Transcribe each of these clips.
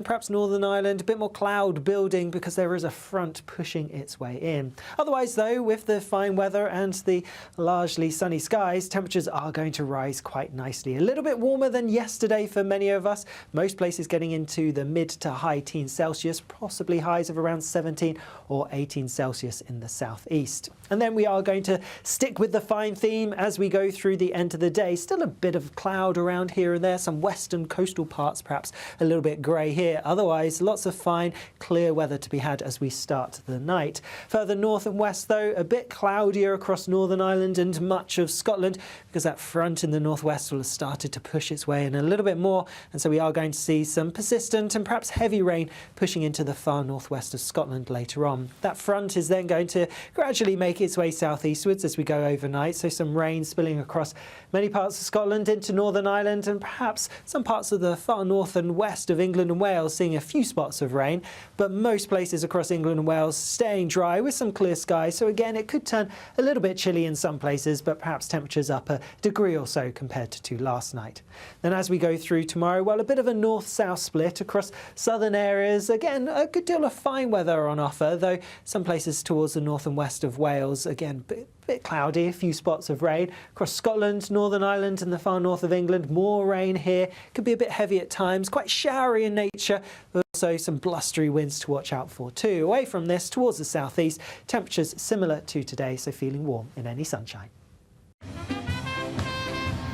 Perhaps Northern Ireland, a bit more cloud building because there is a front pushing its way in. Otherwise, though, with the fine weather and the largely sunny skies, temperatures are going to rise quite nicely. A little bit warmer than yesterday for many of us. Most places getting into the mid to high teens Celsius, possibly highs of around 17 or 18 Celsius in the southeast. And then we are going to stick with the fine theme as we go through the end of the day. Still a bit of cloud around here and there, some western coastal parts perhaps a little bit grey here. Otherwise, lots of fine, clear weather to be had as we start the night. Further north and west, though, a bit cloudier across Northern Ireland and much of Scotland because that front in the northwest will have started to push its way in a little bit more. And so we are going to see some persistent and perhaps heavy rain pushing into the far northwest of Scotland later on. That front is then going to gradually make its way southeastwards as we go overnight. So some rain spilling across many parts of Scotland into Northern Ireland and perhaps some parts of the far north and west of England and Wales, seeing a few spots of rain, but most places across England and Wales staying dry with some clear skies. So again, it could turn a little bit chilly in some places, but perhaps temperatures up a degree or so compared to last night. Then as we go through tomorrow, well, a bit of a north-south split across southern areas. Again, a good deal of fine weather on offer, though some places towards the north and west of Wales, again, bit cloudy, a few spots of rain. Across Scotland, Northern Ireland and the far north of England, more rain here. Could be a bit heavy at times, quite showery in nature, but also some blustery winds to watch out for too. Away from this, towards the southeast, temperatures similar to today, so feeling warm in any sunshine.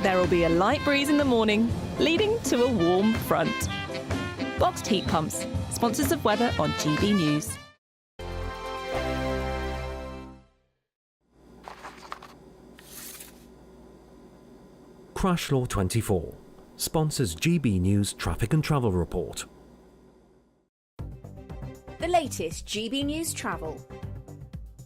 There will be a light breeze in the morning, leading to a warm front. Boxed heat pumps, sponsors of weather on GB News. Crash Law 24 sponsors GB News Traffic and Travel Report. The latest GB News travel.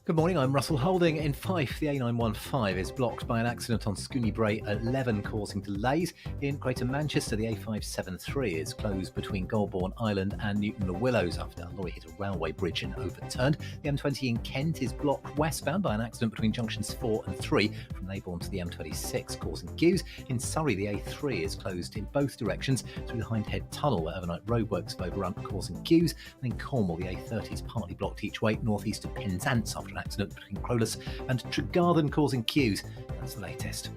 Good morning, I'm Russell Holding. In Fife, the A915 is blocked by an accident on Scooney Bray at Leven, causing delays. In Greater Manchester, the A573 is closed between Golborne Island and Newton Le Willows after a lorry hit a railway bridge and overturned. The M20 in Kent is blocked westbound by an accident between junctions 4 and 3 from Leybourne to the M26, causing queues. In Surrey, the A3 is closed in both directions through the Hindhead Tunnel, where overnight roadworks have overrun, causing queues. And in Cornwall, the A30 is partly blocked each way northeast of Penzance after an accident between Crowless and Tregarthen, causing queues. That's the latest.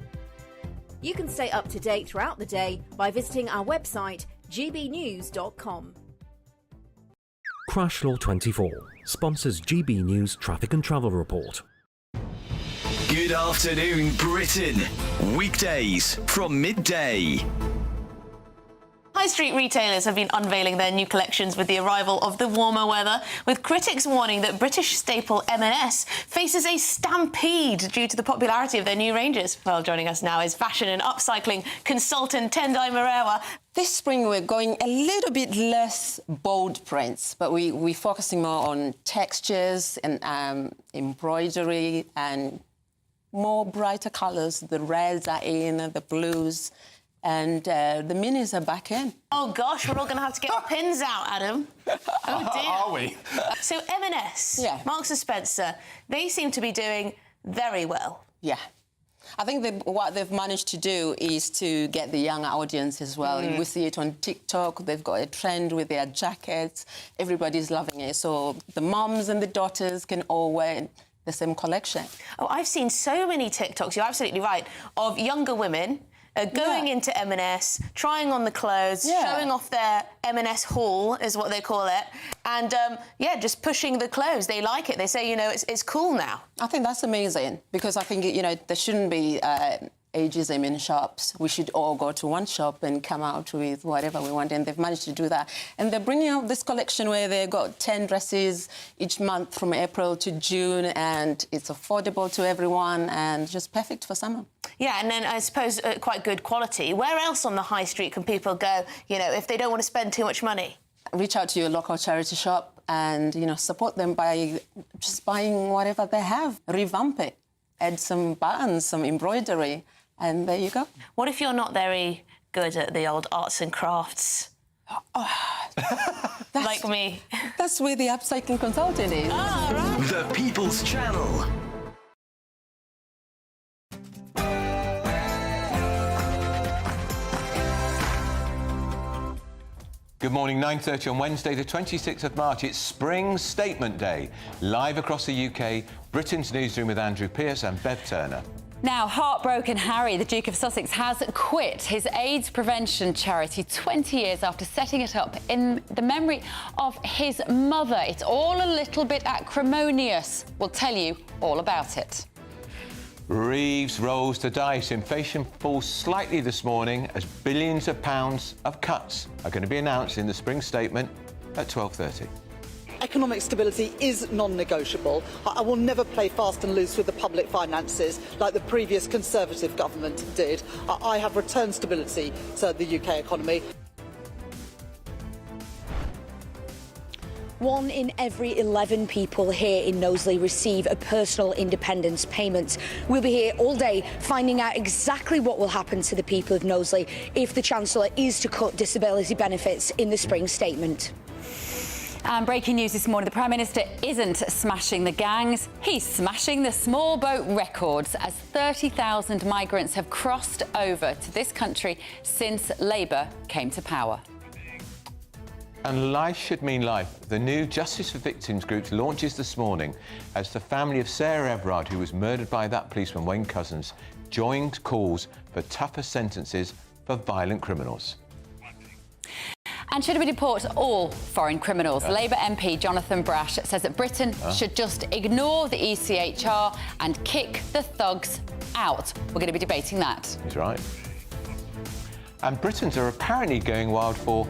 You can stay up to date throughout the day by visiting our website gbnews.com. Crash Law 24 sponsors GB News Traffic and Travel Report. Good afternoon, Britain. Weekdays from midday. High street retailers have been unveiling their new collections with the arrival of the warmer weather, with critics warning that British staple M&S faces a stampede due to the popularity of their new ranges. Well, joining us now is fashion and upcycling consultant Tendai Morewa. This spring we're going a little bit less bold prints, but we're focusing more on textures and embroidery and more brighter colours. The reds are in, the blues. And the minis are back in. Oh, gosh, we're all going to have to get our pins out, Adam. Oh, dear. Are we? So M&S, yeah. Marks & Spencer, they seem to be doing very well. Yeah. I think what they've managed to do is to get the young audience as well. We see it on TikTok. They've got a trend with their jackets. Everybody's loving it. So the mums and the daughters can all wear the same collection. Oh, I've seen so many TikToks, you're absolutely right, of younger women going into M&S, trying on the clothes, showing off their M&S haul, is what they call it, and, just pushing the clothes. They like it. They say, you know, it's cool now. I think that's amazing, because I think, you know, there shouldn't be ageism in shops. We should all go to one shop and come out with whatever we want, and they've managed to do that. And they're bringing out this collection where they've got 10 dresses each month from April to June, and it's affordable to everyone and just perfect for summer. Yeah, and then I suppose quite good quality. Where else on the high street can people go, you know, if they don't want to spend too much money? Reach out to your local charity shop and, you know, support them by just buying whatever they have. Revamp it. Add some buttons, some embroidery. And there you go. What if you're not very good at the old arts and crafts? Like me. That's where the upcycling consultant is. Ah, right. The People's Channel. Good morning, 9:30 on Wednesday, the 26th of March. It's Spring Statement Day. Live across the UK, Britain's Newsroom with Andrew Pearce and Bev Turner. Now, heartbroken Harry, the Duke of Sussex, has quit his AIDS prevention charity 20 years after setting it up in the memory of his mother. It's all a little bit acrimonious. We'll tell you all about it. Reeves rolls the dice. Inflation falls slightly this morning as billions of pounds of cuts are going to be announced in the Spring Statement at 12:30. Economic stability is non-negotiable. I will never play fast and loose with the public finances like the previous Conservative government did. I have returned stability to the UK economy. 1 in every 11 people here in Knowsley receive a personal independence payment. We'll be here all day finding out exactly what will happen to the people of Knowsley if the Chancellor is to cut disability benefits in the Spring Statement. And breaking news this morning, the Prime Minister isn't smashing the gangs, he's smashing the small boat records as 30,000 migrants have crossed over to this country since Labour came to power. And life should mean life. The new Justice for Victims group launches this morning as the family of Sarah Everard, who was murdered by that policeman, Wayne Couzens, joined calls for tougher sentences for violent criminals. And should we deport all foreign criminals? Labour MP Jonathan Brash says that Britain should just ignore the ECHR and kick the thugs out. We're going to be debating that. He's right. And Britons are apparently going wild for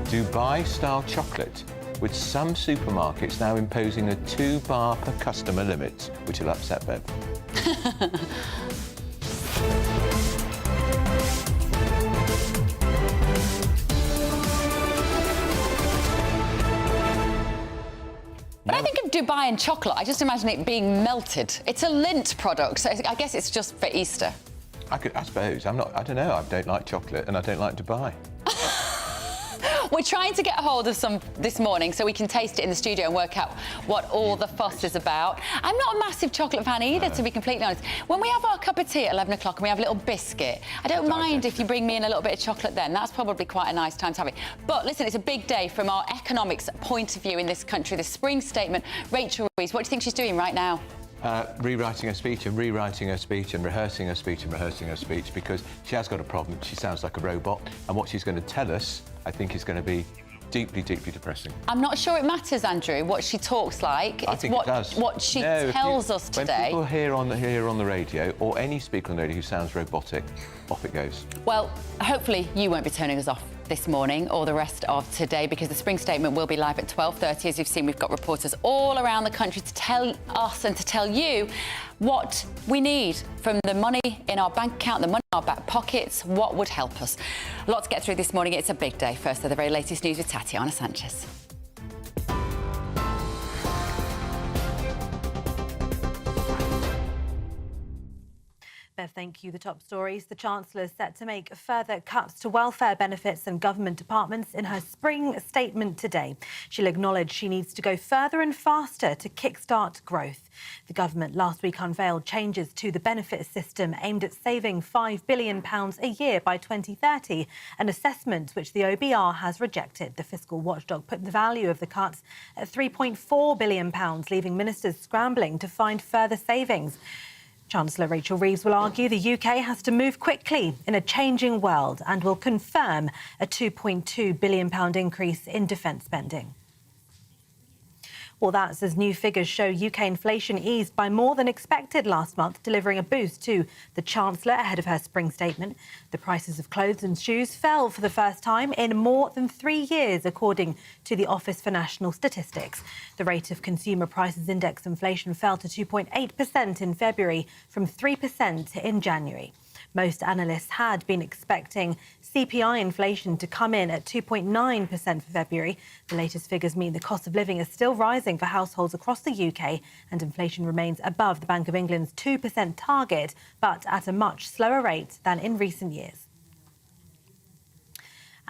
Dubai-style chocolate, with some supermarkets now imposing a 2 bar per customer limit, which will upset Bev. When I think of Dubai and chocolate, I just imagine it being melted. It's a Lindt product, so I guess it's just for Easter. I suppose. I don't know. I don't like chocolate and I don't like Dubai. We're trying to get a hold of some this morning so we can taste it in the studio and work out what all the fuss is about. I'm not a massive chocolate fan either, to be completely honest. When we have our cup of tea at 11 o'clock and we have a little biscuit, I don't mind if you bring me in a little bit of chocolate then. That's probably quite a nice time to have it. But listen, it's a big day from our economics point of view in this country. The Spring Statement. Rachel Reeves, what do you think she's doing right now? Rewriting her speech and rewriting her speech and rehearsing her speech and rehearsing her speech, because she has got a problem. She sounds like a robot, and what she's going to tell us, I think, is going to be deeply, deeply depressing. I'm not sure it matters, Andrew, what she talks like. I think it does. What she tells us today. When people hear on the radio, or any speaker on the radio who sounds robotic, off it goes. Well, hopefully you won't be turning us off this morning or the rest of today, because the Spring Statement will be live at 12:30. As you've seen, we've got reporters all around the country to tell us and to tell you what we need from the money in our bank account, the money in our back pockets, what would help us. A lot to get through this morning. It's a big day. First, the very latest news with Tatiana Sanchez. Bev, thank you. The top stories. The Chancellor is set to make further cuts to welfare benefits and government departments in her Spring Statement today. She'll acknowledge she needs to go further and faster to kickstart growth. The government last week unveiled changes to the benefit system aimed at saving £5 billion a year by 2030, an assessment which the OBR has rejected. The fiscal watchdog put the value of the cuts at £3.4 billion, leaving ministers scrambling to find further savings. Chancellor Rachel Reeves will argue the UK has to move quickly in a changing world and will confirm a £2.2 billion increase in defence spending. Well, that's as new figures show UK inflation eased by more than expected last month, delivering a boost to the Chancellor ahead of her Spring Statement. The prices of clothes and shoes fell for the first time in more than 3 years, according to the Office for National Statistics. The rate of consumer prices index inflation fell to 2.8% in February from 3% in January. Most analysts had been expecting CPI inflation to come in at 2.9% for February. The latest figures mean the cost of living is still rising for households across the UK, and inflation remains above the Bank of England's 2% target, but at a much slower rate than in recent years.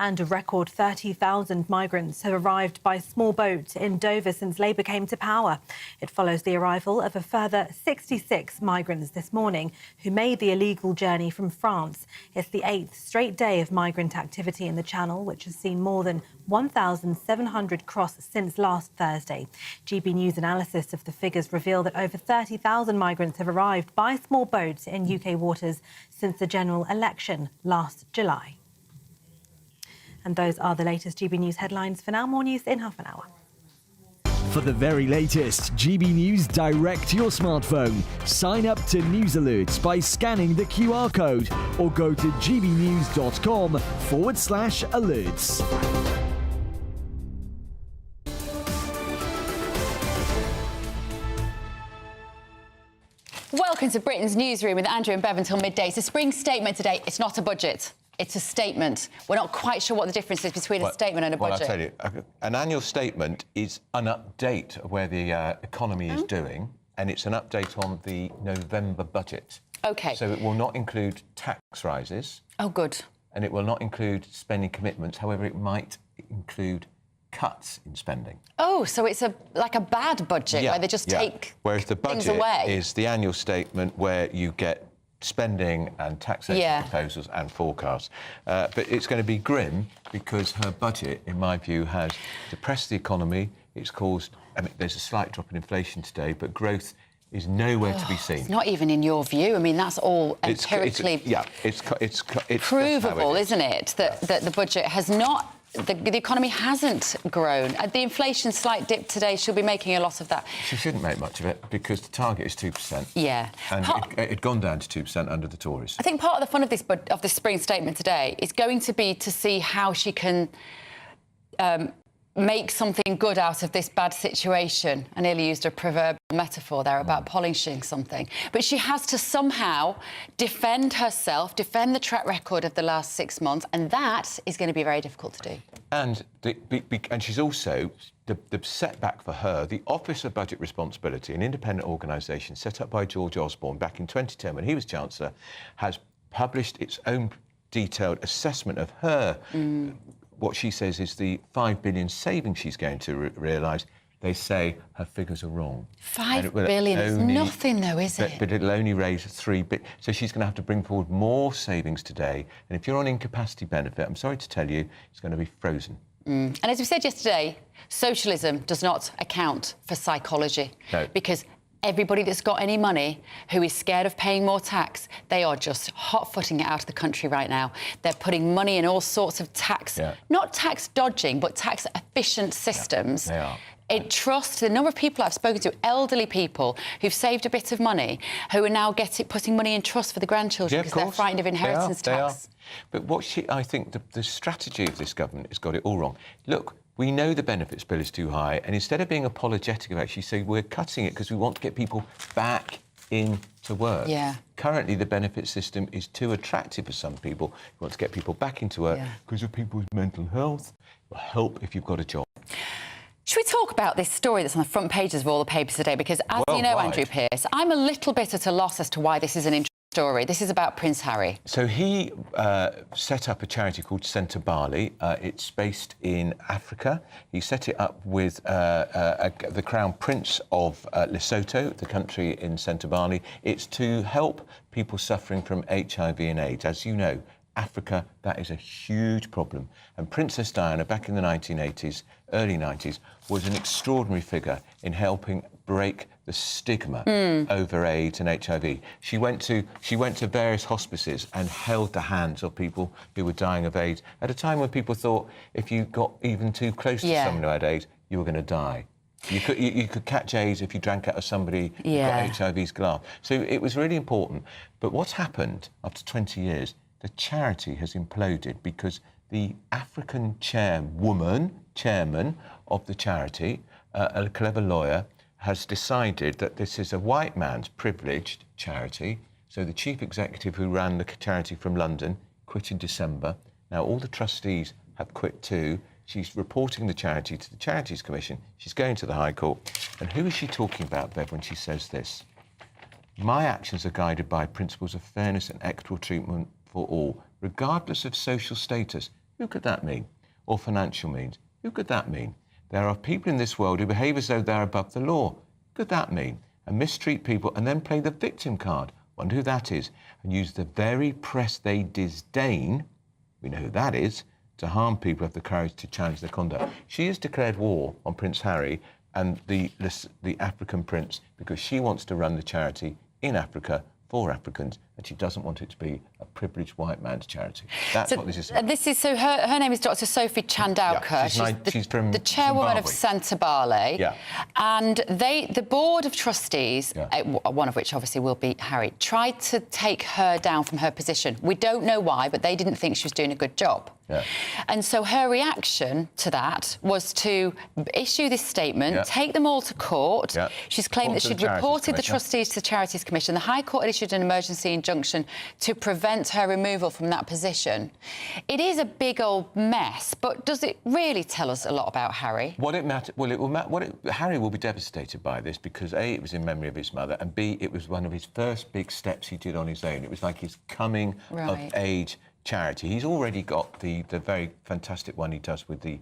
And a record 30,000 migrants have arrived by small boat in Dover since Labour came to power. It follows the arrival of a further 66 migrants this morning who made the illegal journey from France. It's the 8th straight day of migrant activity in the Channel, which has seen more than 1,700 cross since last Thursday. GB News analysis of the figures reveal that over 30,000 migrants have arrived by small boats in UK waters since the general election last July. And those are the latest GB News headlines. For now, more news in half an hour. For the very latest GB News direct to your smartphone, sign up to News Alerts by scanning the QR code or go to gbnews.com/alerts. Welcome to Britain's Newsroom with Andrew and Bev until midday. It's a spring statement today. It's not a budget. It's a statement. We're not quite sure what the difference is between a statement and a budget. Well, I'll tell you, an annual statement is an update of where the economy is doing, and it's an update on the November budget. OK. So it will not include tax rises. Oh, good. And it will not include spending commitments. However, it might include cuts in spending. Oh, so it's like a bad budget where they just take Whereas the things budget away. is the annual statement where you get spending and taxation proposals and forecasts. But it's going to be grim because her budget, in my view, has depressed the economy. It's caused... I mean, there's a slight drop in inflation today, but growth is nowhere to be seen. It's not even in your view. I mean, that's all empirically it's provable, isn't it? That the budget has not... The economy hasn't grown. The inflation slight dip today, she'll be making a lot of that. She shouldn't make much of it because the target is 2%. Yeah. And it'd gone down to 2% under the Tories. I think part of the fun of this spring statement today is going to be to see how she can make something good out of this bad situation. I nearly used a proverbial metaphor there about polishing something. But she has to somehow defend herself, defend the track record of the last 6 months, and that is going to be very difficult to do. And she's also, the setback for her, the Office of Budget Responsibility, an independent organisation set up by George Osborne back in 2010 when he was Chancellor, has published its own detailed assessment of her what she says is the $5 billion savings she's going to realise. They say her figures are wrong. $5 billion is nothing, though, is it? But it'll only raise $3 billion. So she's going to have to bring forward more savings today. And if you're on incapacity benefit, I'm sorry to tell you, it's going to be frozen. And as we said yesterday, socialism does not account for psychology. No. Because everybody that's got any money who is scared of paying more tax, they are just hot-footing it out of the country right now. They're putting money in all sorts of tax, not tax dodging, but tax-efficient systems. They are. The number of people I've spoken to, elderly people who've saved a bit of money, who are now putting money in trust for the grandchildren because they're frightened of inheritance tax. But I think the strategy of this government has got it all wrong. Look, we know the benefits bill is too high, and instead of being apologetic about it, she said we're cutting it because we want to get people back into work. Yeah. Currently, the benefit system is too attractive for some people who want to get people back into work because of people's mental health. It will help if you've got a job. Should we talk about this story that's on the front pages of all the papers today? Because, as you know, Andrew Pearce, I'm a little bit at a loss as to why this is an interesting story. This is about Prince Harry. So he set up a charity called Centre Bali. It's based in Africa. He set it up with the Crown Prince of Lesotho, the country in Centre Bali. It's to help people suffering from HIV and AIDS. As you know, Africa, that is a huge problem. And Princess Diana, back in the 1980s, early 90s, was an extraordinary figure in helping break the stigma over AIDS and HIV. She went to various hospices and held the hands of people who were dying of AIDS at a time when people thought if you got even too close to someone who had AIDS, you were going to die. You could catch AIDS if you drank out of somebody who got HIV's glass. So it was really important. But what's happened after 20 years, the charity has imploded because the African chairman of the charity, a clever lawyer, has decided that this is a white man's privileged charity. So the chief executive who ran the charity from London quit in December. Now all the trustees have quit too. She's reporting the charity to the Charities Commission. She's going to the High Court. And who is she talking about, Bev, when she says this? My actions are guided by principles of fairness and equitable treatment for all, regardless of social status. Who could that mean? Or financial means? Who could that mean? There are people in this world who behave as though they're above the law. Who could that mean? And mistreat people and then play the victim card. Wonder who that is. And use the very press they disdain, we know who that is, to harm people who have the courage to challenge their conduct. She has declared war on Prince Harry and the African prince because she wants to run the charity in Africa for Africans, and she doesn't want it to be a privileged white man's charity. That's what this is about. Her name is Dr. Sophie Chandauka. Yeah, she's from the chairwoman Zimbabwe. of Santa Bale. Yeah. And the board of trustees, one of which obviously will be Harry, tried to take her down from her position. We don't know why, but they didn't think she was doing a good job. Yeah. And so her reaction to that was to issue this statement, take them all to court. Yeah. She's claimed that she'd reported the trustees to the Charities Commission. The High Court had issued an emergency injunction to prevent her removal from that position. It is a big old mess, but does it really tell us a lot about Harry? What it matters, well, it will matter. Harry will be devastated by this because A, it was in memory of his mother, and B, it was one of his first big steps he did on his own. It was like his coming of age charity. He's already got the very fantastic one he does with the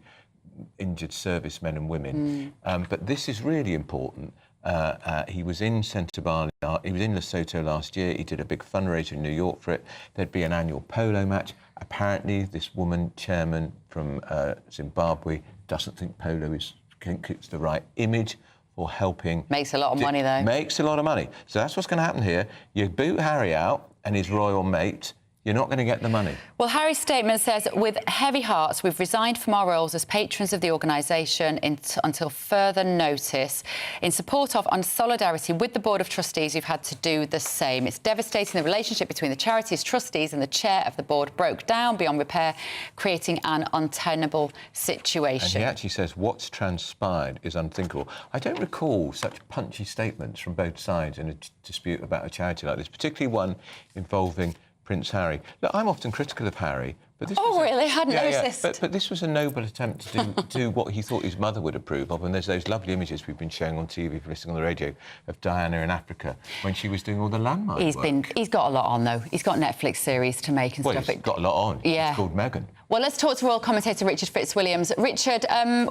injured servicemen and women. But this is really important. He was in Santa Bale, he was in Lesotho last year. He did a big fundraiser in New York for it. There'd be an annual polo match. Apparently, this woman, chairman from Zimbabwe, doesn't think polo is it's the right image for helping. Makes a lot of money, though. Makes a lot of money. So that's what's going to happen here. You boot Harry out and his royal mate. You're not going to get the money. Well, Harry's statement says, with heavy hearts, we've resigned from our roles as patrons of the organisation until further notice. In support of and solidarity with the Board of Trustees, we've had to do the same. It's devastating. The relationship between the charity's trustees and the chair of the board broke down beyond repair, creating an untenable situation. And he actually says what's transpired is unthinkable. I don't recall such punchy statements from both sides in a dispute about a charity like this, particularly one involving Prince Harry. Look, I'm often critical of Harry, but this really? I hadn't noticed. But this was a noble attempt to do what he thought his mother would approve of, and there's those lovely images we've been showing on TV, for listening on the radio, of Diana in Africa when she was doing all the landmark work. He's got a lot on, though. He's got Netflix series to make and stuff. He's got a lot on. Yeah. It's called Meghan. Well, let's talk to royal commentator Richard Fitzwilliams. Richard,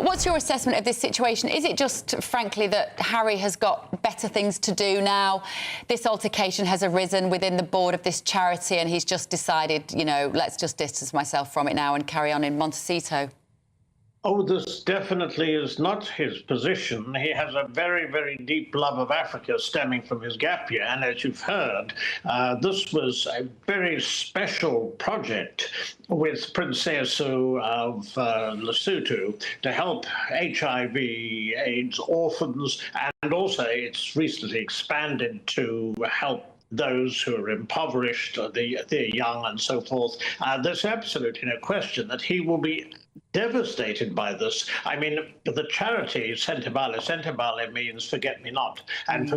what's your assessment of this situation? Is it just, frankly, that Harry has got better things to do now? This altercation has arisen within the board of this charity and he's just decided, you know, let's just distance myself from it now and carry on in Montecito? Oh, this definitely is not his position. He has a very, very deep love of Africa stemming from his gap year. And as you've heard, this was a very special project with Prince Seeiso of Lesotho to help HIV, AIDS orphans, and also it's recently expanded to help those who are impoverished, the young and so forth. There's absolutely no question that he will be devastated by this. I mean, the charity Santa Bale means forget-me-not, and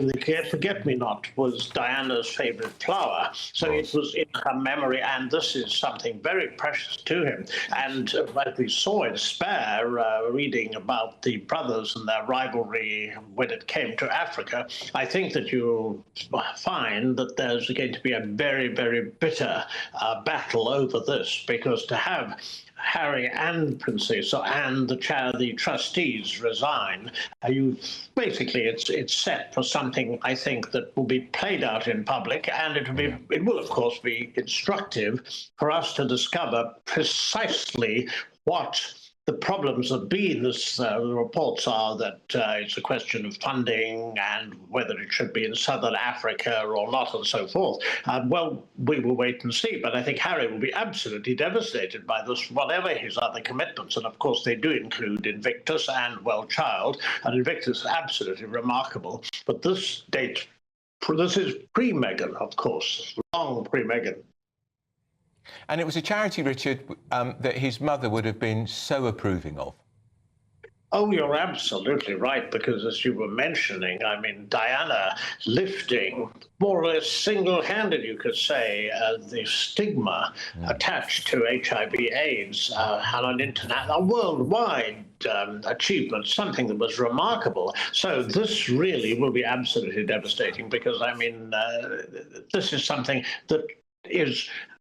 forget-me-not was Diana's favourite flower, so it was in her memory, and this is something very precious to him. And like we saw in Spare, reading about the brothers and their rivalry when it came to Africa, I think that you'll find that there's going to be a very, very bitter battle over this, because to have Harry and Princess and the trustees resign, it's set for something, I think, that will be played out in public, and it will of course be instructive for us to discover precisely what the problems have been. The reports are that it's a question of funding and whether it should be in southern Africa or not and so forth. Well, we will wait and see, but I think Harry will be absolutely devastated by this, whatever his other commitments. And of course, they do include Invictus and Well Child, and Invictus is absolutely remarkable. But this is pre-Meghan, of course, long pre-Meghan. And it was a charity, Richard, that his mother would have been so approving of. Oh, you're absolutely right, because as you were mentioning, I mean, Diana lifting, more or less single-handed, you could say, the stigma attached to HIV/AIDS on a worldwide achievement, something that was remarkable. So this really will be absolutely devastating, because, I mean, this is something that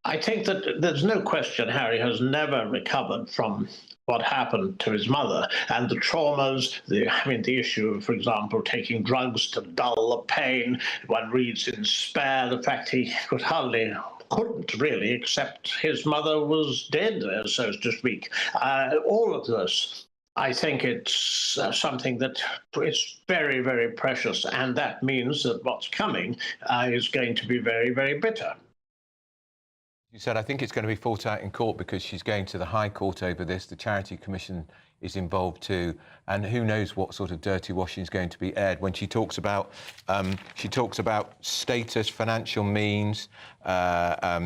I think that there's no question Harry has never recovered from what happened to his mother and the traumas, the issue of, for example, taking drugs to dull the pain. One reads in Spare the fact he couldn't really accept his mother was dead, so to speak. All of this, I think it's something that is very, very precious, and that means that what's coming is going to be very, very bitter. You said, I think it's going to be fought out in court because she's going to the High Court over this. The Charity Commission is involved too, and who knows what sort of dirty washing is going to be aired when she talks about status, financial means,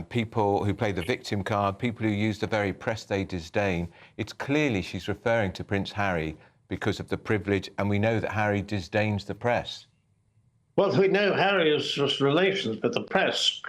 people who play the victim card, people who use the very press they disdain. It's clearly she's referring to Prince Harry because of the privilege, and we know that Harry disdains the press. Well, we know Harry's relations with the press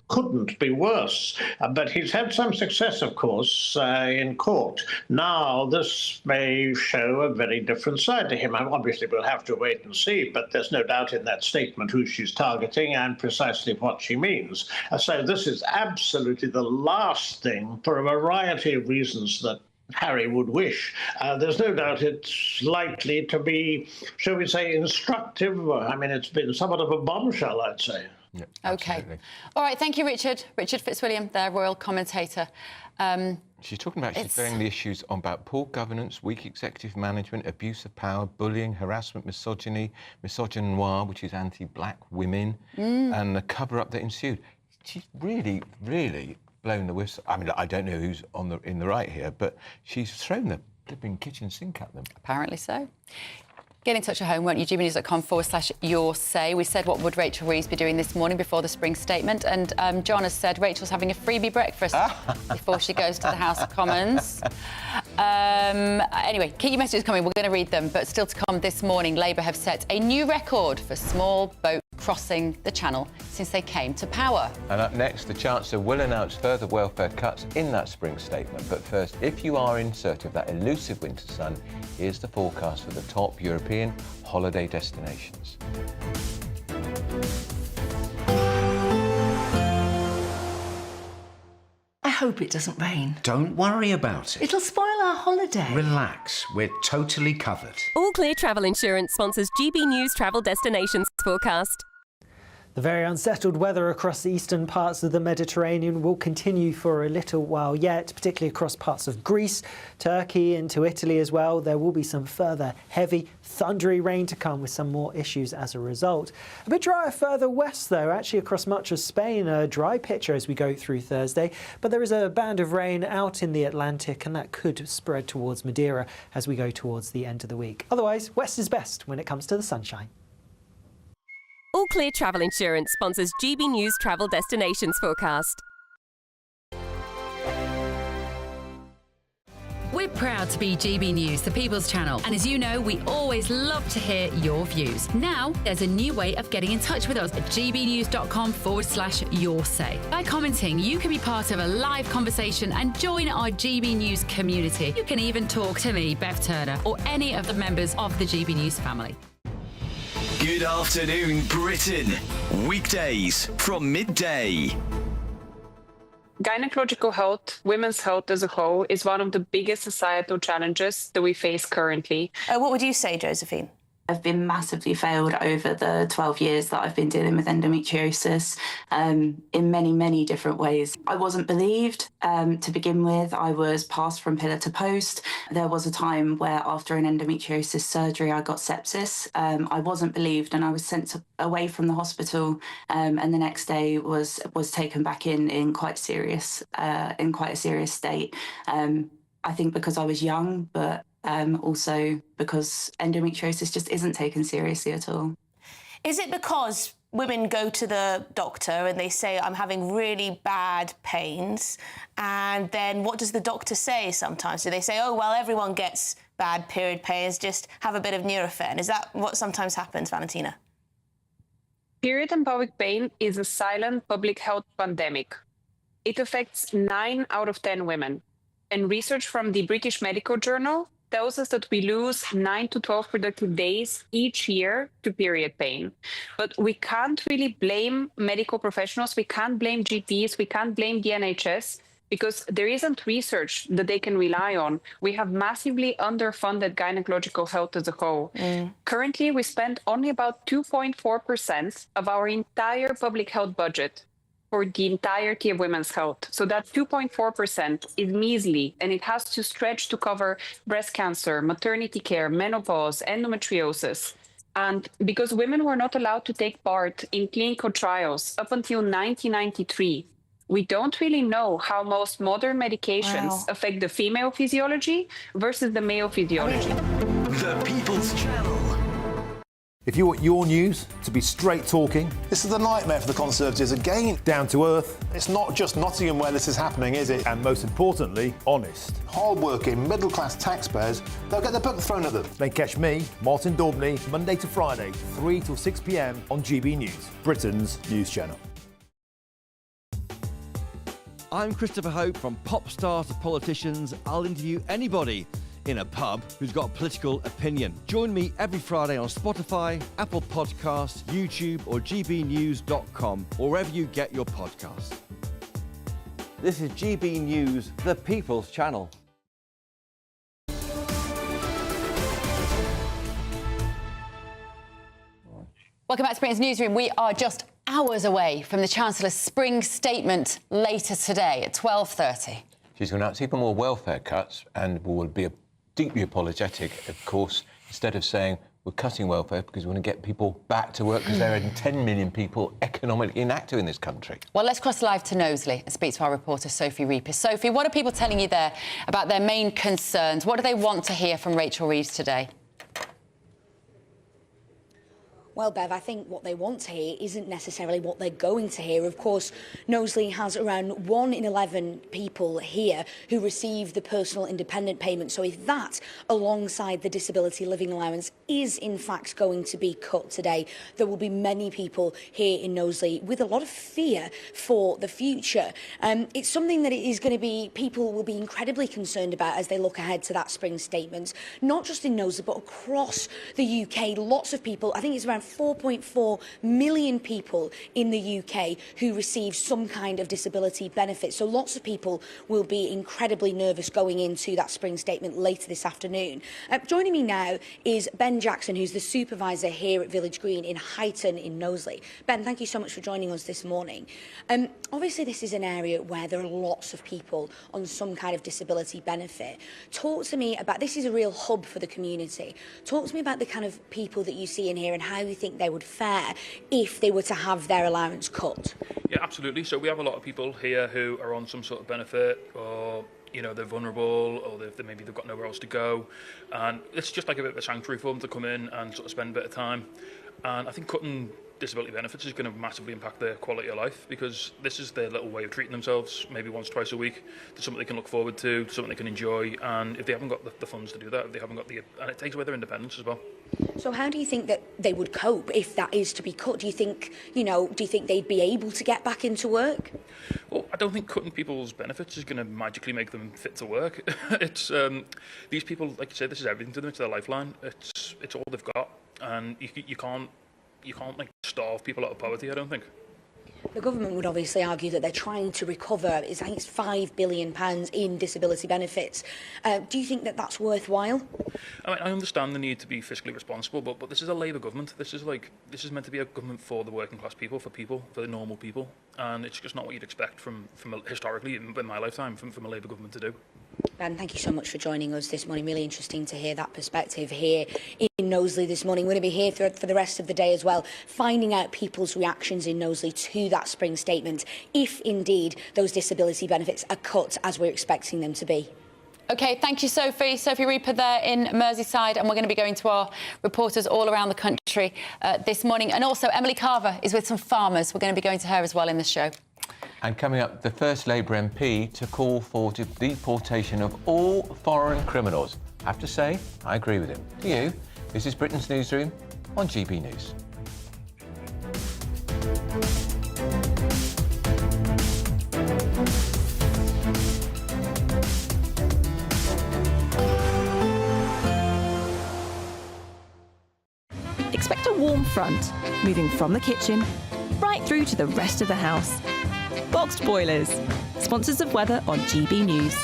couldn't be worse, but he's had some success, of course, in court. Now, this may show a very different side to him. Obviously, we'll have to wait and see, but there's no doubt in that statement who she's targeting and precisely what she means. So this is absolutely the last thing, for a variety of reasons, that Harry would wish. There's no doubt it's likely to be, shall we say, instructive. It's been somewhat of a bombshell, I'd say. Yeah, OK. All right, thank you, Richard. Richard Fitzwilliam, their royal commentator. She's talking about, she's throwing the issues on about poor governance, weak executive management, abuse of power, bullying, harassment, misogyny, misogynoir, which is anti-black women, and the cover-up that ensued. She's really, really blown the whistle. I don't know who's in the right here, but she's thrown the flipping kitchen sink at them. Apparently so. Get in touch at home, won't you? GBNews.com/your say. We said, what would Rachel Reeves be doing this morning before the spring statement? And John has said Rachel's having a freebie breakfast before she goes to the House of Commons. Anyway, keep your messages coming. We're going to read them. But still to come this morning, Labour have set a new record for small boat crossing the Channel since they came to power. And up next, the Chancellor will announce further welfare cuts in that spring statement. But first, if you are in search of that elusive winter sun, here's the forecast for the top European holiday destinations. I hope it doesn't rain. Don't worry about it. It'll spoil our holiday. Relax, we're totally covered. All Clear Travel Insurance sponsors GB News Travel Destinations forecast. The very unsettled weather across the eastern parts of the Mediterranean will continue for a little while yet, particularly across parts of Greece, Turkey, into Italy as well. There will be some further heavy, thundery rain to come with some more issues as a result. A bit drier further west, though, actually across much of Spain. A dry picture as we go through Thursday, but there is a band of rain out in the Atlantic, and that could spread towards Madeira as we go towards the end of the week. Otherwise, west is best when it comes to the sunshine. All Clear Travel Insurance sponsors GB News Travel Destinations forecast. We're proud to be GB News, the People's Channel. And as you know, we always love to hear your views. Now, there's a new way of getting in touch with us at gbnews.com/your say. By commenting, you can be part of a live conversation and join our GB News community. You can even talk to me, Bev Turner, or any of the members of the GB News family. Good afternoon, Britain. Weekdays from midday. Gynecological health, women's health as a whole, is one of the biggest societal challenges that we face currently. What would you say, Josephine? I've been massively failed over the 12 years that I've been dealing with endometriosis in many, many different ways. I wasn't believed to begin with. I was passed from pillar to post. There was a time where after an endometriosis surgery, I got sepsis. I wasn't believed and I was sent away from the hospital and the next day was taken back in quite a serious state. I think because I was young, but also because endometriosis just isn't taken seriously at all. Is it because women go to the doctor and they say, I'm having really bad pains, and then what does the doctor say sometimes? Do they say, oh, well, everyone gets bad period pains, just have a bit of Nurofen? Is that what sometimes happens, Valentina? Period and pelvic pain is a silent public health pandemic. It affects 9 out of 10 women. And research from the British Medical Journal tells us that we lose 9 to 12 productive days each year to period pain. But we can't really blame medical professionals, we can't blame GPs, we can't blame the NHS, because there isn't research that they can rely on. We have massively underfunded gynecological health as a whole. Currently, we spend only about 2.4% of our entire public health budget for the entirety of women's health. So that 2.4% is measly, and it has to stretch to cover breast cancer, maternity care, menopause, endometriosis. And because women were not allowed to take part in clinical trials up until 1993, we don't really know how most modern medications affect the female physiology versus the male physiology. The People's Channel. If you want your news to be straight talking, this is a nightmare for the Conservatives again. Down to earth, it's not just Nottingham where this is happening, is it? And most importantly, honest. Hard-working, middle-class taxpayers, they'll get the book thrown at them. Then catch me, Martin Daubney, Monday to Friday, 3 till 6 p.m. on GB News, Britain's news channel. I'm Christopher Hope. From pop stars to politicians, I'll interview anybody in a pub who's got a political opinion. Join me every Friday on Spotify, Apple Podcasts, YouTube or gbnews.com, or wherever you get your podcasts. This is GB News, the People's Channel. Welcome back to Britain's Newsroom. We are just hours away from the Chancellor's spring statement later today at 12:30. She's going to announce even more welfare cuts and will be deeply apologetic, of course, instead of saying we're cutting welfare because we want to get people back to work because there are 10 million people economically inactive in this country. Well, let's cross live to Knowsley and speak to our reporter Sophie Reaper. Sophie, what are people telling you there about their main concerns? What do they want to hear from Rachel Reeves today? Well, Bev, I think what they want to hear isn't necessarily what they're going to hear. Of course, Knowsley has around 1 in 11 people here who receive the personal independent payment. So if that, alongside the disability living allowance, is in fact going to be cut today, there will be many people here in Knowsley with a lot of fear for the future. It's something that it is going to be, people will be incredibly concerned about as they look ahead to that spring statement, not just in Knowsley, but across the UK. Lots of people, I think it's around 4.4 million people in the UK who receive some kind of disability benefit. So lots of people will be incredibly nervous going into that spring statement later this afternoon. Joining me now is Ben Jackson, who's the supervisor here at Village Green in Highton in Knowsley. Ben, thank you so much for joining us this morning. Obviously, this is an area where there are lots of people on some kind of disability benefit. Talk to me about, this is a real hub for the community. Talk to me about the kind of people that you see in here and how you think they would fare if they were to have their allowance cut. Yeah, absolutely. So we have a lot of people here who are on some sort of benefit, or they're vulnerable, or maybe they've got nowhere else to go, and it's just like a bit of a sanctuary for them to come in and sort of spend a bit of time. And I think cutting disability benefits is going to massively impact their quality of life, because this is their little way of treating themselves, maybe once, twice a week, to something they can look forward to, something they can enjoy. And if they haven't got the funds to do that, if they haven't got and it takes away their independence as well. So how do you think that they would cope if that is to be cut? Do you think, do you think they'd be able to get back into work? Well, I don't think cutting people's benefits is going to magically make them fit to work. It's these people, like you said, this is everything to them. It's their lifeline. It's all they've got, and you can't like starve people out of poverty, I don't think. The government would obviously argue that they're trying to recover, I think it's £5 billion in disability benefits. Do you think that that's worthwhile? I mean, I understand the need to be fiscally responsible, but this is a Labour government. This is meant to be a government for the working class people, for the normal people, and it's just not what you'd expect from historically, in my lifetime, from a Labour government to do. Ben, thank you so much for joining us this morning. Really interesting to hear that perspective here in Knowsley this morning. We're going to be here for the rest of the day as well, finding out people's reactions in Knowsley to that spring statement, if indeed those disability benefits are cut as we're expecting them to be. OK, thank you, Sophie. Sophie Reaper there in Merseyside, and we're going to be going to our reporters all around the country this morning. And also, Emily Carver is with some farmers. We're going to be going to her as well in the show. And coming up, the first Labour MP to call for the deportation of all foreign criminals. I have to say, I agree with him. Do you? This is Britain's Newsroom on GB News. expect a warm front, moving from the kitchen right through to the rest of the house. Boxed Boilers, sponsors of weather on GB News.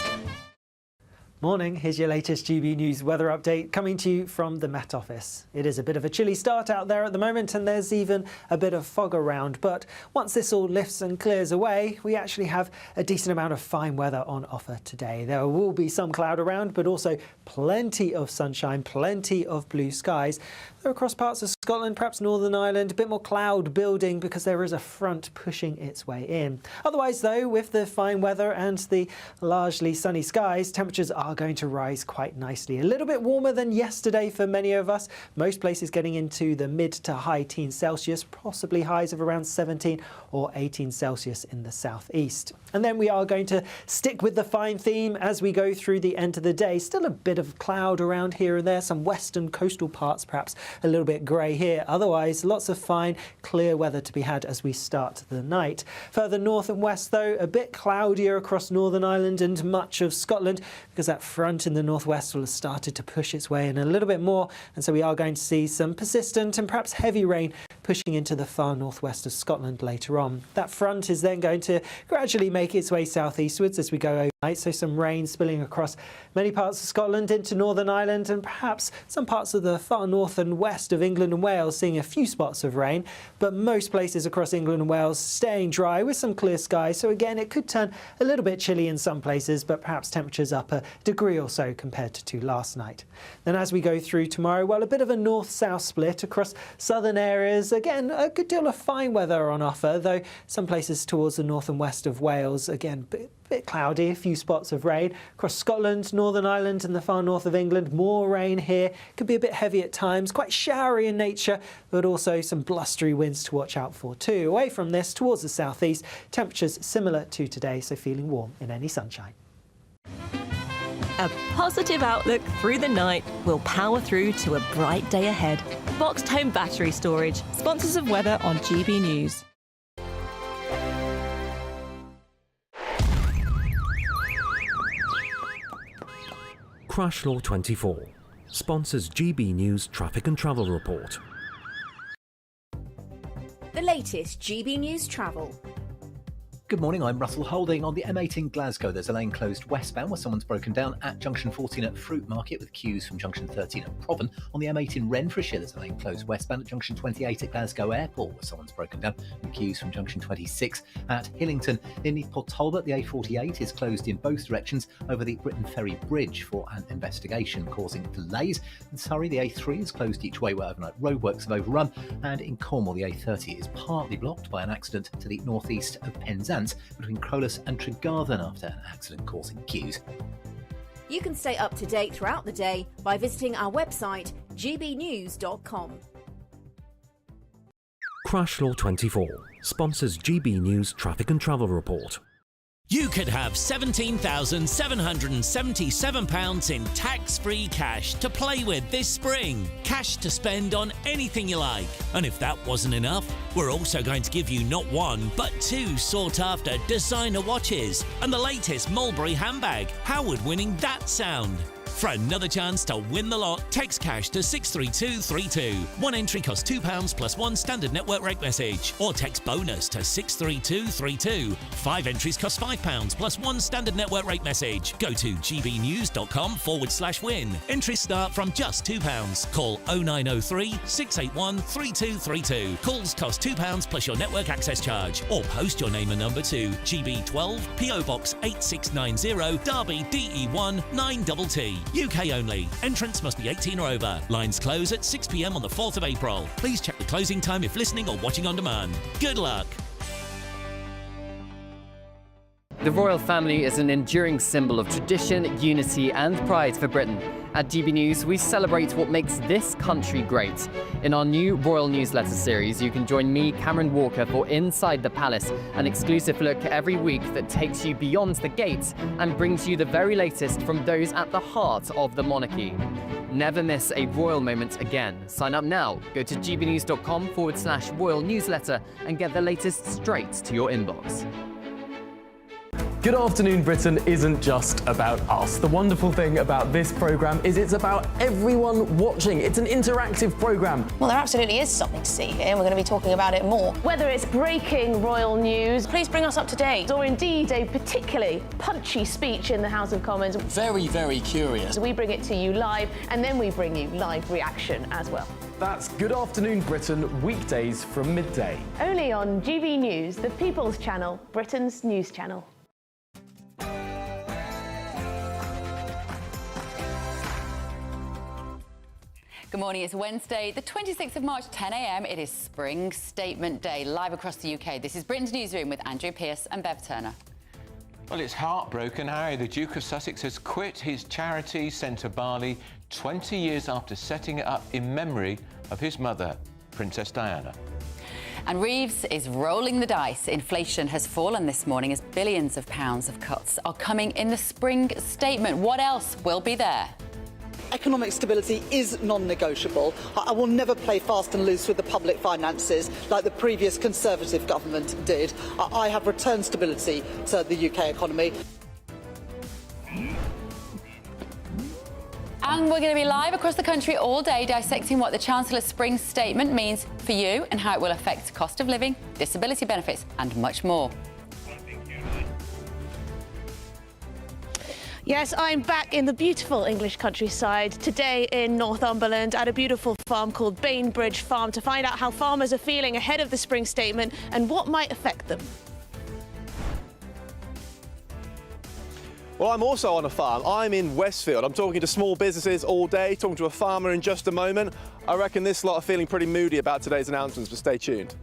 Morning, here's your latest GB News weather update coming to you from the Met Office. It is a bit of a chilly start out there at the moment and there's even a bit of fog around, but once this all lifts and clears away, we actually have a decent amount of fine weather on offer today. There will be some cloud around, but also plenty of sunshine, plenty of blue skies. Though across parts of Scotland, perhaps Northern Ireland, a bit more cloud building because there is a front pushing its way in. Otherwise though, with the fine weather and the largely sunny skies, temperatures are going to rise quite nicely. A little bit warmer than yesterday for many of us. Most places getting into the mid to high teens Celsius, possibly highs of around 17 or 18 Celsius in the southeast. And then we are going to stick with the fine theme as we go through the end of the day. Still a bit of cloud around here and there, some western coastal parts perhaps a little bit grey here. Otherwise, lots of fine, clear weather to be had as we start the night. Further north and west though, a bit cloudier across Northern Ireland and much of Scotland because that front in the northwest will have started to push its way in a little bit more, and so we are going to see some persistent and perhaps heavy rain pushing into the far northwest of Scotland later on. That front is then going to gradually make its way southeastwards as we go overnight, so some rain spilling across many parts of Scotland into Northern Ireland and perhaps some parts of the far north and west of England and Wales seeing a few spots of rain, but most places across England and Wales staying dry with some clear skies. So again, it could turn a little bit chilly in some places, but perhaps temperatures up a degree or so compared to last night. Then as we go through tomorrow, well, a bit of a north-south split across southern areas. Again, a good deal of fine weather on offer, though some places towards the north and west of Wales, again, bit cloudy, a few spots of rain. Across Scotland, Northern Ireland and the far north of England, more rain here. Could be a bit heavy at times, quite showery in nature, but also some blustery winds to watch out for too. Away from this, towards the southeast, temperatures similar to today, so feeling warm in any sunshine. A positive outlook through the night will power through to a bright day ahead. Boxed Home Battery Storage, sponsors of weather on GB News. Crash Law 24 sponsors GB News Traffic and Travel Report. The latest GB News Travel. Good morning, I'm Russell Holding. On the M8 in Glasgow, there's a lane closed westbound where someone's broken down at junction 14 at Fruit Market with queues from junction 13 at Proven. On the M8 in Renfrewshire, there's a lane closed westbound at junction 28 at Glasgow Airport where someone's broken down with queues from junction 26 at Hillington. In Port Talbot, the A48 is closed in both directions over the Britain Ferry Bridge for an investigation causing delays. In Surrey, the A3 is closed each way where overnight roadworks have overrun. And in Cornwall, the A30 is partly blocked by an accident to the northeast of Penzance between Crowless and Tregarthen after an accident causing queues. You can stay up to date throughout the day by visiting our website gbnews.com. Crash Law 24 sponsors GB News Traffic and Travel Report. You could have £17,777 in tax-free cash to play with this spring. Cash to spend on anything you like. And if that wasn't enough, we're also going to give you not one, but two sought-after designer watches and the latest Mulberry handbag. How would winning that sound? For another chance to win the lot, text cash to 63232. One entry costs £2 plus one standard network rate message. Or text bonus to 63232. 5 entries cost £5 plus one standard network rate message. Go to gbnews.com/win. Entries start from just £2. Call 0903 681 3232. Calls cost £2 plus your network access charge. Or post your name and number to GB12 PO Box 8690 Derby DE1 9TT. UK only. Entrance must be 18 or over. Lines close at 6 p.m. on the 4th of April. Please check the closing time if listening or watching on demand. Good luck. The royal family is an enduring symbol of tradition, unity and pride for Britain. At GB News, we celebrate what makes this country great. In our new royal newsletter series, you can join me, Cameron Walker, for Inside the Palace, an exclusive look every week that takes you beyond the gates and brings you the very latest from those at the heart of the monarchy. Never miss a royal moment again. Sign up now. Go to gbnews.com/royal newsletter and get the latest straight to your inbox. Good Afternoon Britain isn't just about us. The wonderful thing about this programme is it's about everyone watching. It's an interactive programme. Well, there absolutely is something to see here, and we're going to be talking about it more. Whether it's breaking royal news, please bring us up to date, or indeed a particularly punchy speech in the House of Commons. Very, very curious. We bring it to you live, and then we bring you live reaction as well. That's Good Afternoon Britain, weekdays from midday. Only on GB News, the People's Channel, Britain's news channel. Good morning, it's Wednesday, the 26th of March, 10 a.m. It is Spring Statement Day, live across the UK. This is Britain's Newsroom with Andrew Pearce and Bev Turner. Well, it's heartbroken, Harry. The Duke of Sussex has quit his charity Centre Barley 20 years after setting it up in memory of his mother, Princess Diana. And Reeves is rolling the dice. Inflation has fallen this morning as billions of pounds of cuts are coming in the Spring Statement. What else will be there? Economic stability is non-negotiable. I will never play fast and loose with the public finances like the previous Conservative government did. I have returned stability to the UK economy. And we're going to be live across the country all day dissecting what the Chancellor's Spring Statement means for you and how it will affect cost of living, disability benefits and much more. Yes, I'm back in the beautiful English countryside today in Northumberland at a beautiful farm called Bainbridge Farm to find out how farmers are feeling ahead of the Spring Statement and what might affect them. Well, I'm also on a farm. I'm in Westfield. I'm talking to small businesses all day, talking to a farmer in just a moment. I reckon this lot are feeling pretty moody about today's announcements, but stay tuned.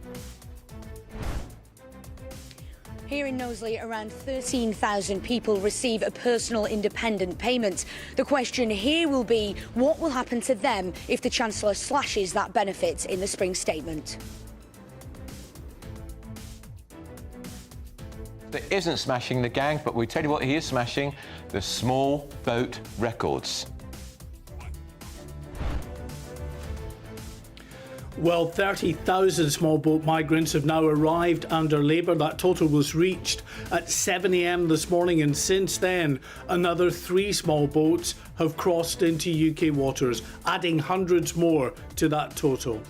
Here in Knowsley, around 13,000 people receive a personal independent payment. The question here will be, what will happen to them if the Chancellor slashes that benefit in the Spring Statement? That isn't smashing the gang, but we tell you what he is smashing, the small boat records. Well, 30,000 small boat migrants have now arrived under Labour. That total was reached at 7 a.m. this morning, and since then, another 3 small boats have crossed into UK waters, adding hundreds more to that total.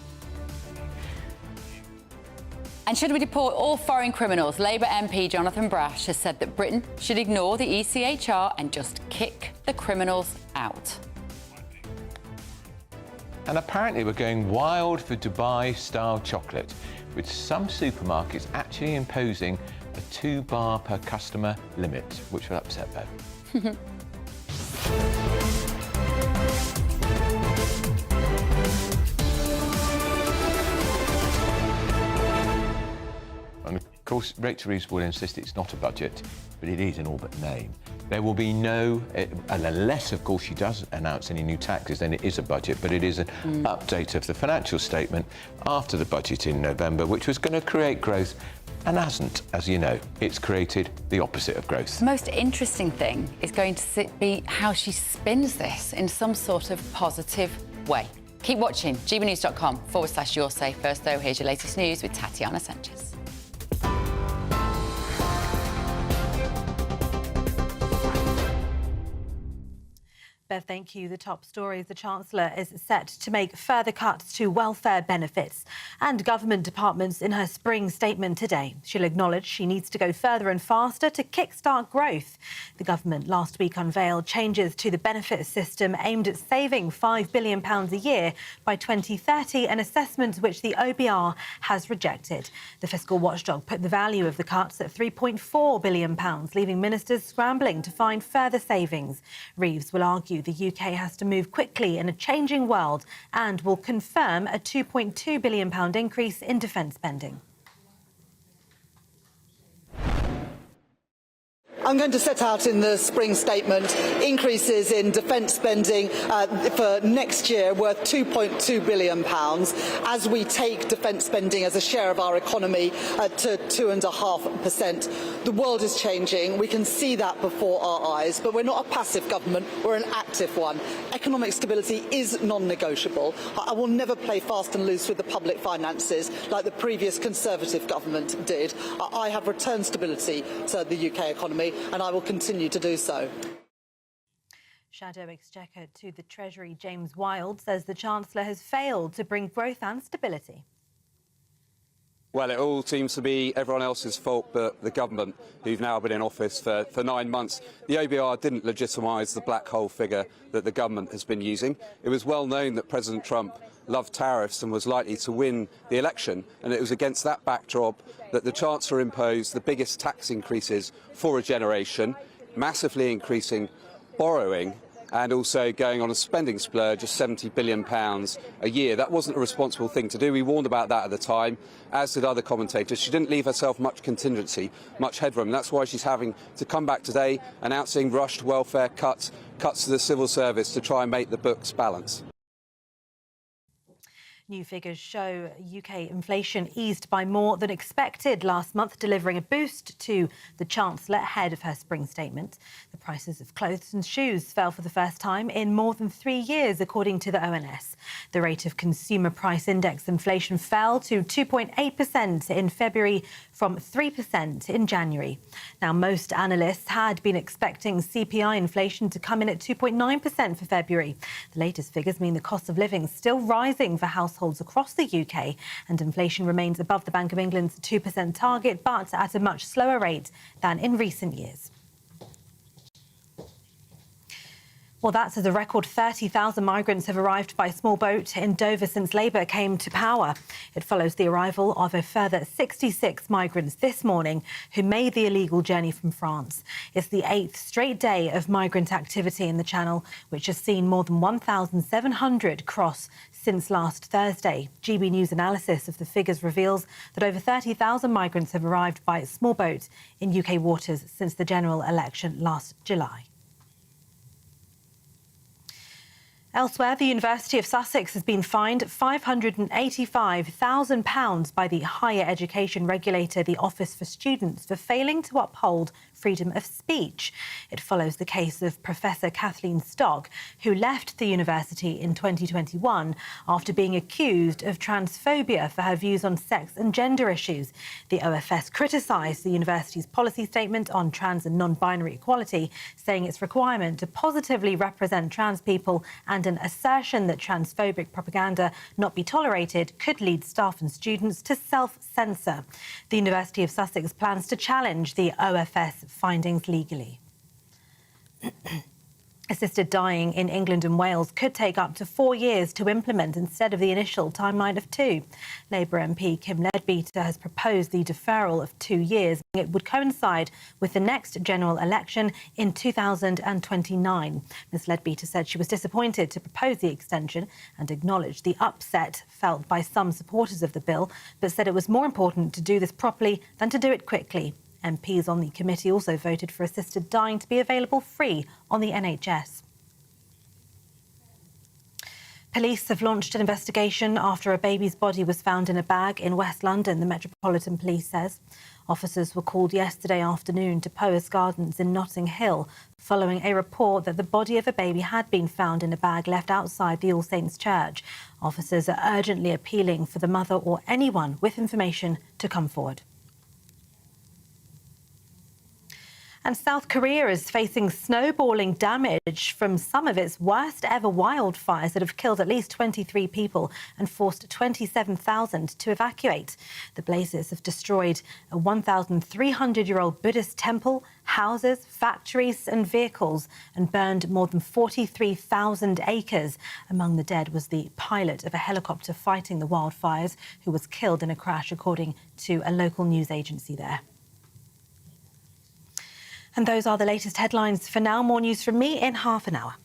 And should we deport all foreign criminals? Labour MP Jonathan Brash has said that Britain should ignore the ECHR and just kick the criminals out. And apparently we're going wild for Dubai-style chocolate, with some supermarkets actually imposing a 2 bar per customer limit, which will upset Bev. And of course, Rachel Reeves will insist it's not a budget, but it is in all but name. There will be no, unless of course she does announce any new taxes, then it is a budget, but it is an update of the financial statement after the budget in November, which was going to create growth and hasn't, as you know. It's created the opposite of growth. The most interesting thing is going to be how she spins this in some sort of positive way. Keep watching, gbnews.com/your say. First though, here's your latest news with Tatiana Sanchez. Bev, thank you. The top story: the Chancellor is set to make further cuts to welfare benefits and government departments in her Spring Statement today. She'll acknowledge she needs to go further and faster to kickstart growth. The government last week unveiled changes to the benefit system aimed at saving £5 billion a year by 2030, an assessment which the OBR has rejected. The fiscal watchdog put the value of the cuts at £3.4 billion, leaving ministers scrambling to find further savings. Reeves will argue the UK has to move quickly in a changing world and will confirm a £2.2 billion increase in defence spending. I'm going to set out in the Spring Statement increases in defence spending for next year worth £2.2 billion as we take defence spending as a share of our economy to 2.5%. The world is changing. We can see that before our eyes, but we're not a passive government, we're an active one. Economic stability is non-negotiable. I will never play fast and loose with the public finances like the previous Conservative government did. I have returned stability to the UK economy. and I will continue to do so. Shadow Exchequer to the Treasury James Wild says the Chancellor has failed to bring growth and stability. Well, it all seems to be everyone else's fault but the government, who've now been in office for 9 months. The OBR didn't legitimise the black hole figure that the government has been using. It was well known that President Trump loved tariffs and was likely to win the election, and it was against that backdrop that the Chancellor imposed the biggest tax increases for a generation, massively increasing borrowing and also going on a spending splurge of £70 billion a year. That wasn't a responsible thing to do. We warned about that at the time, as did other commentators. She didn't leave herself much contingency, much headroom. And that's why she's having to come back today announcing rushed welfare cuts to the civil service to try and make the books balance. New figures show UK inflation eased by more than expected last month, delivering a boost to the Chancellor ahead of her spring statement. The prices of clothes and shoes fell for the first time in more than 3 years, according to the ONS. The rate of consumer price index inflation fell to 2.8% in February from 3% in January. Now, most analysts had been expecting CPI inflation to come in at 2.9% for February. The latest figures mean the cost of living is still rising for households across the UK, and inflation remains above the Bank of England's 2% target, but at a much slower rate than in recent years. Well, that's as a record 30,000 migrants have arrived by small boat in Dover since Labour came to power. It follows the arrival of a further 66 migrants this morning who made the illegal journey from France. It's the 8th straight day of migrant activity in the Channel, which has seen more than 1,700 cross since last Thursday. GB News analysis of the figures reveals that over 30,000 migrants have arrived by small boat in UK waters since the general election last July. Elsewhere, the University of Sussex has been fined £585,000 by the higher education regulator, the Office for Students, for failing to uphold freedom of speech. It follows the case of Professor Kathleen Stock, who left the university in 2021 after being accused of transphobia for her views on sex and gender issues. The OFS criticised the university's policy statement on trans and non-binary equality, saying its requirement to positively represent trans people and an assertion that transphobic propaganda not be tolerated could lead staff and students to self-censor. The University of Sussex plans to challenge the OFS findings legally. Assisted dying in England and Wales could take up to 4 years to implement instead of the initial timeline of 2. Labour MP Kim Leadbeater has proposed the deferral of 2 years. It would coincide with the next general election in 2029. Ms Leadbeater said she was disappointed to propose the extension and acknowledged the upset felt by some supporters of the bill, but said it was more important to do this properly than to do it quickly. MPs on the committee also voted for assisted dying to be available free on the NHS. Police have launched an investigation after a baby's body was found in a bag in West London, the Metropolitan Police says. Officers were called yesterday afternoon to Powys Gardens in Notting Hill following a report that the body of a baby had been found in a bag left outside the All Saints Church. Officers are urgently appealing for the mother or anyone with information to come forward. And South Korea is facing snowballing damage from some of its worst ever wildfires that have killed at least 23 people and forced 27,000 to evacuate. The blazes have destroyed a 1,300-year-old Buddhist temple, houses, factories and vehicles, and burned more than 43,000 acres. Among the dead was the pilot of a helicopter fighting the wildfires, who was killed in a crash, according to a local news agency there. And those are the latest headlines for now. More news from me in half an hour.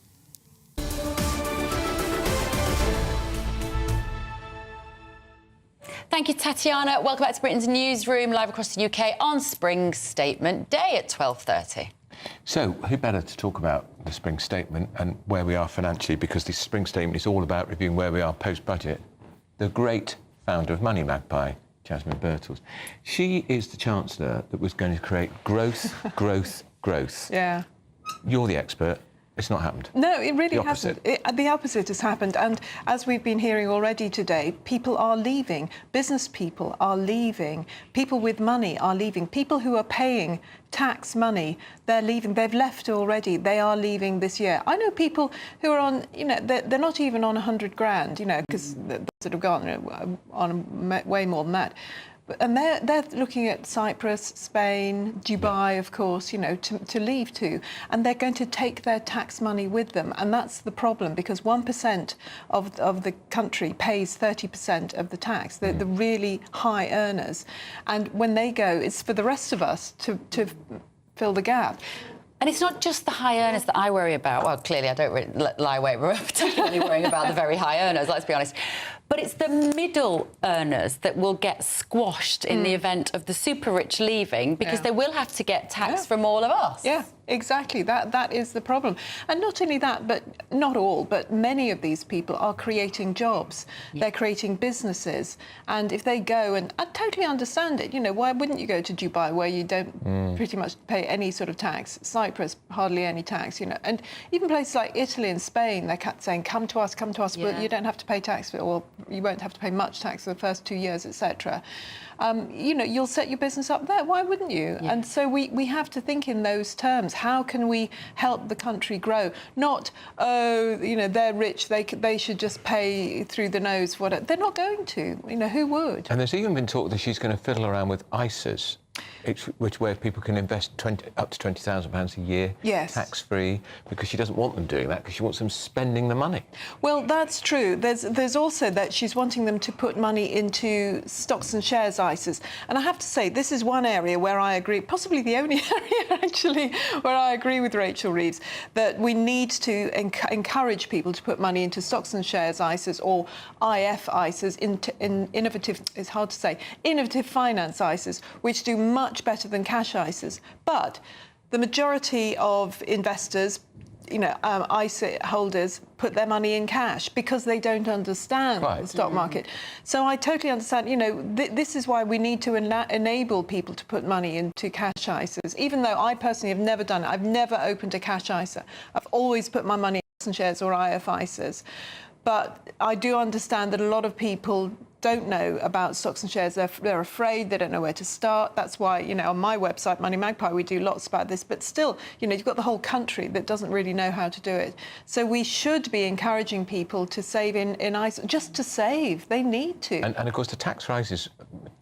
Thank you, Tatiana. Welcome back to Britain's Newsroom, live across the UK on Spring Statement Day at 12:30. So, who better to talk about the Spring Statement and where we are financially, because the Spring Statement is all about reviewing where we are post-budget? The great founder of Money Magpie, Jasmine Birtles. She is the Chancellor that was going to create growth, growth, growth. Yeah. You're the expert. It's not happened. No, it really The hasn't. opposite. The opposite has happened. And as we've been hearing already today, people are leaving. Business people are leaving. People with money are leaving. People who are paying tax money, they're leaving. They've left already. They are leaving this year. I know people who are on, they're not even on 100 grand, because they've sort of gone on way more than that. And they're looking at Cyprus, Spain, Dubai, of course, to leave to. And they're going to take their tax money with them. And that's the problem, because 1% of the country pays 30% of the tax, the really high earners. And when they go, it's for the rest of us to fill the gap. And it's not just the high earners that I worry about. Well, clearly I don't really lie away. We're particularly worrying about the very high earners, let's be honest. But it's the middle earners that will get squashed in the event of the super rich leaving, because they will have to get tax from all of us. Yeah, exactly. That is the problem. And not only that, but not all, but many of these people are creating jobs. They're creating businesses. And if they go, and I totally understand it, why wouldn't you go to Dubai, where you don't pretty much pay any sort of tax? Cyprus, hardly any tax, And even places like Italy and Spain, they're saying, come to us, but you don't have to pay tax for it, or you won't have to pay much tax for the first 2 years, etc. You'll set your business up there. Why wouldn't you? Yeah. And so we have to think in those terms. How can we help the country grow? Not, they're rich, they should just pay through the nose. They're not going to. Who would? And there's even been talk that she's going to fiddle around with ISAs, where people can invest up to £20,000 a year, tax-free, because she doesn't want them doing that, because she wants them spending the money. Well, that's true. There's also that she's wanting them to put money into stocks and shares ISAs. And I have to say, this is one area where I agree, possibly the only area, actually, where I agree with Rachel Reeves, that we need to encourage people to put money into stocks and shares ISAs, or IF ISAs, in innovative, it's hard to say, innovative finance ISAs, which do much better than cash ISAs. But the majority of investors, ISA holders, put their money in cash because they don't understand the stock market. So I totally understand, this is why we need to enable people to put money into cash ISAs, even though I personally have never done it. I've never opened a cash ISA. I've always put my money in stocks and shares or IF ISAs. But I do understand that a lot of people don't know about stocks and shares. They're afraid. They don't know where to start. That's why, on my website, Money Magpie, we do lots about this. But still, you've got the whole country that doesn't really know how to do it. So we should be encouraging people to save in ISA, just to save. They need to. And of course, the tax rises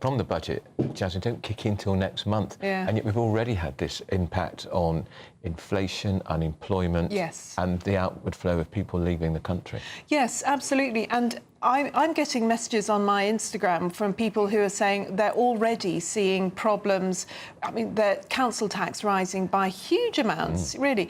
from the budget, Jasmine, don't kick in till next month. Yeah. And yet we've already had this impact on inflation, unemployment, and the outward flow of people leaving the country. Yes, absolutely. And I'm getting messages on my Instagram from people who are saying they're already seeing problems. I mean, the council tax rising by huge amounts, really.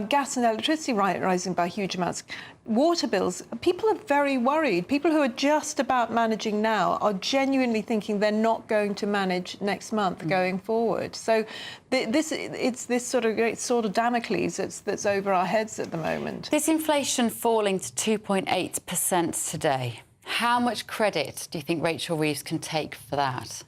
Gas and electricity rising by huge amounts. Water bills. People are very worried. People who are just about managing now are genuinely thinking they're not going to manage next month going forward. So it's this sort of great sword of Damocles that's over our heads at the moment. This inflation falling to 2.8% today. How much credit do you think Rachel Reeves can take for that?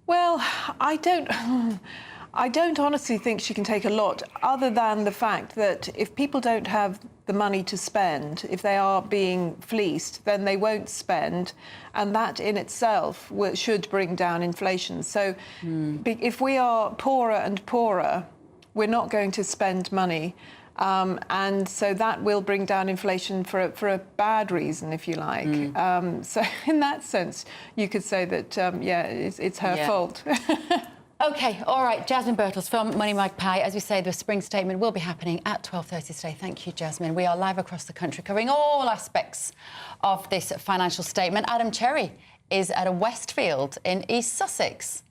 Well, I don't honestly think she can take a lot, other than the fact that if people don't have the money to spend, if they are being fleeced, then they won't spend, and that in itself should bring down inflation. So if we are poorer and poorer, we're not going to spend money. And so that will bring down inflation for a bad reason, if you like. So in that sense, you could say that, it's her fault. OK, all right, Jasmine Birtles from Money Magpie. As we say, the spring statement will be happening at 12:30 today. Thank you, Jasmine. We are live across the country covering all aspects of this financial statement. Adam Cherry is at a Westfield in East Sussex.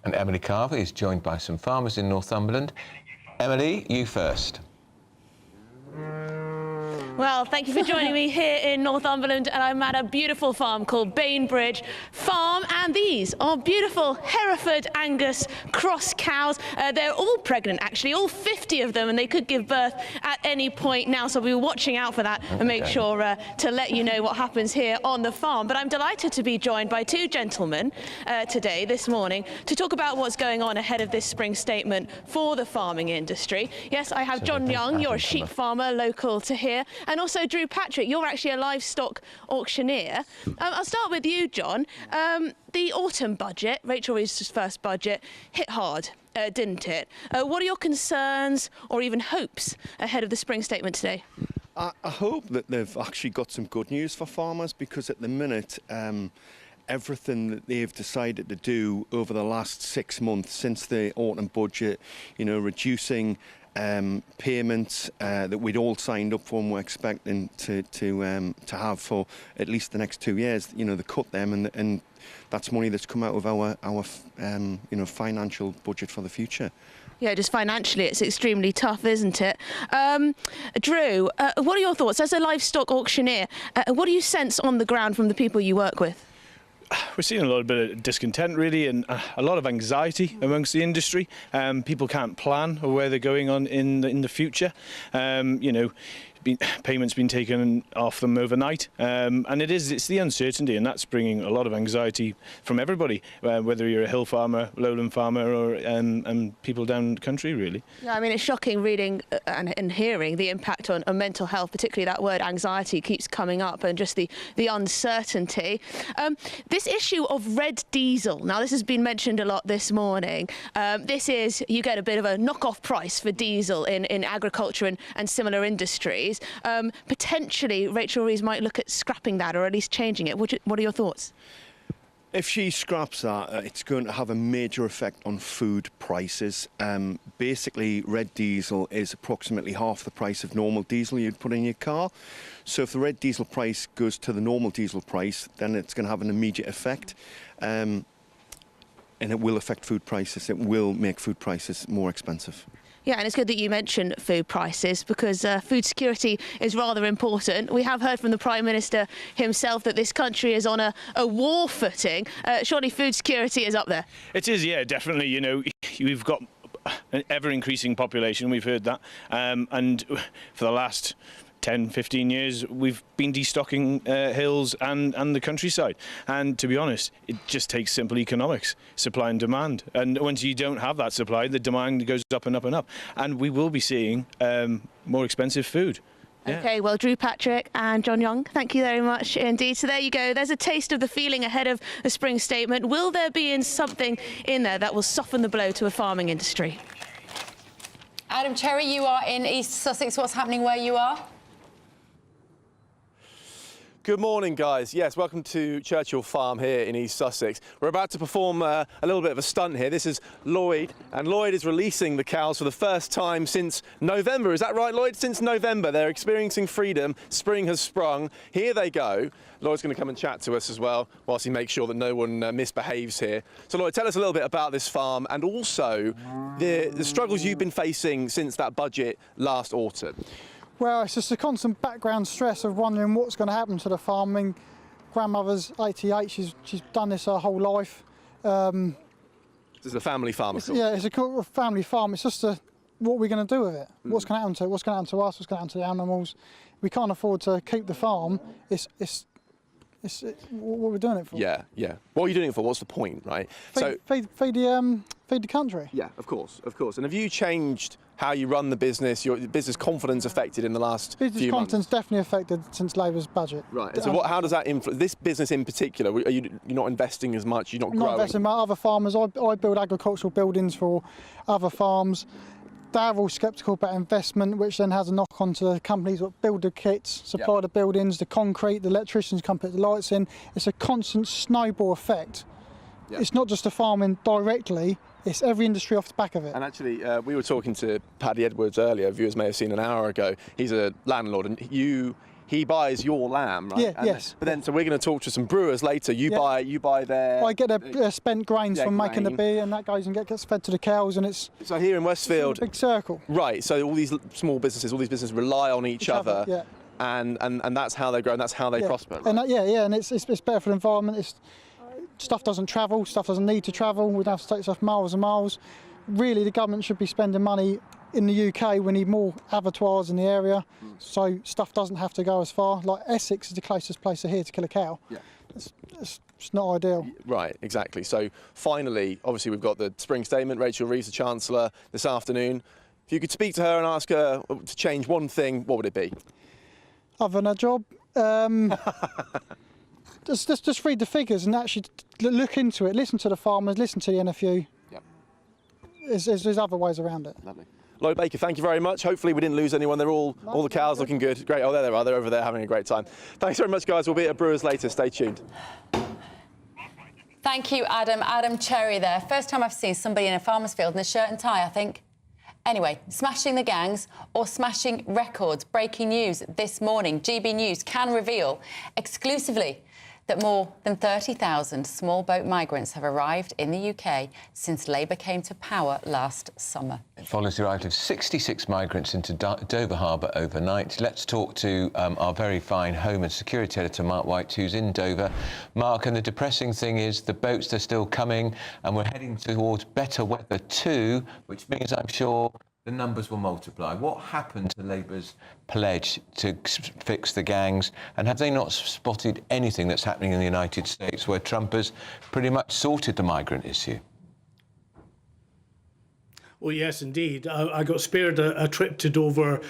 And Emily Carver is joined by some farmers in Northumberland. Emily, you first. Well, thank you for joining me here in Northumberland, and I'm at a beautiful farm called Bainbridge Farm, and these are beautiful Hereford Angus cross cows. They're all pregnant, actually, all 50 of them, and they could give birth at any point now, so we'll be watching out for that and make sure to let you know what happens here on the farm. But I'm delighted to be joined by two gentlemen this morning, to talk about what's going on ahead of this spring statement for the farming industry. Yes, I have John Young, you're a sheep farmer local to here, and also Drew Patrick, you're actually a livestock auctioneer. I'll start with you, John. The autumn budget, Rachel Reeves' first budget, hit hard, didn't it? What are your concerns or even hopes ahead of the spring statement today? I hope that they've actually got some good news for farmers, because at the minute everything that they've decided to do over the last 6 months since the autumn budget, reducing payments that we'd all signed up for and were expecting to have for at least the next 2 years, they cut them, and that's money that's come out of our financial budget for the future. Yeah, just financially, it's extremely tough, isn't it? Drew, what are your thoughts as a livestock auctioneer? What do you sense on the ground from the people you work with? We're seeing a little bit of discontent, really, and a lot of anxiety amongst the industry. People can't plan where they're going on in the future. Payments been taken off them overnight, and it's the uncertainty, and that's bringing a lot of anxiety from everybody, whether you're a hill farmer, lowland farmer, or and people down the country, really. Yeah, I mean, it's shocking reading and hearing the impact on mental health, particularly that word anxiety keeps coming up, and just the uncertainty. This issue of red diesel, now this has been mentioned a lot this morning. You get a bit of a knock-off price for diesel in agriculture and similar industries. Potentially, Rachel Reeves might look at scrapping that, or at least changing it. What are your thoughts? If she scraps that, it's going to have a major effect on food prices. Basically, red diesel is approximately half the price of normal diesel you'd put in your car. So if the red diesel price goes to the normal diesel price, then it's going to have an immediate effect. And it will affect food prices. It will make food prices more expensive. Yeah, and it's good that you mentioned food prices, because food security is rather important. We have heard from the Prime Minister himself that this country is on a war footing. Surely food security is up there? It is, yeah, definitely. We've got an ever-increasing population, we've heard that, and for the last 10, 15 years, we've been destocking hills and the countryside. And to be honest, it just takes simple economics, supply and demand. And once you don't have that supply, the demand goes up and up and up. And we will be seeing more expensive food. Yeah. OK, well, Drew Patrick and John Young, thank you very much indeed. So there you go. There's a taste of the feeling ahead of the spring statement. Will there be something in there that will soften the blow to a farming industry? Adam Cherry, you are in East Sussex. What's happening where you are? Good morning, guys. Yes, welcome to Churchill Farm here in East Sussex. We're about to perform a little bit of a stunt here. This is Lloyd, and Lloyd is releasing the cows for the first time since November. Is that right, Lloyd? Since November. They're experiencing freedom. Spring has sprung. Here they go. Lloyd's going to come and chat to us as well, whilst he makes sure that no one misbehaves here. So, Lloyd, tell us a little bit about this farm, and also the struggles you've been facing since that budget last autumn. Well, it's just a constant background stress of wondering what's going to happen to the farm. I mean, grandmother's 88, she's done this her whole life. This is a family farm, of course. Yeah, it's a family farm. It's just what are we going to do with it? What's going to happen to it? What's going to happen to us? What's going to happen to the animals? We can't afford to keep the farm. It's what we're doing it for. Yeah, yeah. What are you doing it for? What's the point, right? Feed the country. Yeah, of course, of course. And have you changed how you run the business, your business confidence affected in the last few months? Business confidence definitely affected since Labour's budget. Right. So how does that influence this business in particular? Are you're not investing as much? You're not growing? Not investing. My other farmers, I build agricultural buildings for other farms. They're all sceptical about investment, which then has a knock on to the companies that build the kits, supply the buildings, the concrete, the electricians come put the lights in. It's a constant snowball effect. Yeah. It's not just the farming directly, it's every industry off the back of it. And actually, we were talking to Paddy Edwards earlier, viewers may have seen an hour ago. He's a landlord, and he buys your lamb, right? Yeah, and yes. But then, so we're going to talk to some brewers later. You buy their... I get their spent grains from making the beer, and that goes and gets fed to the cows, and it's... So here in Westfield... It's a big circle. Right, so all these small businesses, all these businesses rely on each other. Yeah. and that's how they grow and that's how they prosper. Right? And and it's better for the environment. Stuff doesn't travel, stuff doesn't need to travel. We don't have to take stuff miles and miles. Really, the government should be spending money. In the UK, we need more abattoirs in the area, so stuff doesn't have to go as far. Like Essex is the closest place to here to kill a cow. Yeah. It's not ideal. Right, exactly. So finally, obviously we've got the spring statement. Rachel Reeves, the Chancellor, this afternoon. If you could speak to her and ask her to change one thing, what would it be? Other than her job, just read the figures and actually look into it. Listen to the farmers, listen to the NFU. Yep. There's other ways around it. Lovely. Lloyd Baker, thank you very much. Hopefully we didn't lose anyone. They're all the cows looking good. Great. Oh, there they are. They're over there having a great time. Thanks very much, guys. We'll be at Brewers later. Stay tuned. Thank you, Adam. Adam Cherry there. First time I've seen somebody in a farmer's field in a shirt and tie, I think. Anyway, smashing the gangs or smashing records. Breaking news this morning. GB News can reveal exclusively that more than 30,000 small boat migrants have arrived in the UK since Labour came to power last summer. It follows the arrival of 66 migrants into Dover Harbour overnight. Let's talk to our very fine Home and Security Editor, Mark White, who's in Dover. Mark, and the depressing thing is the boats are still coming and we're heading towards better weather too, which means I'm sure the numbers will multiply. What happened to Labour's pledge to fix the gangs? And have they not spotted anything that's happening in the United States where Trump has pretty much sorted the migrant issue? Well, yes, indeed. I got spared a trip to Dover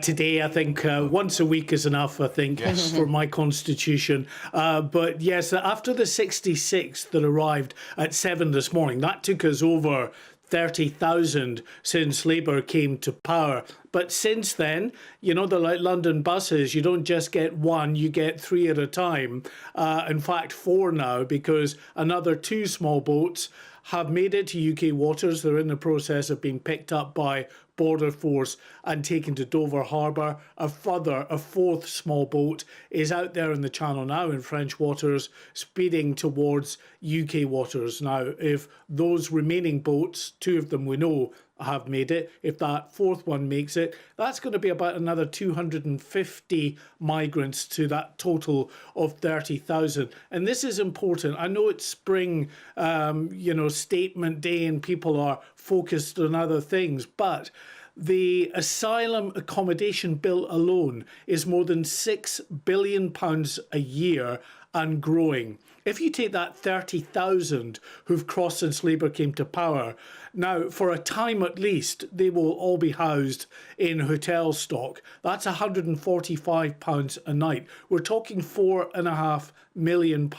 today. I think once a week is enough, I think, for my constitution. But yes, after the 66 that arrived at 7 this morning, that took us over 30,000 since Labour came to power. But since then, you know, they're like London buses. You don't just get one, you get 3 at a time. In fact, 4 now, because another 2 small boats have made it to UK waters. They're in the process of being picked up by Border Force and taken to Dover Harbour. A 4th small boat is out there in the Channel now in French waters, speeding towards UK waters. Now, if those remaining boats, 2 of them we know, have made it, if that 4th one makes it, that's going to be about another 250 migrants to that total of 30,000. And this is important. I know it's spring, statement day and people are focused on other things, but the asylum accommodation bill alone is more than £6 billion a year and growing. If you take that 30,000 who've crossed since Labour came to power, now for a time at least, they will all be housed in hotel stock. That's £145 a night. We're talking £4.5 million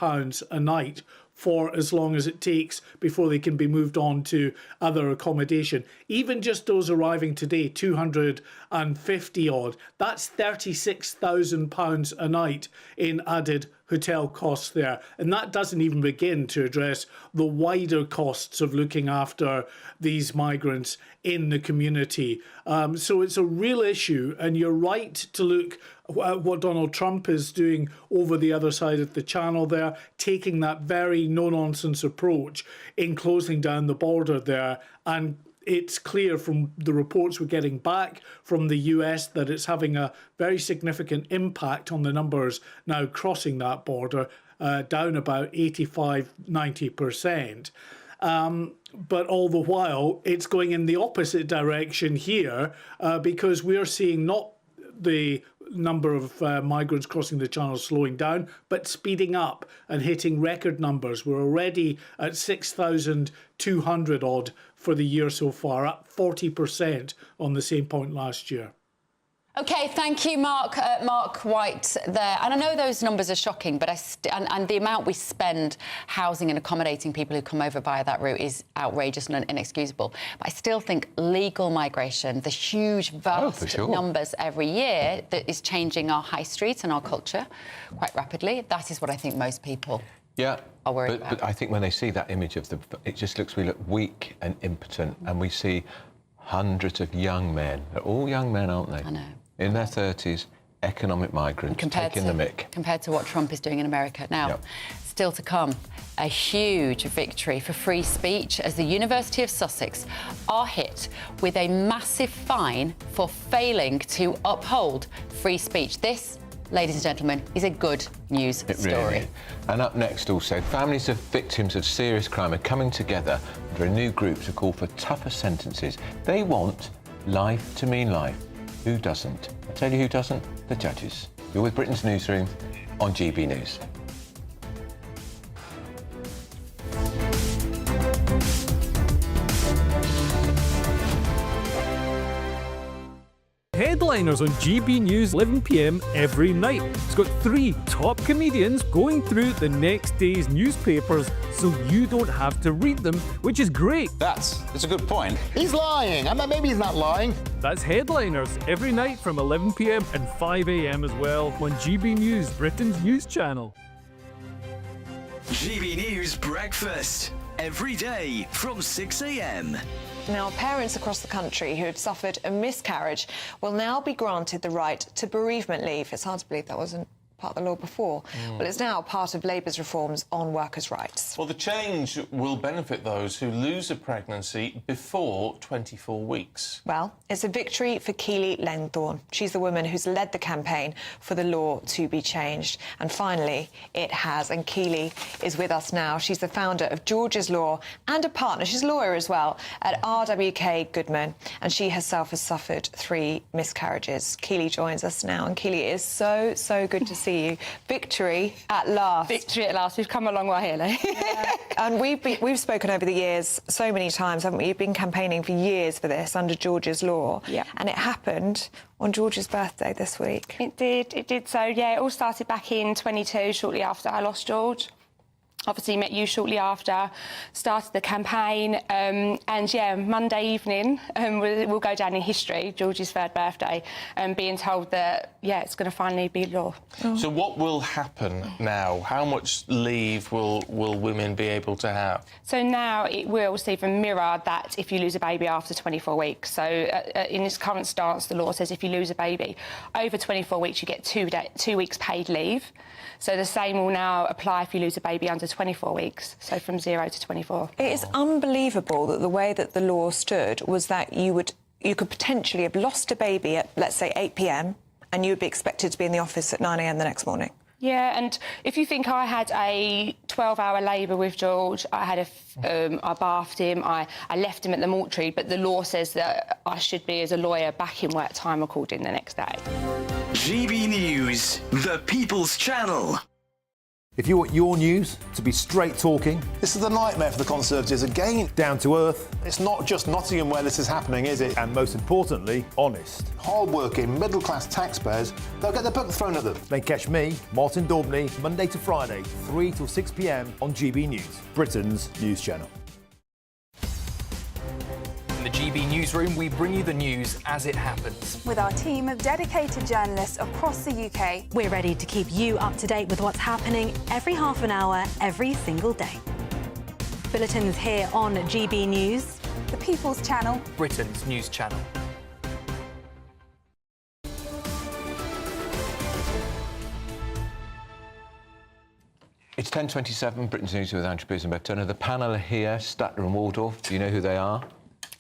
a night for as long as it takes before they can be moved on to other accommodation. Even just those arriving today, 250 odd, that's £36,000 a night in added hotel costs there. And that doesn't even begin to address the wider costs of looking after these migrants in the community. So it's a real issue, and you're right to look at what Donald Trump is doing over the other side of the channel there, taking that very no-nonsense approach in closing down the border there. And it's clear from the reports we're getting back from the US that it's having a very significant impact on the numbers now crossing that border, down about 85-90%. But all the while, it's going in the opposite direction here because we're seeing not the number of migrants crossing the channel slowing down, but speeding up and hitting record numbers. We're already at 6,200 odd for the year so far, up 40% on the same point last year. OK, thank you, Mark White there. And I know those numbers are shocking, but and the amount we spend housing and accommodating people who come over via that route is outrageous and inexcusable. But I still think legal migration, the huge, vast numbers every year that is changing our high streets and our culture quite rapidly, that is what I think most people are worried about. But I think when they see that image of we look weak and impotent, and we see hundreds of young men. They're all young men, aren't they? I know. In their 30s, economic migrants taking the mick. Compared to what Trump is doing in America. Now, still to come, a huge victory for free speech as the University of Sussex are hit with a massive fine for failing to uphold free speech. This, ladies and gentlemen, is a good news story. Really. And up next also, families of victims of serious crime are coming together under a new group to call for tougher sentences. They want life to mean life. Who doesn't? I tell you who doesn't? The judges. You're with Britain's Newsroom on GB News. Headliners on GB News 11 p.m. every night. It's got 3 top comedians going through the next day's newspapers so you don't have to read them, which is great. That's a good point. He's lying. I mean, maybe he's not lying. That's Headliners every night from 11 p.m. and 5 a.m. as well on GB News, Britain's news channel. GB News Breakfast. Every day from 6 a.m. Now, parents across the country who had suffered a miscarriage will now be granted the right to bereavement leave. It's hard to believe that wasn't part of the law before, but it's now part of Labour's reforms on workers' rights. Well, the change will benefit those who lose a pregnancy before 24 weeks. Well, it's a victory for Keely Langthorne. She's the woman who's led the campaign for the law to be changed. And finally, it has. And Keely is with us now. She's the founder of George's Law and a partner, she's a lawyer as well, at RWK Goodman. And she herself has suffered 3 miscarriages. Keely joins us now. And Keely, it is so good to see you. Victory at last. Victory at last. We've come a long way here, Lee. Yeah. And we've spoken over the years so many times, haven't we? You've been campaigning for years for this under George's Law. Yeah. And it happened on George's birthday this week. It did. So, yeah, it all started back in 22, shortly after I lost George. Obviously met you shortly after, started the campaign, and yeah, Monday evening will go down in history, George's 3rd birthday, being told that, yeah, it's going to finally be law. So what will happen now? How much leave will women be able to have? So now it will even mirror that if you lose a baby after 24 weeks. So in this current stance, the law says if you lose a baby over 24 weeks, you get 2 weeks paid leave. So the same will now apply if you lose a baby under 24 weeks, so from 0 to 24. It is unbelievable that the way that the law stood was that you could potentially have lost a baby at, let's say, 8 p.m. and you would be expected to be in the office at 9 a.m. the next morning. Yeah, and if you think I had a 12-hour labour with George, I bathed him, I left him at the mortuary, but the law says that I should be, as a lawyer, back in work time recording the next day. GB News, the People's Channel. If you want your news to be straight talking... This is a nightmare for the Conservatives again. Down to earth. It's not just Nottingham where this is happening, is it? And most importantly, honest. Hard-working, middle-class taxpayers, they'll get their book thrown at them. Then catch me, Martin Daubney, Monday to Friday, 3 till 6 p.m. on GB News, Britain's news channel. In the GB Newsroom, we bring you the news as it happens. With our team of dedicated journalists across the UK, we're ready to keep you up to date with what's happening every half an hour, every single day. Bulletins here on GB News, the People's Channel, Britain's news channel. It's 10:27, Britain's News with Andrew Pearson and Beth Turner. The panel are here, Statler and Waldorf. Do you know who they are?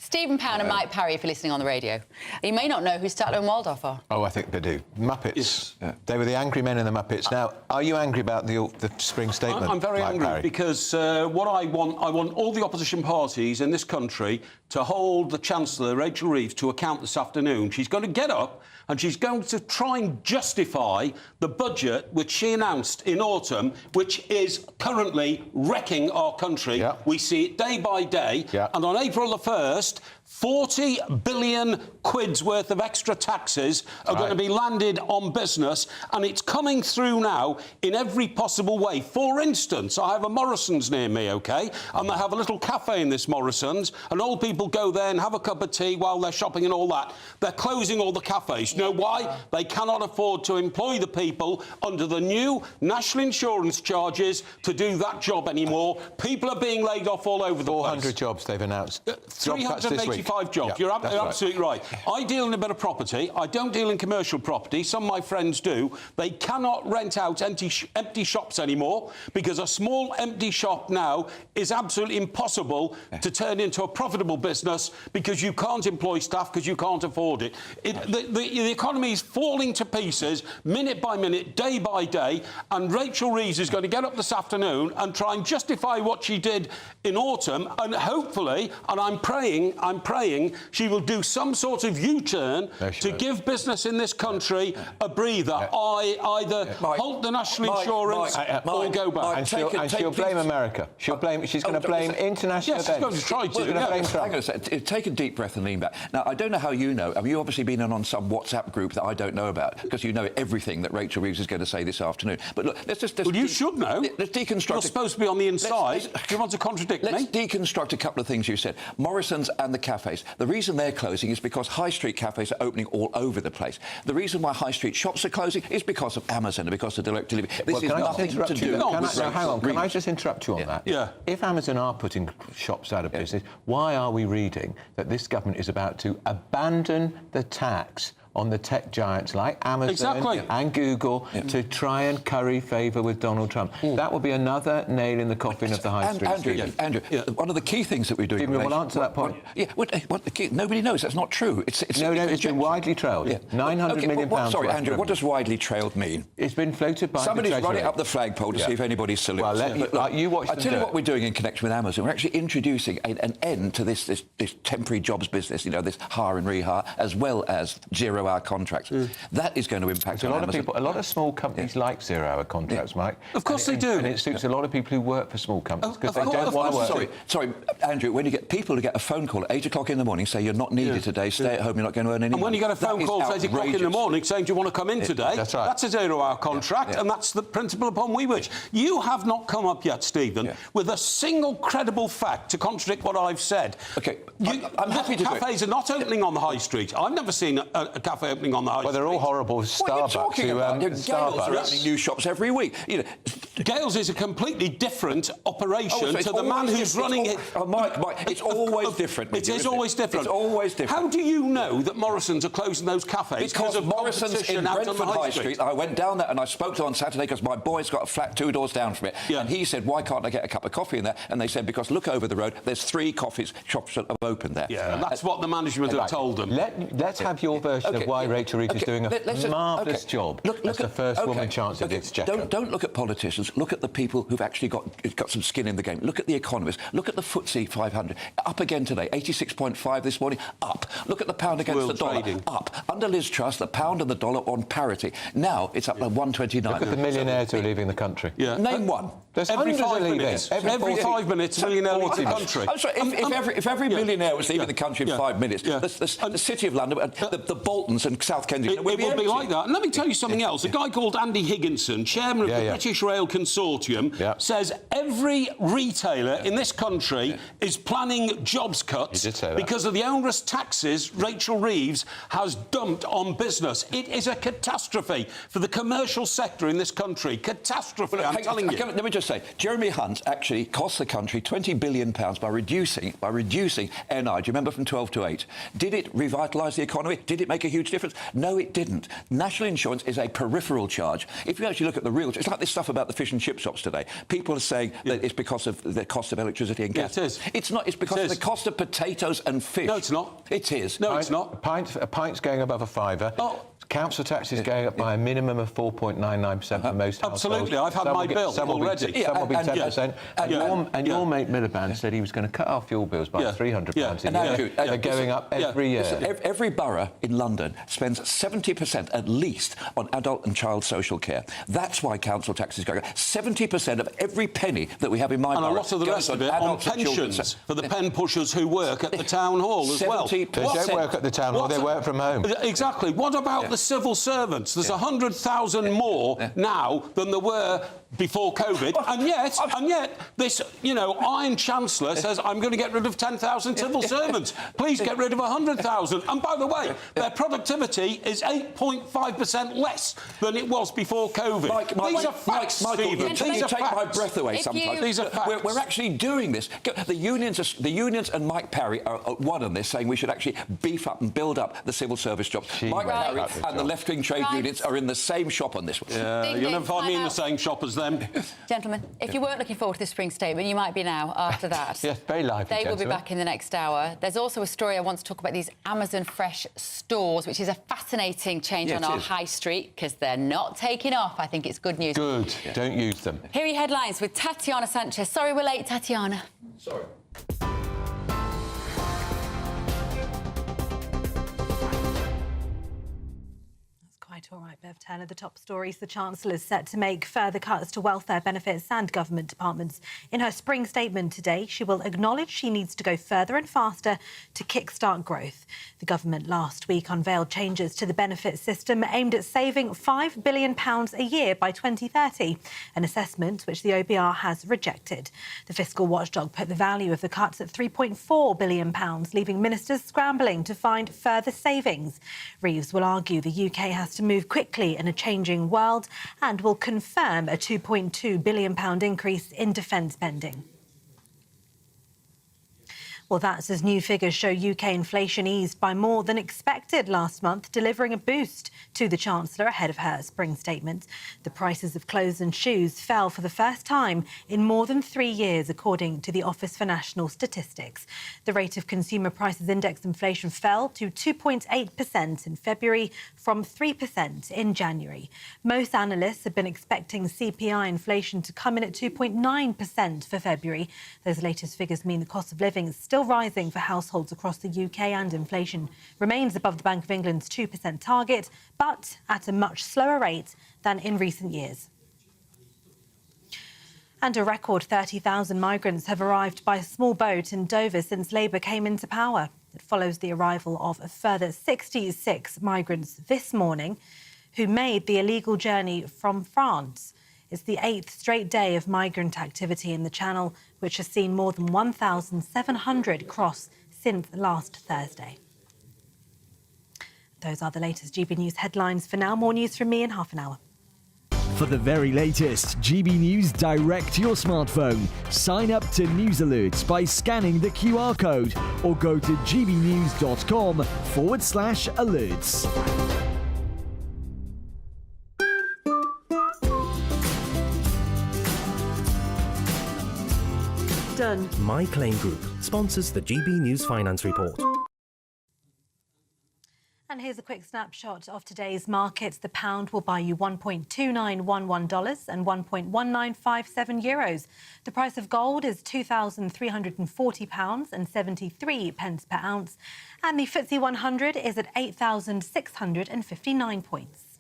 Stephen Pound and Mike Parry, if you're listening on the radio. You may not know who Statler and Waldorf are. Oh, I think they do. Muppets. Yes. They were the angry men in the Muppets. Now, are you angry about the spring statement? I'm very angry Parry? because what I want all the opposition parties in this country to hold the Chancellor, Rachel Reeves, to account this afternoon. She's going to get up and she's going to try and justify the budget which she announced in autumn, which is currently wrecking our country. Yeah. We see it day by day. Yeah. And on April the 1st, 40 billion quid's worth of extra taxes are going to be landed on business, and it's coming through now in every possible way. For instance, I have a Morrison's near me, OK, and they have a little cafe in this Morrison's, and old people go there and have a cup of tea while they're shopping and all that. They're closing all the cafes. You know why? They cannot afford to employ the people under the new national insurance charges to do that job anymore. People are being laid off all over the place. 400 jobs they've announced. 385 jobs. Yeah, You're absolutely right. I deal in a bit of property. I don't deal in commercial property. Some of my friends do. They cannot rent out empty shops anymore because a small empty shop now is absolutely impossible to turn into a profitable business because you can't employ staff because you can't afford it. The economy is falling to pieces minute by minute, day by day, and Rachel Reeves is going to get up this afternoon and try and justify what she did in autumn, and hopefully, and I'm praying she will do some sort of U-turn to give business in this country a breather. Either halt the national insurance or go back. And she'll blame America. She's going to blame international events. She's going to try to. Hang on a second. Take a deep breath and lean back. Now, I don't know how you know. I mean, you've obviously been on some WhatsApp group that I don't know about because you know everything that Rachel Reeves is going to say this afternoon. But look, let's just... Well, you should know. Let's deconstruct... You're supposed to be on the inside. Do you want to contradict me? Let's deconstruct a couple of things you said. Morrison's and the cafes. The reason they're closing is because high street cafes are opening all over the place. The reason why high street shops are closing is because of Amazon and because of direct delivery. This is nothing to do with... Hang on, can I just interrupt you on that? Yeah. If Amazon are putting shops out of business, why are we reading that this government is about to abandon the tax on the tech giants like Amazon and Google to try and curry favour with Donald Trump? That will be another nail in the coffin of the high street. Andrew, one of the key things that we're doing... Stephen, we'll answer that point. Nobody knows. That's not true. It's been widely trailed. £900 million. Sorry, Andrew, what does widely trailed mean? It's been floated by somebody's running up the flagpole to see if anybody salutes. Well, you watch them. I tell you what we're doing in connection with Amazon. We're actually introducing an end to this temporary jobs business, you know, this hire and rehire, as well as zero-hour contracts. That is going to impact on Amazon. A lot of small companies like zero-hour contracts, Mike. Of course they do. And it suits a lot of people who work for small companies because they don't want to work. Sorry, Andrew, when you get people who get a phone call at 8 o'clock in the morning, say you're not needed today, stay at home, you're not going to earn any money. And when you get a phone call at 8 o'clock in the morning saying, do you want to come in today? That's right. That's a zero-hour contract, and that's the principle upon which you have not come up yet, Stephen, with a single credible fact to contradict what I've said. OK, I'm happy to do it. Cafes are not opening on the high street. I've never seen a cafe opening on the high street. Well, they're all horrible. Starbucks. What are you talking about? Gales are Starbucks. opening new shops every week. You know, Gales is a completely different operation to the man who's running it. Mike, it's always different. It is always different. It's always different. How do you know that Morrison's are closing those cafes because of Morrison's in Brentford High Street? I went down there and I spoke to them on Saturday because my boy's got a flat 2 doors down from it. And he said, why can't I get a cup of coffee in there? And they said, because look over the road, there's 3 coffee shops that have opened there. Yeah, and that's what the management have told them. Let's have your version of why Rachel Reeves is doing a marvellous job as the first woman Chancellor of the Exchequer. Don't look at politicians. Look at the people who've actually got some skin in the game. Look at the economists. Look at the FTSE 500. Up again today, 86.5 this morning, up. Look at the pound against the dollar, up. Under Liz Truss, the pound and the dollar on parity. Now it's up to 129. Look at the millionaires who are leaving the country. Name one. There's every hundreds 5 leaving. minutes. Every 5 minutes, a millionaire leaves the country. I'm sorry, if every millionaire was leaving the country in 5 minutes, the City of London, the Boltons and South Kensington it would be like that. And let me tell you something else. A guy called Andy Higginson, chairman of the British Rail Consortium, says every retailer in this country is planning jobs cuts because of the onerous taxes Rachel Reeves has dumped on business. It is a catastrophe for the commercial sector in this country. Catastrophe, I'm telling you. Let me just say, Jeremy Hunt actually cost the country £20 billion by reducing NI. Do you remember from 12 to 8? Did it revitalise the economy? Did it make a huge difference? No, it didn't. National insurance is a peripheral charge. If you actually look at the real... It's like this stuff about the fish and chip shops today. People are saying that it's because of the cost of electricity and gas. It is. It's not. It's because of the cost of potatoes and fish. No, it's not. It is. No, it's not. A pint's going above a fiver. Oh. Council tax is going up by a minimum of 4.99% for most households. Absolutely, I've had my bill already. Some will be 10%. And your mate Miliband said he was going to cut our fuel bills by £300 a year. They're going up every year. Listen, every borough in London spends 70% at least on adult and child social care. That's why council tax is going up. 70% of every penny that we have in my borough... And a lot of the rest of it on pensions for the pen pushers who work at the town hall as well. They don't work at the town hall, they work from home. Exactly. What about the civil servants? There's 100,000 more now than there were before COVID, and yet this, Iron Chancellor says, I'm going to get rid of 10,000 civil servants. Please get rid of 100,000. And by the way, their productivity is 8.5% less than it was before COVID. These are facts, Stephen. You take my breath away sometimes. These are facts. We're actually doing this. The unions and Mike Parry are at one on this, saying we should actually beef up and build up the civil service jobs. Mike Parry and the left-wing trade unions are in the same shop on this one. You'll never find me in the same shop as them. Gentlemen, if you weren't looking forward to the spring statement, you might be now after that. Yes, very lively, They will be back in the next hour. There's also a story I want to talk about, these Amazon Fresh stores, which is a fascinating change on our high street, because they're not taking off. I think it's good news. Good. Don't use them. Here are your headlines with Tatiana Sanchez. Sorry we're late, Tatiana. Sorry. Quite all right, Bev Turner. The top stories. The Chancellor is set to make further cuts to welfare benefits and government departments. In her spring statement today, she will acknowledge she needs to go further and faster to kickstart growth. The government last week unveiled changes to the benefit system aimed at saving £5 billion a year by 2030, an assessment which the OBR has rejected. The fiscal watchdog put the value of the cuts at £3.4 billion, leaving ministers scrambling to find further savings. Reeves will argue the UK has to move quickly in a changing world and will confirm a £2.2 billion increase in defence spending. Well, that's as new figures show UK inflation eased by more than expected last month, delivering a boost to the Chancellor ahead of her spring statement. The prices of clothes and shoes fell for the first time in more than 3 years, according to the Office for National Statistics. The rate of consumer prices index inflation fell to 2.8% in February from 3% in January. Most analysts have been expecting CPI inflation to come in at 2.9% for February. Those latest figures mean the cost of living is still rising for households across the UK, and inflation remains above the Bank of England's 2% target, but at a much slower rate than in recent years. And a record 30,000 migrants have arrived by small boat in Dover since Labour came into power. It follows the arrival of a further 66 migrants this morning who made the illegal journey from France. It's the 8th straight day of migrant activity in the Channel, which has seen more than 1,700 cross since last Thursday. Those are the latest GB News headlines. For now, more news from me in half an hour. For the very latest GB News direct to your smartphone, sign up to News Alerts by scanning the QR code or go to gbnews.com/alerts. Done. My Claim Group sponsors the GB News Finance Report. And here's a quick snapshot of today's markets. The pound will buy you $1.2911 and €1.1957. The price of gold is £2,340 and 73 pence per ounce. And the FTSE 100 is at 8,659 points.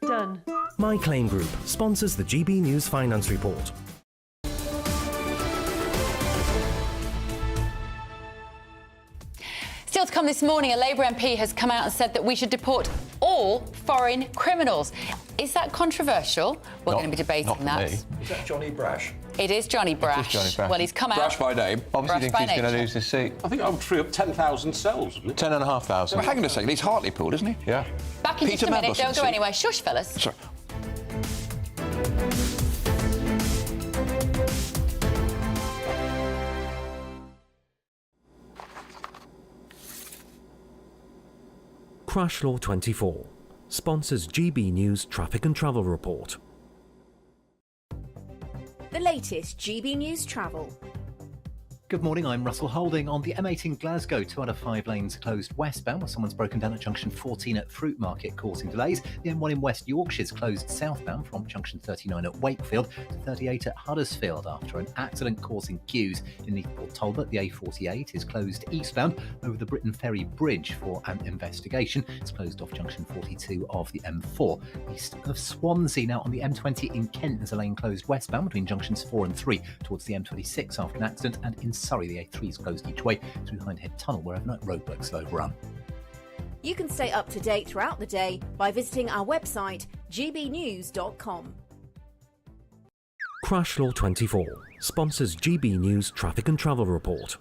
Done. My Claim Group sponsors the GB News Finance Report. Still to come this morning, a Labour MP has come out and said that we should deport all foreign criminals. Is that controversial? We're going to be debating that. Is that Johnny Brash? It is Johnny Brash. Well, he's come out. Brash by name. Obviously thinks he's going to lose his seat. I think I would free up 10,000 cells, wouldn't it? 10,500. Well, hang on a second, he's Hartlepool, isn't he? Yeah. Back in just a minute. Don't go anywhere. Shush, fellas. Sorry. Crash Law 24 sponsors GB News Traffic and Travel Report. The latest GB News Travel. Good morning, I'm Russell Holding. On the M8 in Glasgow, 2 out of 5 lanes closed westbound, where someone's broken down at junction 14 at Fruit Market, causing delays. The M1 in West Yorkshire is closed southbound from junction 39 at Wakefield to 38 at Huddersfield after an accident causing queues in Port Talbot. The A48 is closed eastbound over the Britain Ferry Bridge for an investigation. It's closed off junction 42 of the M4. East of Swansea, now on the M20 in Kent, there's a lane closed westbound between junctions 4 and 3 towards the M26 after an accident, and in Surrey, the A3 is closed each way through Hindhead Tunnel where overnight roadworks have overrun. You can stay up to date throughout the day by visiting our website, gbnews.com. Crash Law 24 sponsors GB News Traffic and Travel Report.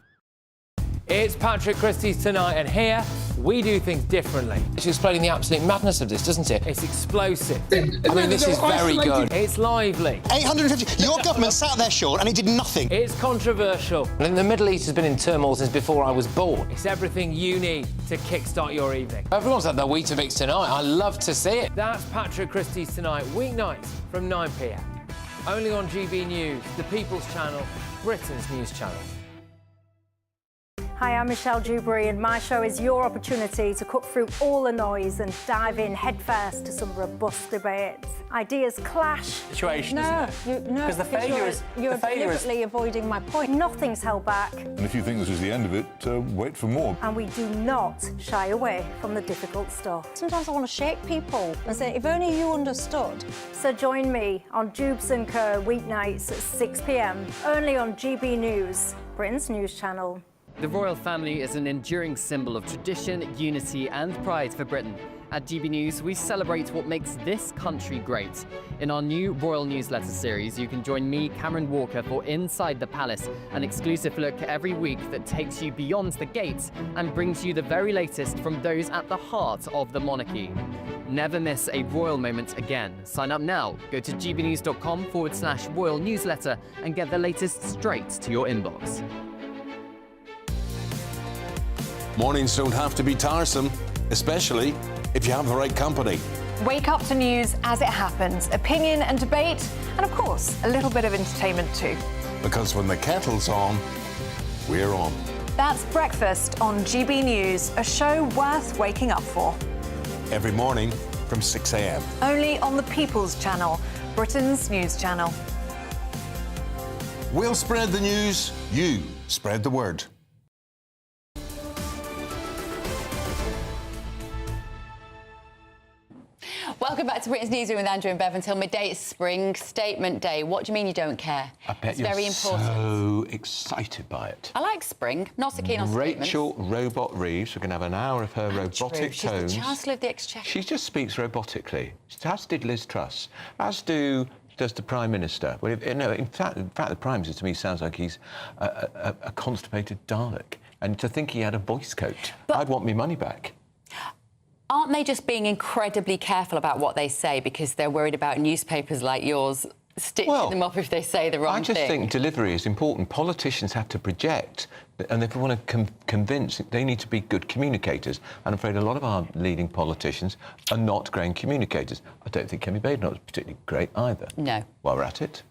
It's Patrick Christie's Tonight, and here we do things differently. It's explaining the absolute madness of this, doesn't it? It's explosive. I mean, this is very good. It's lively. 850. Your government sat there, Sean, and it did nothing. It's controversial. And the Middle East has been in turmoil since before I was born. It's everything you need to kickstart your evening. Everyone's had their Weetabix tonight. I love to see it. That's Patrick Christie's Tonight, weeknights from 9 p.m. Only on GB News, the People's Channel, Britain's news channel. Hi, I'm Michelle Dewberry, and my show is your opportunity to cut through all the noise and dive in headfirst to some robust debates. Ideas clash. Situation, isn't it? No, because the failure is you're deliberately avoiding my point. Nothing's held back, And if you think this is the end of it, wait for more. and we do not shy away from the difficult stuff. Sometimes I want to shake people and say, if only you understood. So join me on Jubes and Co weeknights at 6 p.m. only on GB News, Britain's news channel. The royal family is an enduring symbol of tradition, unity and pride for Britain. At GB News, we celebrate what makes this country great. In our new royal newsletter series, you can join me, Cameron Walker, for Inside the Palace, an exclusive look every week that takes you beyond the gates and brings you the very latest from those at the heart of the monarchy. Never miss a royal moment again. Sign up now. Go to gbnews.com/royal newsletter and get the latest straight to your inbox. Mornings don't have to be tiresome, especially if you have the right company. Wake up to news as it happens, opinion and debate, and of course, a little bit of entertainment too. Because when the kettle's on, we're on. That's Breakfast on GB News, a show worth waking up for. Every morning from 6 a.m. Only on the People's Channel, Britain's news channel. We'll spread the news, you spread the word. Welcome back to Britain's Newsroom with Andrew and Bev until midday. It's Spring Statement Day. What do you mean you don't care? I bet it's you're very important. so excited by it. I like spring. Not so keen on Rachel Robot Reeves, we're going to have an hour of her robotic She's tones. the Chancellor of the Exchequer. She just speaks robotically, as did Liz Truss, does the Prime Minister. Well, in fact, the Prime Minister to me sounds like he's a constipated Dalek. And to think he had a voice coach, I'd want me money back. Aren't they just being incredibly careful about what they say because they're worried about newspapers like yours stitching them up if they say the wrong thing? I just think delivery is important. Politicians have to project, and if they want to convince, they need to be good communicators. I'm afraid a lot of our leading politicians are not great communicators. I don't think Kemi Badenoch was particularly great either. No. While we're at it.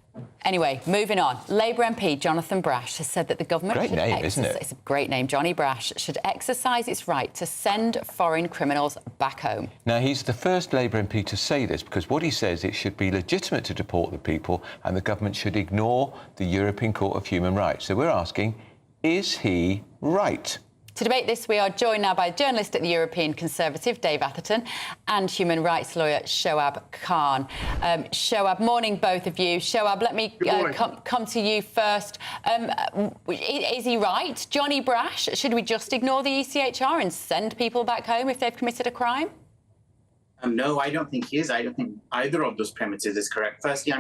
Anyway, moving on. Labour MP Jonathan Brash has said that the government Great name, isn't it? It's a great name, Johnny Brash, should exercise its right to send foreign criminals back home. Now, he's the first Labour MP to say this because what he says, it should be legitimate to deport the people and the government should ignore the European Court of Human Rights. So we're asking, is he right? To debate this, we are joined now by journalist at the European Conservative, Dave Atherton, and human rights lawyer, Shoaib Khan. Shoaib, morning, both of you. Shoaib, let me come to you first. Is he right? Johnny Brash, should we just ignore the ECHR and send people back home if they've committed a crime? No, I don't think he is. I don't think either of those premises is correct. Firstly,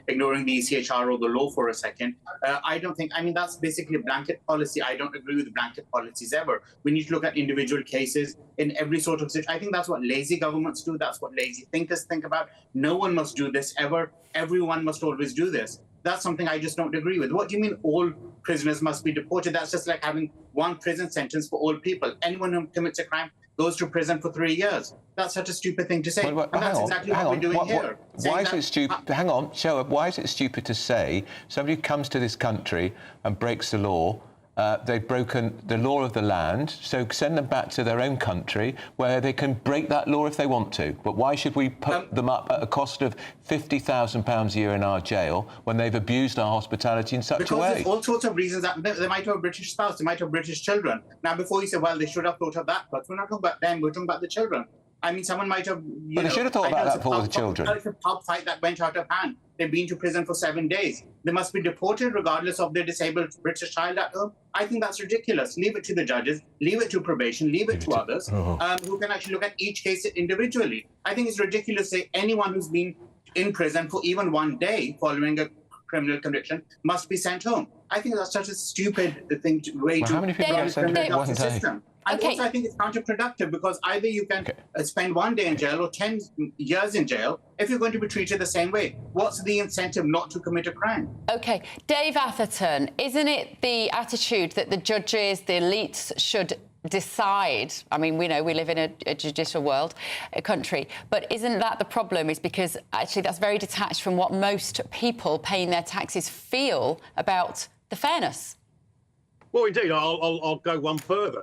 ignoring the ECHR or the law for a second, that's basically a blanket policy. I don't agree with blanket policies ever. We need to look at individual cases in every sort of situation. I think that's what lazy governments do. That's what lazy thinkers think about. No one must do this ever. Everyone must always do this. That's something I just don't agree with. What do you mean all prisoners must be deported? That's just like having one prison sentence for all people. Anyone who commits a crime goes to prison for 3 years. That's such a stupid thing to say. And that's exactly what we're doing here. Why is it stupid? Hang on, Shoaib. Why is it stupid to say somebody who comes to this country and breaks the law, they've broken the law of the land, so send them back to their own country where they can break that law if they want to. But why should we put them up at a cost of £50,000 a year in our jail when they've abused our hospitality in such a way? Because there's all sorts of reasons that they might have a British spouse, they might have British children. Now, before you say, well, they should have thought of that, but we're not talking about them, we're talking about the children. Someone might have... They should have thought about that for the children. It's a pub fight that went out of hand. They've been to prison for 7 days. They must be deported regardless of their disabled British child at home. I think that's ridiculous. Leave it to the judges, leave it to probation, leave it to others who can actually look at each case individually. I think it's ridiculous to say anyone who's been in prison for even 1 day following a criminal conviction must be sent home. I think that's such a stupid thing how many people are sent home in one day? System. And also, I think it's counterproductive because either you can spend 1 day in jail or 10 years in jail if you're going to be treated the same way. What's the incentive not to commit a crime? OK. Dave Atherton, isn't it the attitude that the judges, the elites should decide? I mean, we know we live in a judicial world, a country, but isn't that the problem? Is because actually that's very detached from what most people paying their taxes feel about the fairness. Well, indeed, I'll go one further.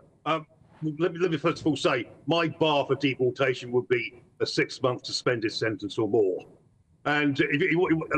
Let me first of all say my bar for deportation would be a 6-month suspended sentence or more. And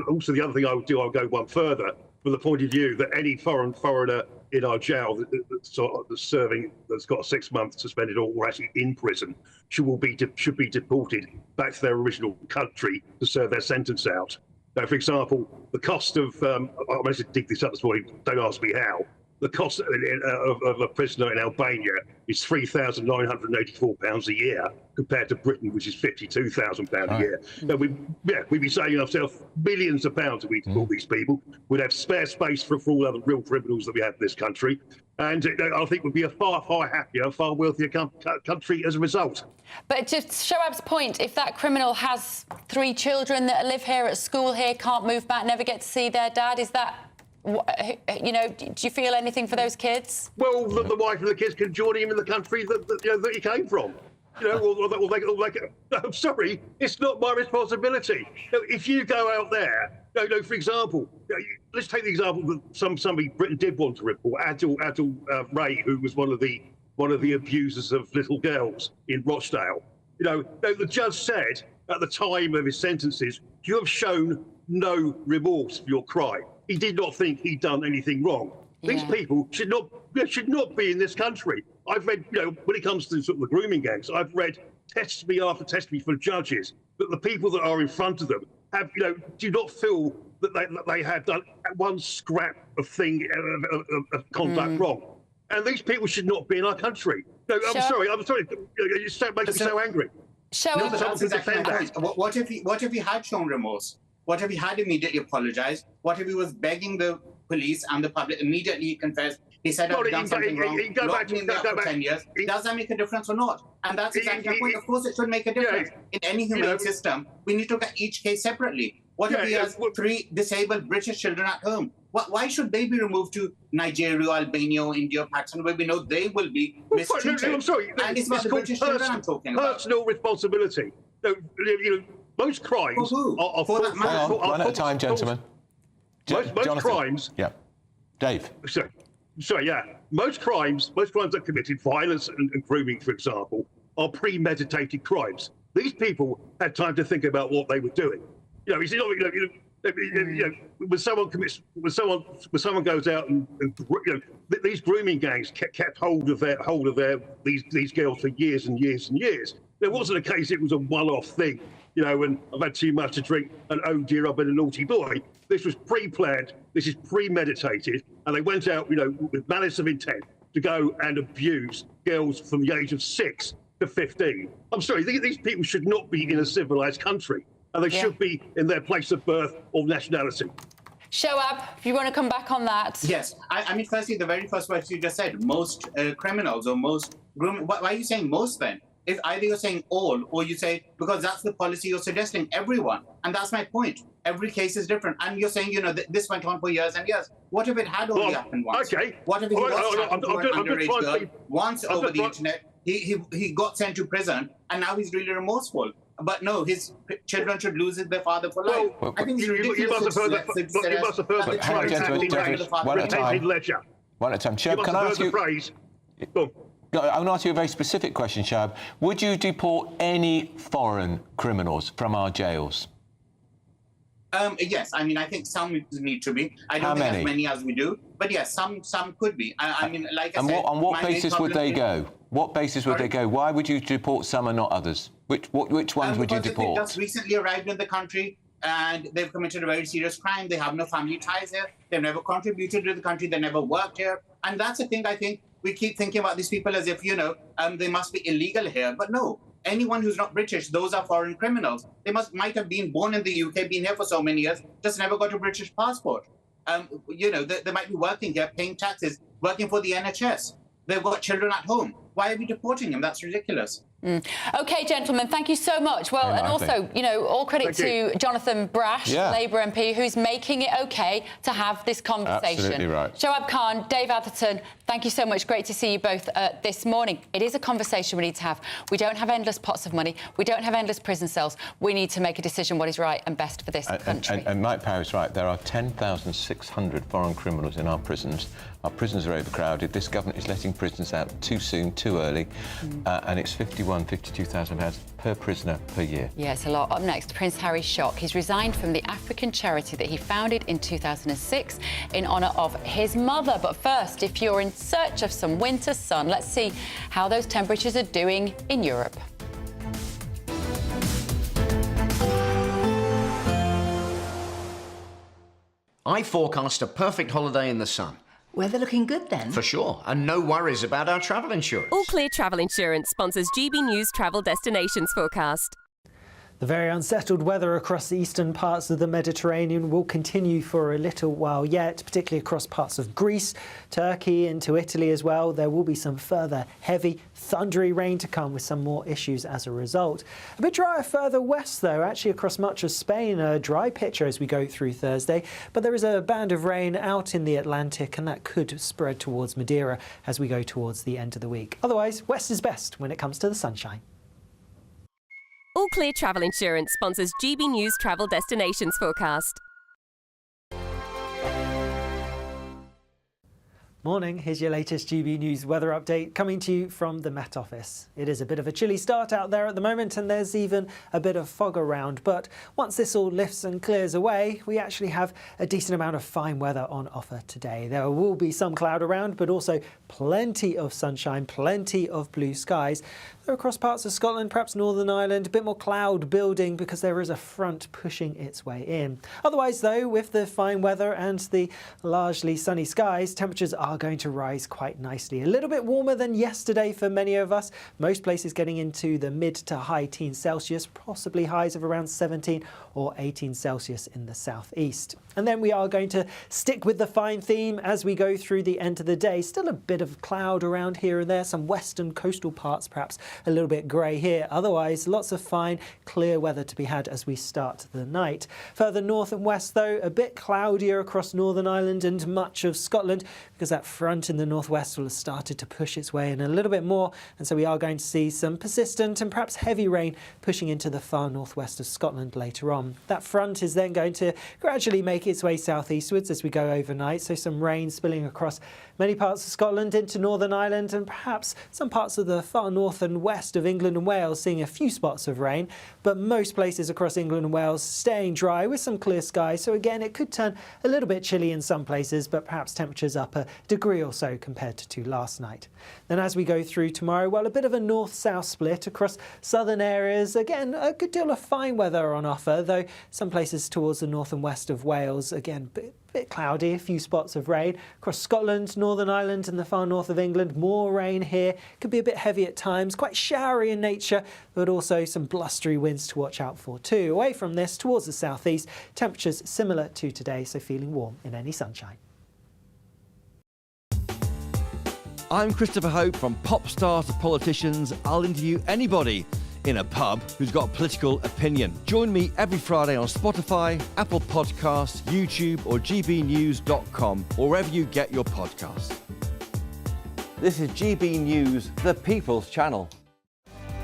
also the other thing I would do, I'll go one further from the point of view that any foreigner in our jail that's got a 6-month suspended or actually in prison should be deported back to their original country to serve their sentence out. Now, for example, the cost of I managed to dig this up this morning. Don't ask me how. The cost of a prisoner in Albania is £3,984 a year, compared to Britain, which is £52,000 a year. Now, we'd be saving ourselves millions of pounds if we deport these people. We'd have spare space for all other real criminals that we have in this country. And I think we'd be a far happier, far wealthier country as a result. But to Shoaib's point, if that criminal has 3 children that live here at school here, can't move back, never get to see their dad, is that... You know, do you feel anything for those kids? Well, the wife and the kids can join him in the country that he came from. You know, I'm sorry, it's not my responsibility. You know, if you go out there, for example, let's take the example that somebody Britain did want to report, Adil Ray, who was one of the abusers of little girls in Rochdale. You know, the judge said at the time of his sentences, you have shown no remorse for your crime. He did not think he'd done anything wrong. Yeah. These people should not be in this country. I've read, when it comes to sort of the grooming gangs, I've read testimony after testimony from judges that the people that are in front of them have, do not feel that they have done one scrap of conduct wrong. And these people should not be in our country. No, I'm sorry. It makes me so angry. No, but that's exactly my point. What if he had shown remorse? What if he had immediately apologized? What if he was begging the police and the public? Immediately he confessed. He said, I've done something wrong. Locked me in there for 10 years. Does that make a difference or not? And that's exactly my point. Of course, it should make a difference. In any humane system, we need to look at each case separately. What if he has 3 disabled British children at home? Why should they be removed to Nigeria, Albania, India, Pakistan, where we know they will be mistreated? I'm sorry. And it's about the British children I'm talking about. Personal responsibility. Most crimes are one at a time, gentlemen. Most crimes. Yeah, Dave. Sorry. Yeah. Most crimes that are committed, violence and grooming, for example, are premeditated crimes. These people had time to think about what they were doing. When someone goes out and these grooming gangs kept hold of these girls for years and years and years. There wasn't a case; it was a one-off thing. And I've had too much to drink, and oh dear, I've been a naughty boy. This was pre-planned, this is premeditated, and they went out, with malice of intent to go and abuse girls from the age of 6 to 15. I'm sorry, these people should not be in a civilised country, and they should be in their place of birth or nationality. Shoaib, if you want to come back on that. Yes. I mean, firstly, the very first word you just said, most criminals or most grooming. Why are you saying most then? If either you're saying all or you say, because that's the policy you're suggesting, everyone. And that's my point. Every case is different. And you're saying, this went on for years and years. What if it had only happened once? Okay. What if he was chatting to an underage girl once over the internet? He got sent to prison and now he's really remorseful. But no, his children should lose their father for life. I think it's ridiculous. You must have heard that. Hang on, gentlemen. One at a time. One at a time. Shoaib, can I ask you... I want to ask you a very specific question, Shoaib. Would you deport any foreign criminals from our jails? Yes, I mean, I think some need to be. I don't think as many as we do, but yes, some could be. I mean, like I said... On what basis would they go? What basis would they go? Why would you deport some and not others? Which ones would you deport? They just recently arrived in the country and they've committed a very serious crime. They have no family ties here. They've never contributed to the country. They never worked here. And that's the thing, I think. We keep thinking about these people as if, they must be illegal here. But no, Anyone who's not British, those are foreign criminals. They might have been born in the UK, been here for so many years, just never got a British passport. You know, they might be working here, paying taxes, working for the NHS. They've got children at home. Why are we deporting them? That's ridiculous. OK, gentlemen, thank you so much. Well, and also, you know, all credit to Jonathan Brash, Labour MP, who's making it OK to have this conversation. Absolutely right. Shoaib Khan, Dave Atherton, thank you so much. Great to see you both this morning. It is a conversation we need to have. We don't have endless pots of money. We don't have endless prison cells. We need to make a decision what is right and best for this country. And Mike Parry's right. There are 10,600 foreign criminals in our prisons. Our prisons are overcrowded. This government is letting prisoners out too soon, too early, and it's £52,000 per prisoner per year. Yeah, it's a lot. Up next, Prince Harry's shock. He's resigned from the African charity that he founded in 2006 in honour of his mother. But first, if you're in search of some winter sun, let's see how those temperatures are doing in Europe. I forecast a perfect holiday in the sun. Weather looking good then? For sure, and no worries about our travel insurance. All Clear Travel Insurance sponsors GB News Travel Destinations forecast. The very unsettled weather across the eastern parts of the Mediterranean will continue for a little while yet, particularly across parts of Greece, Turkey, into Italy as well. There will be some further heavy, thundery rain to come with some more issues as a result. A bit drier further west, though, actually across much of Spain. A dry picture as we go through Thursday, but there is a band of rain out in the Atlantic, and that could spread towards Madeira as we go towards the end of the week. Otherwise, west is best when it comes to the sunshine. All Clear Travel Insurance sponsors GB News Travel Destinations forecast. Morning, here's your latest GB News weather update coming to you from the Met Office. It is a bit of a chilly start out there at the moment, and there's even a bit of fog around, but once this all lifts and clears away, we actually have a decent amount of fine weather on offer today. There will be some cloud around, but also plenty of sunshine, plenty of blue skies. Across parts of Scotland, perhaps Northern Ireland, a bit more cloud building because there is a front pushing its way in. Otherwise, though, with the fine weather and the largely sunny skies, temperatures are going to rise quite nicely. A little bit warmer than yesterday for many of us. Most places getting into the mid to high teens Celsius, possibly highs of around 17 or 18 Celsius in the southeast. And then we are going to stick with the fine theme as we go through the end of the day. Still a bit of cloud around here and there, some western coastal parts perhaps a little bit grey here. Otherwise, lots of fine, clear weather to be had as we start the night. Further north and west, though, a bit cloudier across Northern Ireland and much of Scotland because that front in the northwest will have started to push its way in a little bit more. And so we are going to see some persistent and perhaps heavy rain pushing into the far northwest of Scotland later on. That front is then going to gradually make its way southeastwards as we go overnight. So some rain spilling across many parts of Scotland into Northern Ireland and perhaps some parts of the far north and west of England and Wales seeing a few spots of rain, but most places across England and Wales staying dry with some clear skies. So again, it could turn a little bit chilly in some places, but perhaps temperatures up a degree or so compared to last night. Then as we go through tomorrow, well, a bit of a north-south split across southern areas. Again, a good deal of fine weather on offer, though some places towards the north and west of Wales, again, bit cloudy, a few spots of rain. Across Scotland, Northern Ireland and the far north of England, more rain here. Could be a bit heavy at times, quite showery in nature, but also some blustery winds to watch out for too. Away from this, towards the southeast, temperatures similar to today, so feeling warm in any sunshine. I'm Christopher Hope. From pop stars to politicians, I'll interview anybody in a pub who's got a political opinion. Join me every Friday on Spotify, Apple Podcasts, YouTube or gbnews.com, or wherever you get your podcasts. This is GB News, the People's Channel.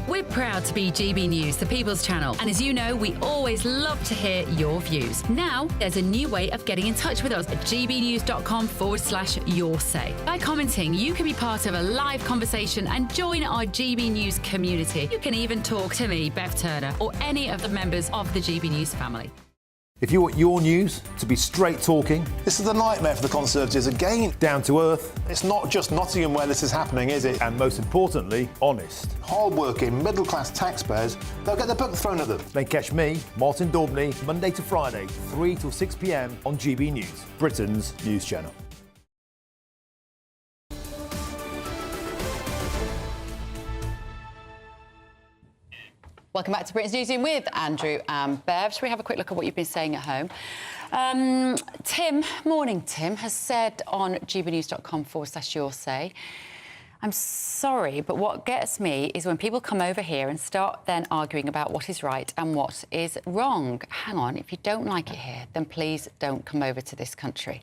We're proud to be GB News, the People's Channel. And as you know, we always love to hear your views. Now, there's a new way of getting in touch with us at gbnews.com/yoursay. By commenting, you can be part of a live conversation and join our GB News community. You can even talk to me, Bev Turner, or any of the members of the GB News family. If you want your news to be straight talking... This is a nightmare for the Conservatives again. Down to earth. It's not just Nottingham where this is happening, is it? And most importantly, honest. Hard-working, middle-class taxpayers, they'll get their book thrown at them. Then catch me, Martin Daubney, Monday to Friday, 3 till 6 p.m. on GB News, Britain's news channel. Welcome back to Britain's Newsroom with Andrew and Bev. Shall we have a quick look at what you've been saying at home? Tim, morning Tim, has said on gbnews.com/your say, I'm sorry, but what gets me is when people come over here and start then arguing about what is right and what is wrong. Hang on, if you don't like it here, then please don't come over to this country.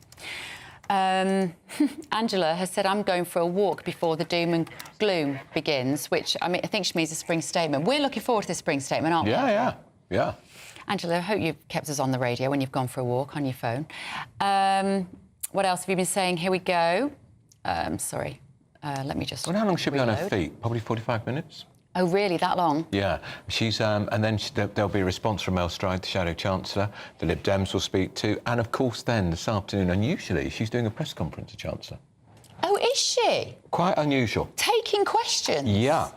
Angela has said, I'm going for a walk before the doom and gloom begins, which, I think she means a spring statement. We're looking forward to this spring statement, aren't we? Yeah. Angela, I hope you've kept us on the radio when you've gone for a walk on your phone. What else have you been saying? Here we go. Sorry. Let me just... Well, how long should be on her feet? Probably 45 minutes? Oh, really? That long? Yeah. She's... and then there'll be a response from Mel Stride, the Shadow Chancellor. The Lib Dems will speak too. And, of course, then, this afternoon, unusually, she's doing a press conference, the Chancellor. Oh, is she? Quite unusual. Taking questions? Yeah.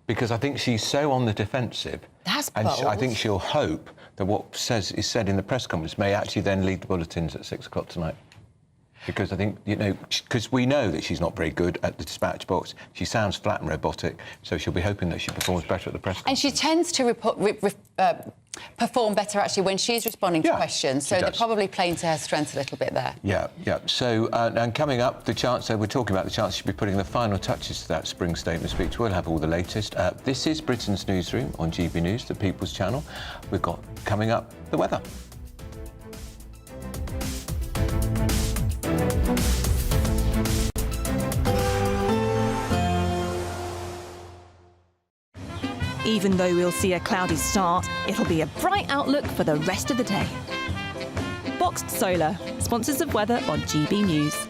Because I think she's so on the defensive. That's and bold. I think she'll hope that what is said in the press conference may actually then lead the bulletins at 6 o'clock tonight. Because I think, because we know that she's not very good at the dispatch box. She sounds flat and robotic, so she'll be hoping that she performs better at the press conference. And she tends to perform better, actually, when she's responding to questions, so they're probably playing to her strengths a little bit there. Yeah. So, and coming up, the Chancellor, we're talking about the Chancellor should be putting the final touches to that spring statement speech. We'll have all the latest. This is Britain's Newsroom on GB News, the People's Channel. We've got, coming up, the weather. Even though we'll see a cloudy start, it'll be a bright outlook for the rest of the day. Boxed Solar, sponsors of weather on GB News.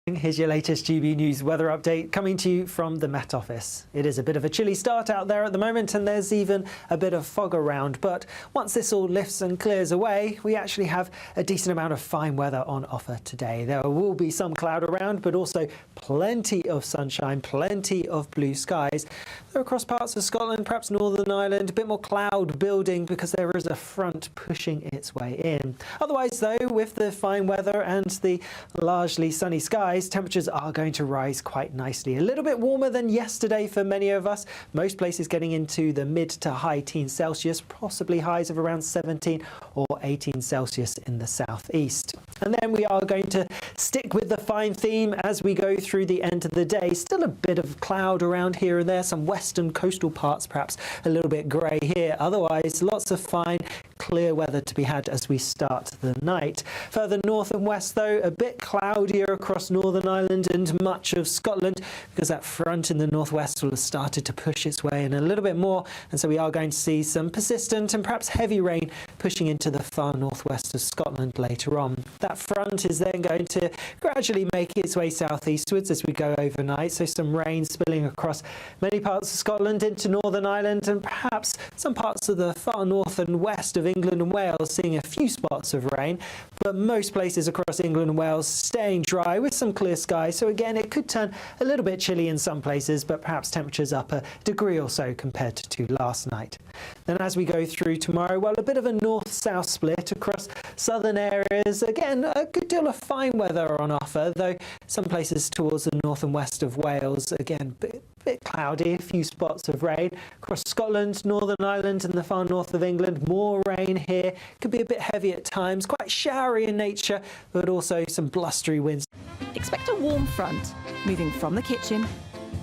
Here's your latest GB News weather update coming to you from the Met Office. It is a bit of a chilly start out there at the moment, and there's even a bit of fog around. But once this all lifts and clears away, we actually have a decent amount of fine weather on offer today. There will be some cloud around, but also plenty of sunshine, plenty of blue skies. Though across parts of Scotland, perhaps Northern Ireland, a bit more cloud building because there is a front pushing its way in. Otherwise, though, with the fine weather and the largely sunny skies, temperatures are going to rise quite nicely. A little bit warmer than yesterday for many of us. Most places getting into the mid to high teens Celsius, possibly highs of around 17 or 18 Celsius in the southeast. And then we are going to stick with the fine theme as we go through the end of the day. Still a bit of cloud around here and there, some western coastal parts perhaps a little bit grey here. Otherwise, lots of fine, clear weather to be had as we start the night. Further north and west, though, a bit cloudier across Northern Ireland and much of Scotland because that front in the northwest will have started to push its way in a little bit more, and so we are going to see some persistent and perhaps heavy rain pushing into the far northwest of Scotland later on. That front is then going to gradually make its way southeastwards as we go overnight, so some rain spilling across many parts of Scotland into Northern Ireland and perhaps some parts of the far north and west of England and Wales, seeing a few spots of rain, but most places across England and Wales staying dry with some clear skies. So again, it could turn a little bit chilly in some places, but perhaps temperatures up a degree or so compared to last night. Then as we go through tomorrow, well, a bit of a north-south split across southern areas. Again, a good deal of fine weather on offer, though some places towards the north and west of Wales, again, bit cloudy, a few spots of rain. Across Scotland, Northern Ireland and the far north of England, more rain here. Could be a bit heavy at times, quite showery in nature, but also some blustery winds. Expect a warm front, moving from the kitchen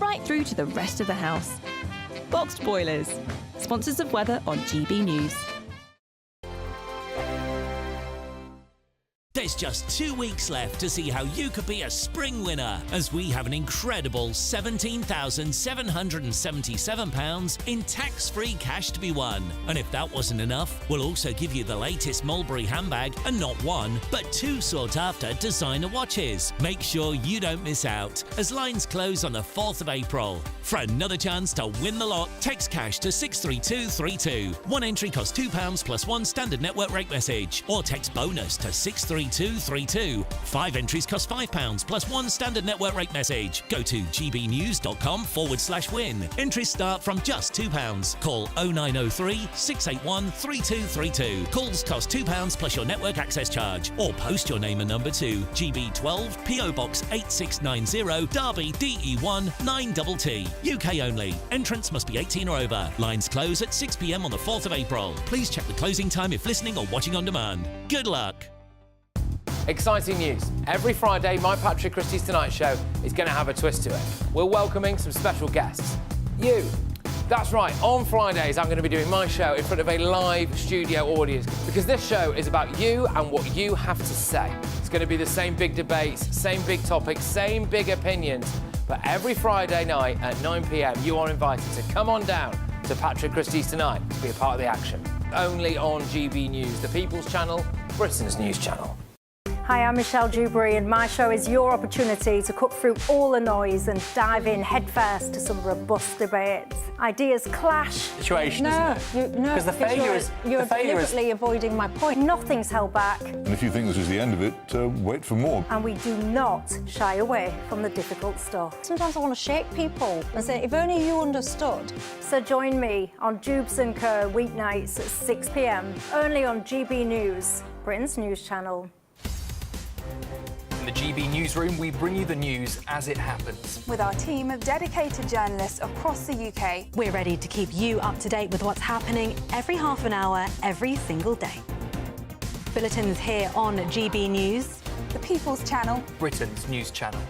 right through to the rest of the house. Boxed Boilers, sponsors of weather on GB News. There's just 2 weeks left to see how you could be a spring winner, as we have an incredible £17,777 in tax-free cash to be won. And if that wasn't enough, we'll also give you the latest Mulberry handbag and not one, but 2 sought-after designer watches. Make sure you don't miss out, as lines close on the 4th of April. For another chance to win the lot, text cash to 63232. One entry costs £2 plus 1 standard network rate message, or text bonus to 63232. 5 entries cost £5 plus 1 standard network rate message. Go to gbnews.com/win. Entries start from just £2. Call 0903 681 3232. Calls cost £2 plus your network access charge, or post your name and number to GB12 PO Box 8690 Derby DE1 9TT. UK only. Entrance must be 18 or over. Lines close at 6 p.m. on the 4th of April. Please check the closing time if listening or watching on demand. Good luck. Exciting news. Every Friday, my Patrick Christie's Tonight Show is going to have a twist to it. We're welcoming some special guests. You. That's right, on Fridays I'm going to be doing my show in front of a live studio audience because this show is about you and what you have to say. It's going to be the same big debates, same big topics, same big opinions. But every Friday night at 9 p.m, you are invited to come on down to Patrick Christie's Tonight to be a part of the action. Only on GB News, the People's Channel, Britain's news channel. Hi, I'm Michelle Dewberry, and my show is your opportunity to cut through all the noise and dive in headfirst to some robust debates. Ideas clash. Situation, isn't it? No, because the failure is you're deliberately avoiding my point. Nothing's held back. And if you think this is the end of it, wait for more. And we do not shy away from the difficult stuff. Sometimes I want to shake people and say, if only you understood. So join me on Jubes & Co. weeknights at 6 p.m, only on GB News, Britain's news channel. In the GB Newsroom, we bring you the news as it happens. With our team of dedicated journalists across the UK, we're ready to keep you up to date with what's happening every half an hour, every single day. Bulletins here on GB News, the People's Channel, Britain's news channel.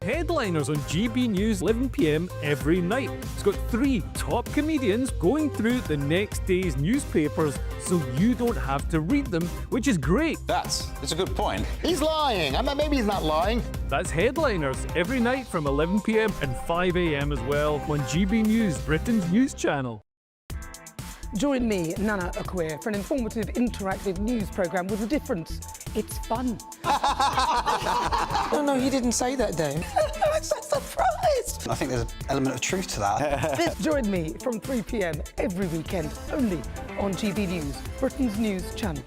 Headliners on GB News 11 p.m. every night. It's got 3 top comedians going through the next day's newspapers so you don't have to read them, which is great. That's a good point. He's lying. Maybe he's not lying. That's Headliners every night from 11 p.m. and 5 a.m. as well on GB News, Britain's news channel. Join me, Nana Akwe, for an informative, interactive news programme with a difference. It's fun. No, he didn't say that, Dave. I'm so surprised. I think there's an element of truth to that. Join me from 3 p.m. every weekend, only on GB News, Britain's news channel.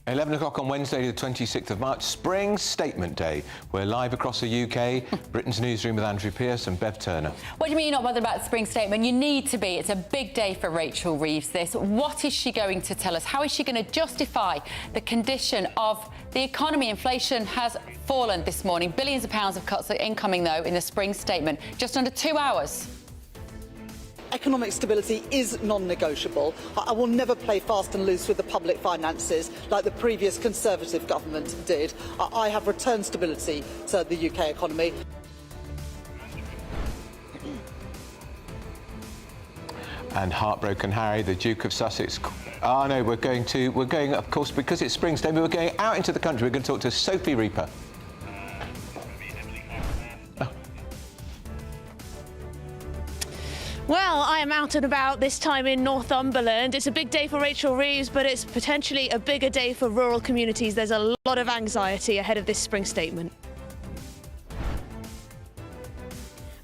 11 o'clock on Wednesday, the 26th of March, Spring Statement Day. We're live across the UK, Britain's Newsroom with Andrew Pearce and Bev Turner. What do you mean you're not bothered about the Spring Statement? You need to be. It's a big day for Rachel Reeves, this. What is she going to tell us? How is she going to justify the condition of the economy? Inflation has fallen this morning. Billions of pounds of cuts are incoming, though, in the Spring Statement. Just under 2 hours. Economic stability is non-negotiable. I will never play fast and loose with the public finances like the previous Conservative government did. I have returned stability to the UK economy. And Heartbroken Harry, the Duke of Sussex. Oh no, we're going, of course, because it's Spring Statement, we're going out into the country. We're going to talk to Sophie Reaper. Well, I am out and about this time in Northumberland. It's a big day for Rachel Reeves, but it's potentially a bigger day for rural communities. There's a lot of anxiety ahead of this Spring Statement.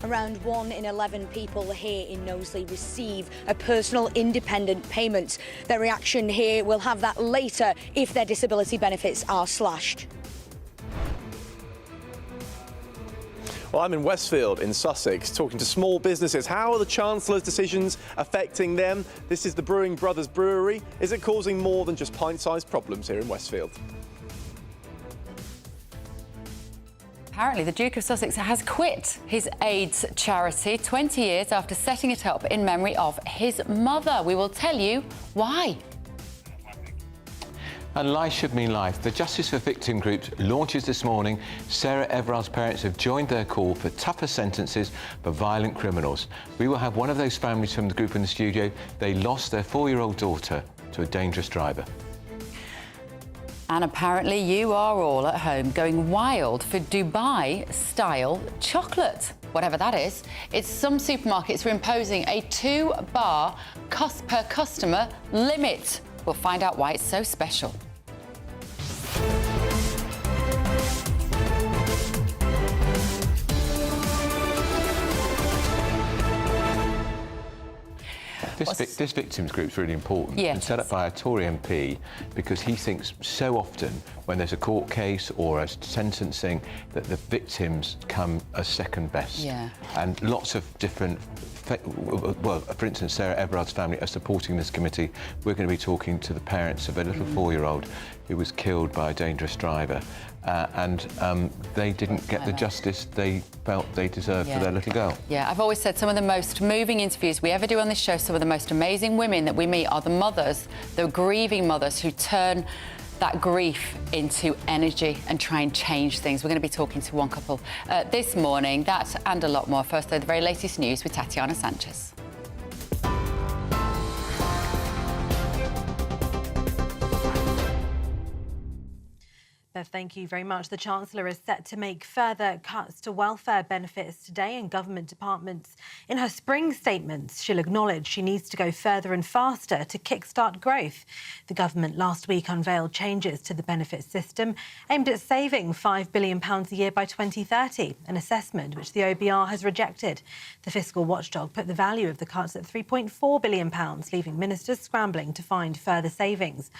Around 1 in 11 people here in Knowsley receive a personal independent payment. Their reaction here will have that later if their disability benefits are slashed. Well, I'm in Westfield in Sussex talking to small businesses. How are the Chancellor's decisions affecting them? This is the Brewing Brothers Brewery. Is it causing more than just pint-sized problems here in Westfield? Apparently, the Duke of Sussex has quit his AIDS charity 20 years after setting it up in memory of his mother. We will tell you why. And life should mean life. The Justice for Victim group launches this morning. Sarah Everard's parents have joined their call for tougher sentences for violent criminals. We will have one of those families from the group in the studio. They lost their 4-year-old daughter to a dangerous driver. And apparently you are all at home going wild for Dubai-style chocolate. Whatever that is. It's some supermarkets are imposing a 2-bar cost per customer limit. We'll find out why it's so special. This victims group is really important. Yes. It's been set up by a Tory MP because he thinks so often when there's a court case or a sentencing that the victims come as second best. Yeah. And lots of different, well, for instance, Sarah Everard's family are supporting this committee. We're going to be talking to the parents of a little 4-year-old who was killed by a dangerous driver. And they didn't get the justice they felt they deserved for their little girl. Yeah, I've always said some of the most moving interviews we ever do on this show, some of the most amazing women that we meet are the mothers, the grieving mothers who turn that grief into energy and try and change things. We're going to be talking to one couple this morning. That and a lot more. First, though, the very latest news with Tatiana Sanchez. Bev, thank you very much. The Chancellor is set to make further cuts to welfare benefits today in government departments. In her spring statements, she'll acknowledge she needs to go further and faster to kickstart growth. The government last week unveiled changes to the benefit system aimed at saving £5 billion a year by 2030, an assessment which the OBR has rejected. The fiscal watchdog put the value of the cuts at £3.4 billion, leaving ministers scrambling to find further savings.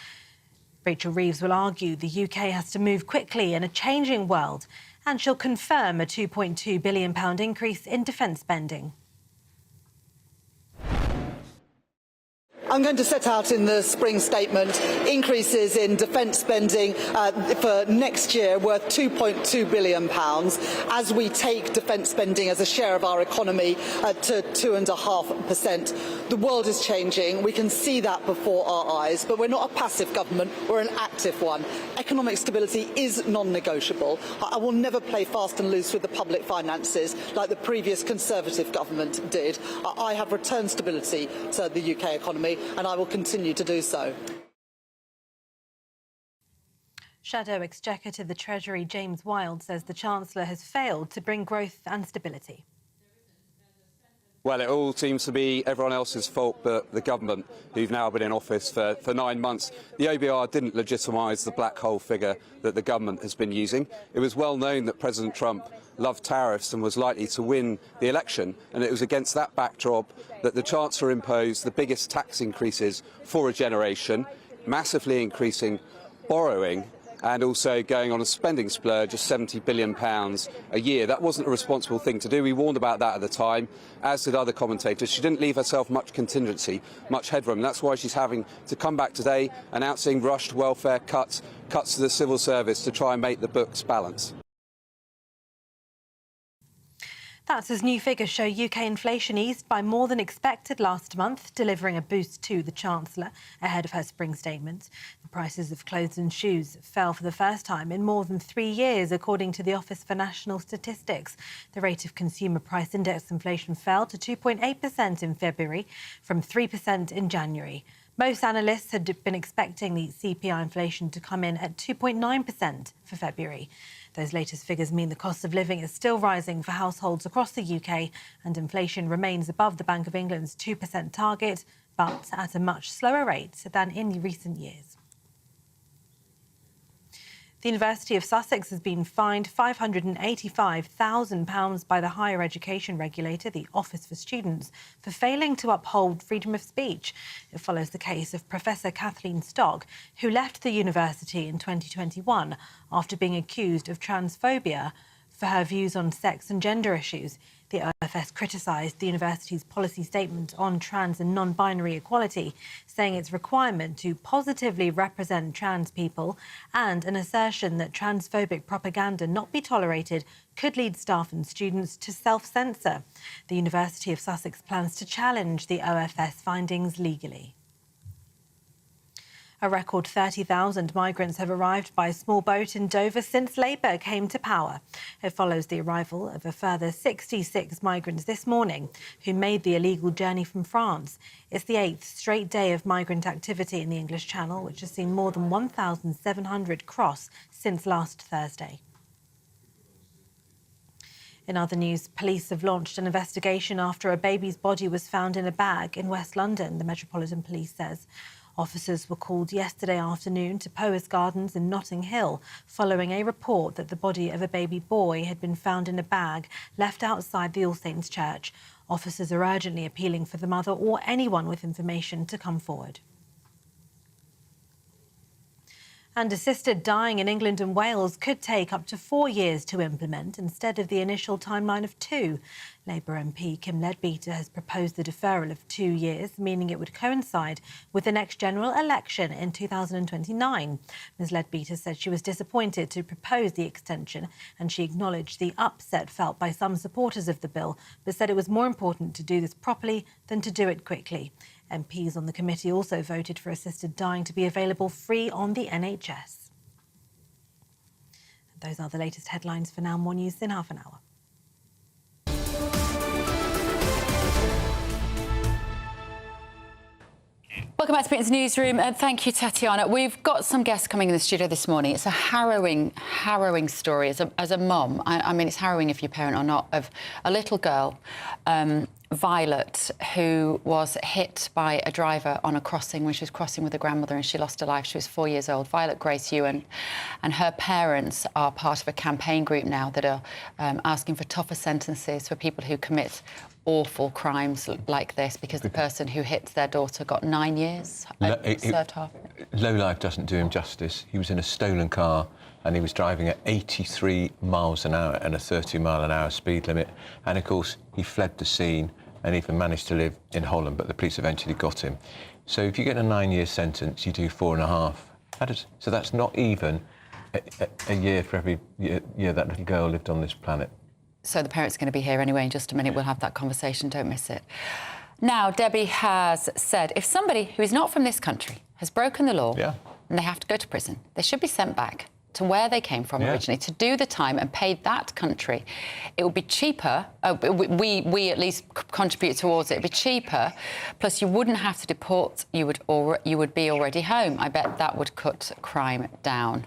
Rachel Reeves will argue the UK has to move quickly in a changing world, and she'll confirm a £2.2 billion increase in defence spending. I'm going to set out in the spring statement increases in defence spending for next year worth £2.2 billion as we take defence spending as a share of our economy to 2.5%. The world is changing. We can see that before our eyes, but we're not a passive government, we're an active one. Economic stability is non-negotiable. I will never play fast and loose with the public finances like the previous Conservative government did. I have returned stability to the UK economy, and I will continue to do so. Shadow Exchequer to the Treasury James Wilde says the Chancellor has failed to bring growth and stability. Well, it all seems to be everyone else's fault but the government, who've now been in office for 9 months. The OBR didn't legitimise the black hole figure that the government has been using. It was well known that President Trump loved tariffs and was likely to win the election, and it was against that backdrop that the Chancellor imposed the biggest tax increases for a generation, massively increasing borrowing and also going on a spending splurge of £70 billion a year. That wasn't a responsible thing to do. We warned about that at the time, as did other commentators. She didn't leave herself much contingency, much headroom. That's why she's having to come back today announcing rushed welfare cuts, cuts to the civil service to try and make the books balance. That's as new figures show UK inflation eased by more than expected last month, delivering a boost to the Chancellor ahead of her spring statement. The prices of clothes and shoes fell for the first time in more than 3 years, according to the Office for National Statistics. The rate of consumer price index inflation fell to 2.8% in February from 3% in January. Most analysts had been expecting the CPI inflation to come in at 2.9% for February. Those latest figures mean the cost of living is still rising for households across the UK, and inflation remains above the Bank of England's 2% target, but at a much slower rate than in recent years. The University of Sussex has been fined £585,000 by the higher education regulator, the Office for Students, for failing to uphold freedom of speech. It follows the case of Professor Kathleen Stock, who left the university in 2021 after being accused of transphobia for her views on sex and gender issues. The OFS criticised the university's policy statement on trans and non-binary equality, saying its requirement to positively represent trans people and an assertion that transphobic propaganda not be tolerated could lead staff and students to self-censor. The University of Sussex plans to challenge the OFS findings legally. A record 30,000 migrants have arrived by small boat in Dover since Labour came to power. It follows the arrival of a further 66 migrants this morning who made the illegal journey from France. It's the 8th straight day of migrant activity in the English Channel, which has seen more than 1,700 cross since last Thursday. In other news, police have launched an investigation after a baby's body was found in a bag in West London, the Metropolitan Police says. Officers were called yesterday afternoon to Powys Gardens in Notting Hill following a report that the body of a baby boy had been found in a bag left outside the All Saints Church. Officers are urgently appealing for the mother or anyone with information to come forward. And assisted dying in England and Wales could take up to 4 years to implement instead of the initial timeline of 2. Labour MP Kim Leadbeater has proposed the deferral of 2 years, meaning it would coincide with the next general election in 2029. Ms Leadbeater said she was disappointed to propose the extension, and she acknowledged the upset felt by some supporters of the bill, but said it was more important to do this properly than to do it quickly. MPs on the committee also voted for assisted dying to be available free on the NHS. Those are the latest headlines for now. More news in half an hour. Welcome back to Britain's Newsroom, and thank you, Tatiana. We've got some guests coming in the studio this morning. It's a harrowing story. As a mum, I mean, it's harrowing if you're a parent or not, of a little girl, Violet, who was hit by a driver on a crossing when she was crossing with her grandmother, and she lost her life. She was 4 years old. Violet Grace Ewan and her parents are part of a campaign group now that are asking for tougher sentences for people who commit awful crimes like this, because the person who hit their daughter got 9 years, served half. Low life doesn't do him justice. He was in a stolen car and he was driving at 83 miles an hour and a 30-mile-an-hour speed limit. And, of course, he fled the scene and even managed to live in Holland, but the police eventually got him. So if you get a 9-year sentence, you do 4.5. So that's not even a year for every year that little girl lived on this planet. So the parents are going to be here anyway in just a minute. We'll have that conversation. Don't miss it. Now, Debbie has said if somebody who is not from this country has broken the law and they have to go to prison, they should be sent back to where they came from originally to do the time and pay that country. It would be cheaper. We at least contribute towards it. It would be cheaper. Plus, you wouldn't have to deport. You would be already home. I bet that would cut crime down.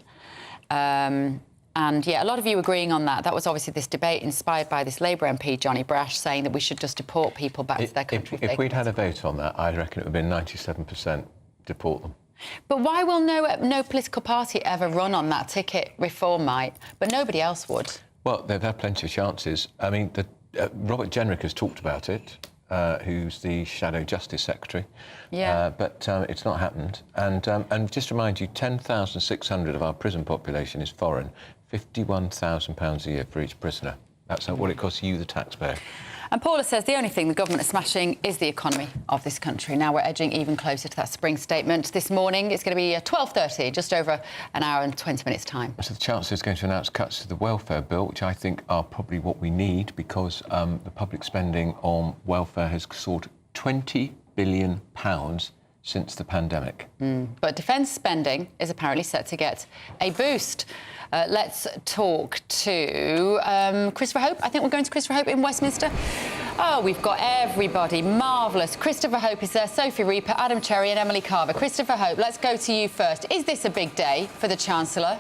And, yeah, a lot of you agreeing on that. That was obviously this debate inspired by this Labour MP, Johnny Brash, saying that we should just deport people back to their country. If we'd had a vote on that, I reckon it would have been 97% deport them. But why will no political party ever run on that ticket? Reform might, but nobody else would. Well, they've had plenty of chances. I mean, Robert Jenrick has talked about it, who's the Shadow Justice Secretary. Yeah. But it's not happened. And just to remind you, 10,600 of our prison population is foreign. £51,000 a year for each prisoner. That's what it costs you, the taxpayer. And Paula says the only thing the government is smashing is the economy of this country. Now we're edging even closer to that spring statement. This morning it's going to be 12:30, just over an hour and 20 minutes' time. So the Chancellor is going to announce cuts to the welfare bill, which I think are probably what we need, because the public spending on welfare has soared £20 billion since the pandemic. But defence spending is apparently set to get a boost. Let's talk to Christopher Hope. I think we're going to Christopher Hope in Westminster. Oh, we've got everybody. Marvellous. Christopher Hope is there, Sophie Reaper, Adam Cherry and Emily Carver. Christopher Hope, let's go to you first. Is this a big day for the Chancellor?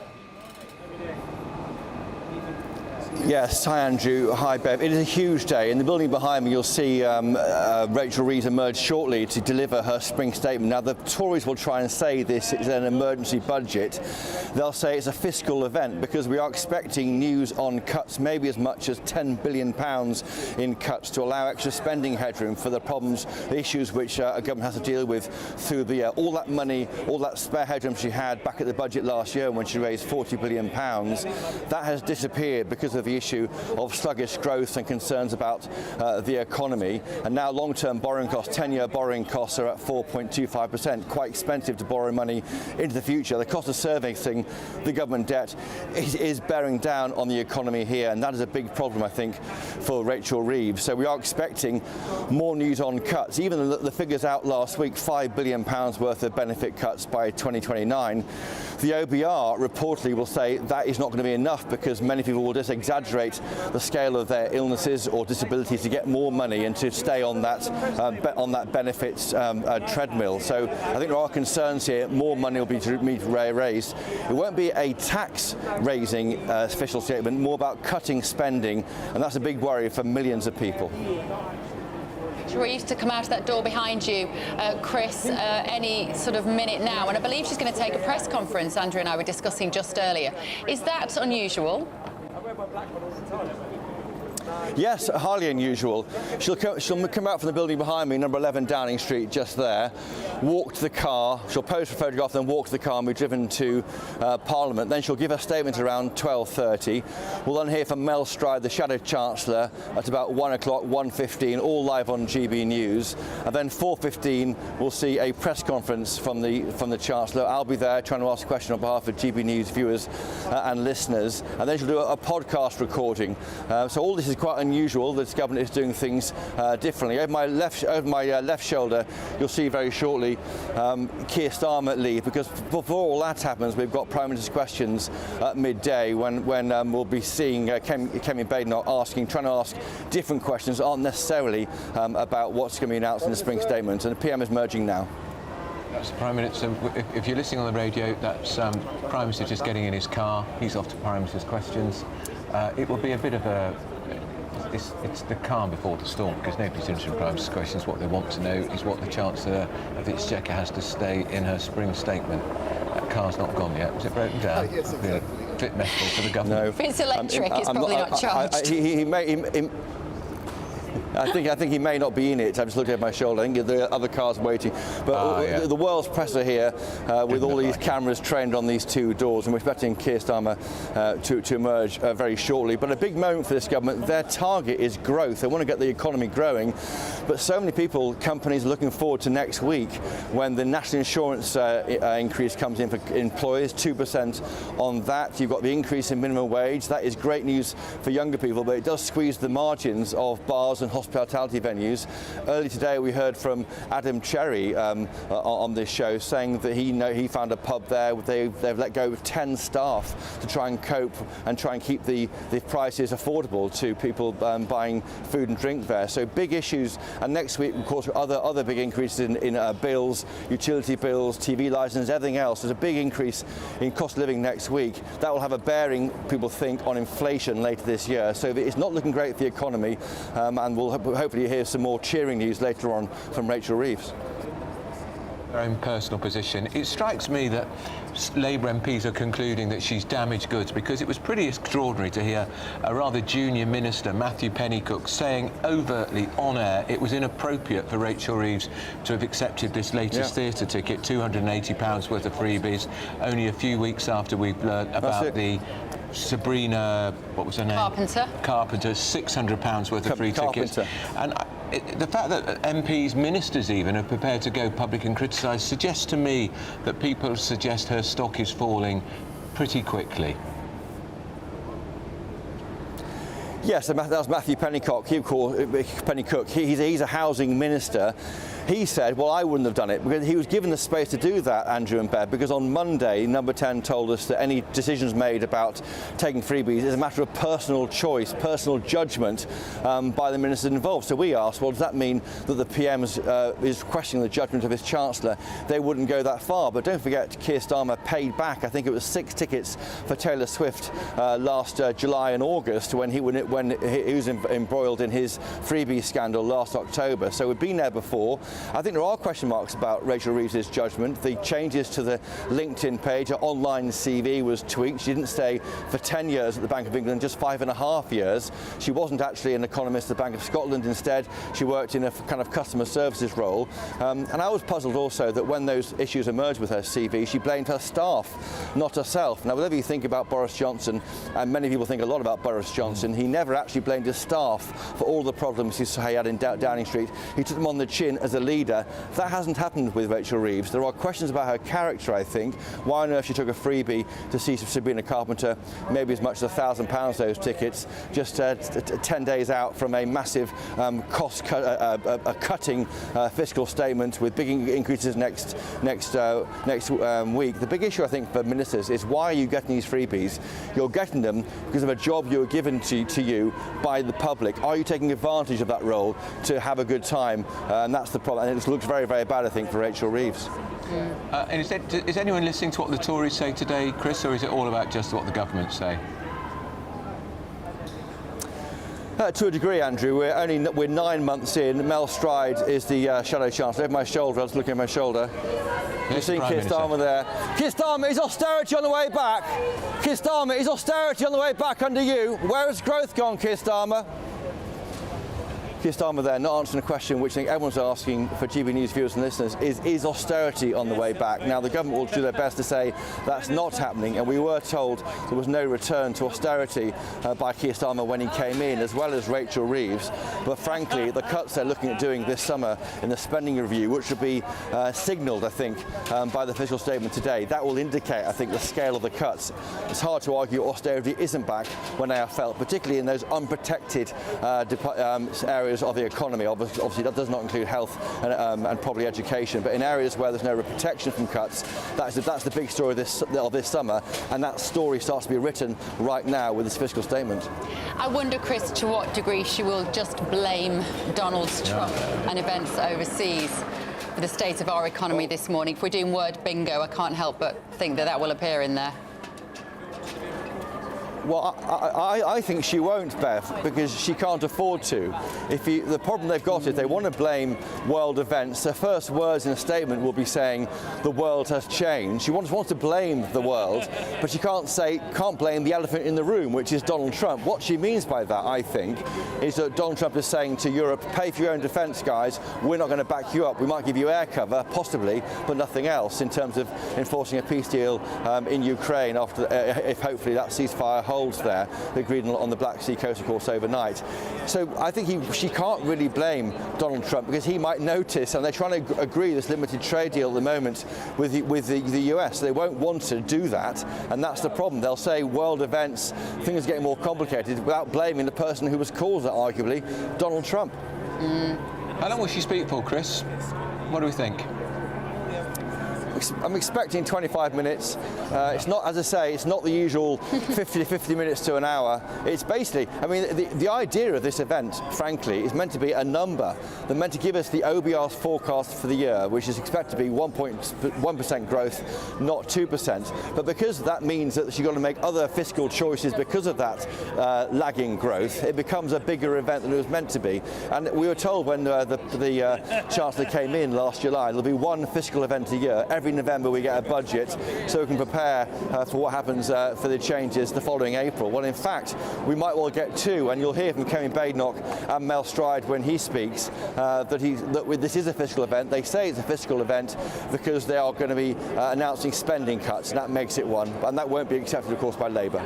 Yes, hi Andrew, hi Bev. It is a huge day. In the building behind me you'll see Rachel Reeves emerge shortly to deliver her spring statement. Now the Tories will try and say this is an emergency budget. They'll say it's a fiscal event because we are expecting news on cuts, maybe as much as £10 billion in cuts to allow extra spending headroom for the problems, the issues which a government has to deal with through the year. All that money, all that spare headroom she had back at the budget last year when she raised £40 billion, that has disappeared because of the issue of sluggish growth and concerns about the economy. And now long-term borrowing costs, 10-year borrowing costs are at 4.25%, quite expensive to borrow money into the future. The cost of servicing the government debt is bearing down on the economy here, and that is a big problem, I think, for Rachel Reeves. So we are expecting more news on cuts. Even the figures out last week, £5 billion worth of benefit cuts by 2029. The OBR reportedly will say that is not going to be enough because many people will just exaggerate the scale of their illnesses or disabilities to get more money and to stay on that benefits treadmill. So I think there are concerns here. More money will be raised. It won't be a tax-raising official statement, more about cutting spending, and that's a big worry for millions of people. Reeves to come out of that door behind you, Chris, any sort of minute now, and I believe she's going to take a press conference. Andrew and I were discussing just earlier. Is that unusual? Yes, highly unusual. She'll come out from the building behind me, number 11 Downing Street, just there, walk to the car, she'll pose for a photograph, then walk to the car and be driven to Parliament. Then she'll give a statement around 12:30. We'll then hear from Mel Stride, the Shadow Chancellor, at about 1 o'clock, 1:15, all live on GB News. And then 4:15, we'll see a press conference from the Chancellor. I'll be there trying to ask a question on behalf of GB News viewers and listeners. And then she'll do a podcast recording. So all this is quite unusual. This government is doing things differently. Over my left shoulder, you'll see very shortly Keir Starmer leave, because before all that happens, we've got Prime Minister's questions at midday when we'll be seeing Kemi Badenoch trying to ask different questions that aren't necessarily about what's going to be announced in the spring statement. And the PM is merging now. That's the Prime Minister. If you're listening on the radio, that's Prime Minister just getting in his car. He's off to Prime Minister's questions. It will be a bit of a... It's the calm before the storm, because nobody's interested in Prime Minister's questions. What they want to know is what the Chancellor of the Exchequer has to say in her spring statement. That car's not gone yet. Was it broken down? Yes, exactly. A bit messy for the government. No. If it's electric, it's probably not charged. I think he may not be in it. I'm just looking at my shoulder. I think the other car's waiting. But the world's press are here with all these cameras trained on these two doors, and we're expecting Keir Starmer to emerge very shortly. But a big moment for this government. Their target is growth. They want to get the economy growing. But so many people, companies, are looking forward to next week when the national insurance increase comes in for employers, 2% on that. You've got the increase in minimum wage. That is great news for younger people, but it does squeeze the margins of bars and hospitality venues. Early today we heard from Adam Cherry on this show saying that he found a pub there. They've let go of 10 staff to try and cope and try and keep the prices affordable to people buying food and drink there. So big issues. And next week, of course, other big increases in bills, utility bills, TV license, everything else. There's a big increase in cost of living next week. That will have a bearing, people think, on inflation later this year. So it's not looking great for the economy, and we'll hopefully hear some more cheering news later on from Rachel Reeves. Her own personal position. It strikes me that Labour MPs are concluding that she's damaged goods, because it was pretty extraordinary to hear a rather junior minister, Matthew Pennycook, saying overtly on air it was inappropriate for Rachel Reeves to have accepted this latest theatre ticket, £280 worth of freebies, only a few weeks after we've learnt about the Sabrina, what was her name? Carpenter, £600 worth of free tickets. And the fact that MPs, ministers even, are prepared to go public and criticise suggests to me that people suggest her stock is falling pretty quickly. Yes, that was Matthew Pennycook. He's a housing minister. He said, well, I wouldn't have done it, because he was given the space to do that, Andrew and Bev, because on Monday, Number 10 told us that any decisions made about taking freebies is a matter of personal choice, personal judgment by the ministers involved. So we asked, well, does that mean that the PM is questioning the judgment of his Chancellor? They wouldn't go that far. But don't forget, Keir Starmer paid back, I think it was 6 tickets for Taylor Swift last July and August when he was embroiled in his freebie scandal last October. So we've been there before. I think there are question marks about Rachel Reeves' judgment. The changes to the LinkedIn page, her online CV was tweaked. She didn't stay for 10 years at the Bank of England, just 5.5 years. She wasn't actually an economist at the Bank of Scotland. Instead, she worked in a kind of customer services role. And I was puzzled also that when those issues emerged with her CV, she blamed her staff, not herself. Now, whatever you think about Boris Johnson, and many people think a lot about Boris Johnson, he never actually blamed his staff for all the problems he had in Downing Street. He took them on the chin as a leader. That hasn't happened with Rachel Reeves. There are questions about her character, I think. Why on earth she took a freebie to see Sabrina Carpenter, maybe as much as £1,000 those tickets, just 10 days out from a massive cutting fiscal statement with big increases next week. The big issue, I think, for ministers is, why are you getting these freebies? You're getting them because of a job you were given to you by the public. Are you taking advantage of that role to have a good time? And that's the problem. And it looks very, very bad, I think, for Rachel Reeves. And is anyone listening to what the Tories say today, Chris, or is it all about just what the government say? To a degree, Andrew. We're 9 months in. Mel Stride is the Shadow Chancellor. Over my shoulder, I was looking at my shoulder. You're seeing Keir Starmer there. Keir Starmer, is austerity on the way back? Keir Starmer, is austerity on the way back under you? Where has growth gone, Keir Starmer? Keir Starmer there not answering a question which I think everyone's asking for GB News viewers and listeners is austerity on the way back? Now, the government will do their best to say that's not happening, and we were told there was no return to austerity by Keir Starmer when he came in, as well as Rachel Reeves. But frankly, the cuts they're looking at doing this summer in the spending review, which will be signalled, I think, by the official statement today, that will indicate, I think, the scale of the cuts. It's hard to argue austerity isn't back when they are felt, particularly in those unprotected areas of the economy. Obviously, that does not include health and probably education, but in areas where there's no protection from cuts, that's the big story of this summer, and that story starts to be written right now with this fiscal statement. I wonder, Chris, to what degree she will just blame Donald Trump and events overseas for the state of our economy this morning. If we're doing word bingo, I can't help but think that will appear in there. Well, I think she won't, Bev, because she can't afford to. The problem they've got is they want to blame world events. Their first words in a statement will be saying the world has changed. She wants to blame the world, but she can't blame the elephant in the room, which is Donald Trump. What she means by that, I think, is that Donald Trump is saying to Europe, pay for your own defence, guys. We're not going to back you up. We might give you air cover, possibly, but nothing else in terms of enforcing a peace deal in Ukraine after, if hopefully that ceasefire holds there, agreed on the Black Sea coast, of course, overnight. So I think she can't really blame Donald Trump, because he might notice, and they're trying to agree this limited trade deal at the moment with the US. They won't want to do that, and that's the problem. They'll say world events, things are getting more complicated, without blaming the person who was caused that, arguably, Donald Trump. How long will she speak for, Chris? What do we think? I'm expecting 25 minutes. It's not, as I say, it's not the usual 50 minutes to an hour. It's basically, I mean, the idea of this event, frankly, is meant to be a number. They're meant to give us the OBR's forecast for the year, which is expected to be 1% growth, not 2%. But because that means that she's got to make other fiscal choices because of that lagging growth, it becomes a bigger event than it was meant to be. And we were told when the Chancellor came in last July, there'll be one fiscal event a year. Every November we get a budget so we can prepare for what happens for the changes the following April. Well, in fact, we might well get two, and you'll hear from Kevin Badenoch and Mel Stride when he speaks that this is a fiscal event. They say it's a fiscal event because they are going to be announcing spending cuts, and that makes it one, and that won't be accepted, of course, by Labour.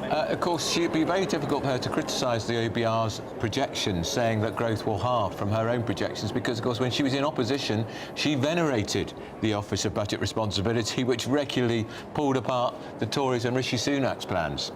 Of course, it would be very difficult for her to criticise the OBR's projections, saying that growth will halve from her own projections, because, of course, when she was in opposition, she venerated the Office of Budget Responsibility, which regularly pulled apart the Tories and Rishi Sunak's plans.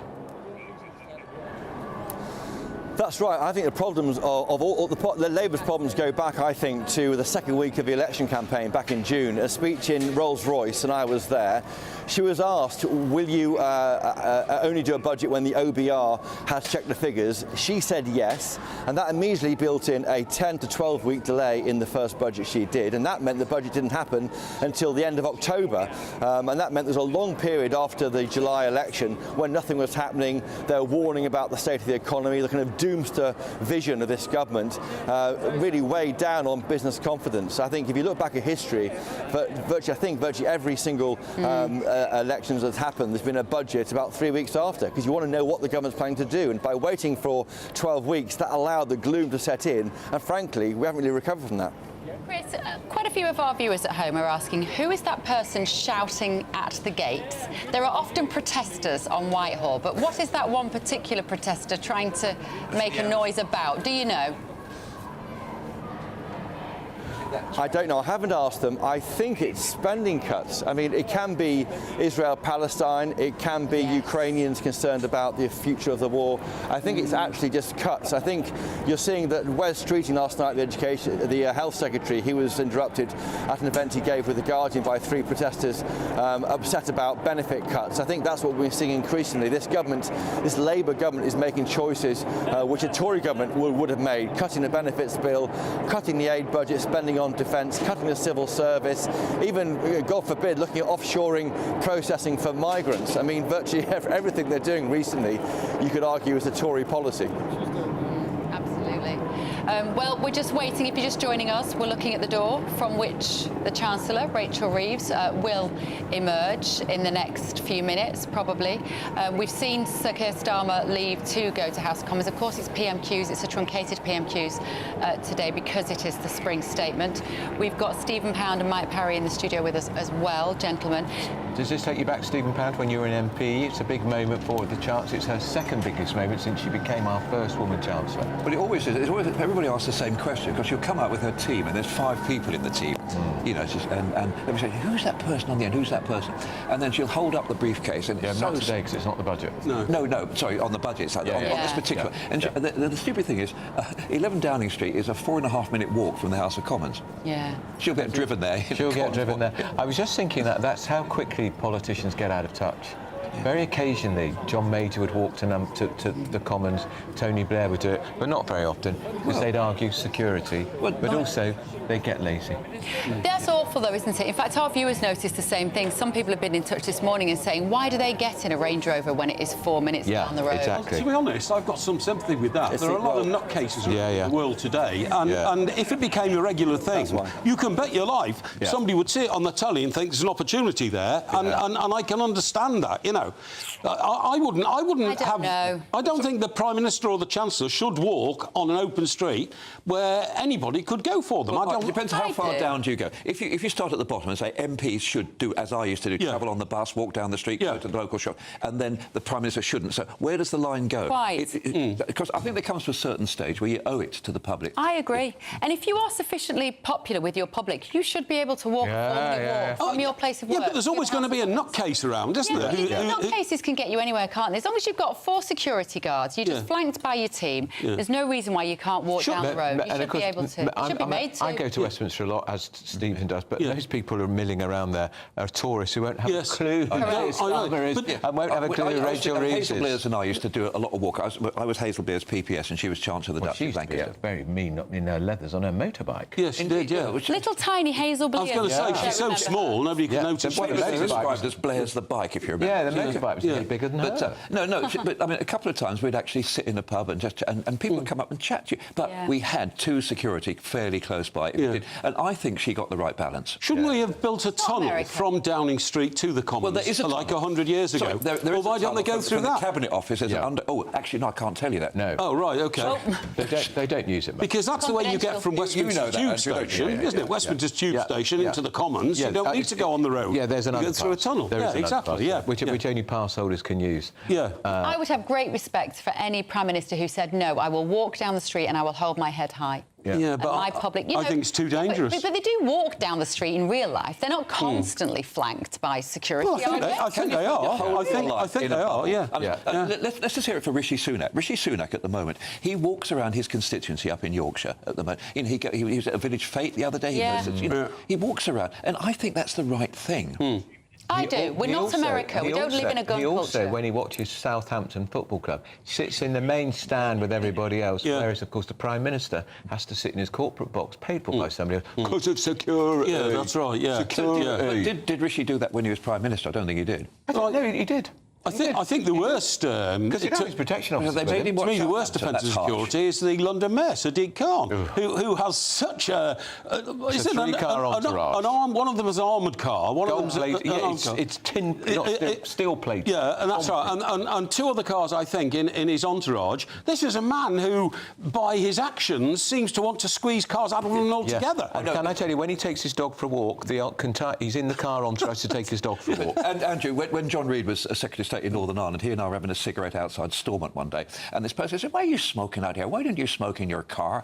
That's right. I think the problems of all the Labour's problems go back, I think, to the second week of the election campaign back in June. A speech in Rolls-Royce, and I was there. She was asked, will you only do a budget when the OBR has checked the figures? She said yes, and that immediately built in a 10 to 12 week delay in the first budget she did, and that meant the budget didn't happen until the end of October, and that meant there was a long period after the July election when nothing was happening. They were warning about the state of the economy, the kind of doomster vision of this government really weighed down on business confidence. I think if you look back at history, virtually every single elections that's happened, there's been a budget about 3 weeks after, because you want to know what the government's planning to do. And by waiting for 12 weeks, that allowed the gloom to set in. And frankly, we haven't really recovered from that. Chris, quite a few of our viewers at home are asking, who is that person shouting at the gates? There are often protesters on Whitehall, but what is that one particular protester trying to make a noise about? Do you know? I don't know. I haven't asked them. I think it's spending cuts. I mean, it can be Israel-Palestine. It can be Ukrainians concerned about the future of the war. I think it's actually just cuts. I think you're seeing that Wes Streeting last night, the health secretary, he was interrupted at an event he gave with The Guardian by 3 protesters upset about benefit cuts. I think that's what we're seeing increasingly. This government, this Labour government, is making choices which a Tory government would have made, cutting the benefits bill, cutting the aid budget, spending on defence, cutting the civil service, even, God forbid, looking at offshoring processing for migrants. I mean, virtually everything they're doing recently, you could argue, is a Tory policy. Absolutely. Well, we're just waiting. If you're just joining us, we're looking at the door from which the Chancellor, Rachel Reeves, will emerge in the next few minutes, probably. We've seen Sir Keir Starmer leave to go to House of Commons. Of course, it's PMQs. It's a truncated PMQs today because it is the spring statement. We've got Stephen Pound and Mike Parry in the studio with us as well, gentlemen. Does this take you back, Stephen Pound, when you were an MP? It's a big moment for the Chancellor. It's her second biggest moment since she became our first woman Chancellor. Well, it always is. Everybody asks the same question because she'll come out with her team and there's 5 people in the team. You know, it's just, and they say, who's that person on the end? Who's that person? And then she'll hold up the briefcase and yeah, not today because it's not the budget. No, sorry, on the budget. It's like on this particular. And the stupid thing is, 11 Downing Street is a 4.5-minute walk from the House of Commons. Yeah. She'll get driven there. She'll get driven there. I was just thinking that's how quickly politicians get out of touch. Very occasionally, John Major would walk to the Commons, Tony Blair would do it, but not very often, because they'd argue security, but also they'd get lazy. That's awful, though, isn't it? In fact, our viewers noticed the same thing. Some people have been in touch this morning and saying, why do they get in a Range Rover when it is 4 minutes down the road? Exactly. To be honest, I've got some sympathy with that. There are a lot of nutcases around the world today, and if it became a regular thing, you can bet your life somebody would see it on the telly and think there's an opportunity there, and I can understand that, you know. I don't think the Prime Minister or the Chancellor should walk on an open street where anybody could go for them. It depends how far down do you go. If you start at the bottom and say MPs should do, as I used to do, travel on the bus, walk down the street, go to the local shop, and then the Prime Minister shouldn't. So where does the line go? Because I think there comes to a certain stage where you owe it to the public. I agree. And if you are sufficiently popular with your public, you should be able to walk from your place of work. Yeah, but there's always going to be a nutcase around, isn't there? Nutcases can get you anywhere, can't they? As long as you've got 4 security guards, you're just flanked by your team, there's no reason why you can't walk down the road. You should be able to. You should be made to. I go to Westminster a lot, as Stephen does, but those people who are milling around there are tourists who won't have a clue who Starmer is and won't have a clue who Rachel Reeves is. Hazel Blears and I used to do a lot of walk. I was Hazel Blears PPS and she was Chancellor of the Duchy of Lancaster. Very mean, not in her leathers on her motorbike. Yes, she did, Little tiny Hazel Blears. I was going to say, she's so small, nobody can notice. It was described as Blair's the bike, if you remember. Yeah, the motorbike was a bit bigger than her. But I mean, a couple of times we'd actually sit in a pub and people would come up and chat to you. But we had 2 security fairly close by. And I think she got the right balance. Shouldn't we have built a tunnel from Downing Street to the Commons like 100 years ago? Well, why don't they go through that? The Cabinet Office is under... Oh, actually, no, I can't tell you that. No. Oh, right, OK. Well, they don't use it much. Because that's the way you get from Westminster Tube Station, isn't it? Westminster Tube Station into the Commons. You don't need to go on the road. Yeah, there's another You go through a tunnel. Exactly, Which only pass holders can use. I would have great respect for any Prime Minister who said, no, I will walk down the street and I will hold my head high. Yeah, but my public, I think it's too dangerous. But they do walk down the street in real life. They're not constantly flanked by security. Well, I think they are. I think they are, Let's just hear it for Rishi Sunak. Rishi Sunak, at the moment, he walks around his constituency up in Yorkshire at the moment. He was at a village fete the other day. He walks around, and I think that's the right thing. I do. We're not America. We don't live in a gun culture. He also, when he watches Southampton Football Club, sits in the main stand with everybody else, whereas, of course, the Prime Minister has to sit in his corporate box, paid for by somebody else, because of security. Yeah, that's right, Security. But did Rishi do that when he was Prime Minister? I don't think he did. No, he did. I think the worst... Because he took his protection officer. They made him watch the worst offence of security is the London Mayor, Sadiq Khan, who has such a... It's a 3-car entourage. An arm, one of them is an armoured car, one of them is... It's tin, not steel plate. Yeah, and that's right. And 2 other cars, I think, in his entourage. This is a man who, by his actions, seems to want to squeeze cars out of them altogether. And can I tell you, when he takes his dog for a walk, he's in the car entourage to take his dog for a walk. And Andrew, when John Reid was Secretary of State in Northern Ireland, he and I were having a cigarette outside Stormont one day, and this person said, "Why are you smoking out here? Why didn't you smoke in your car?"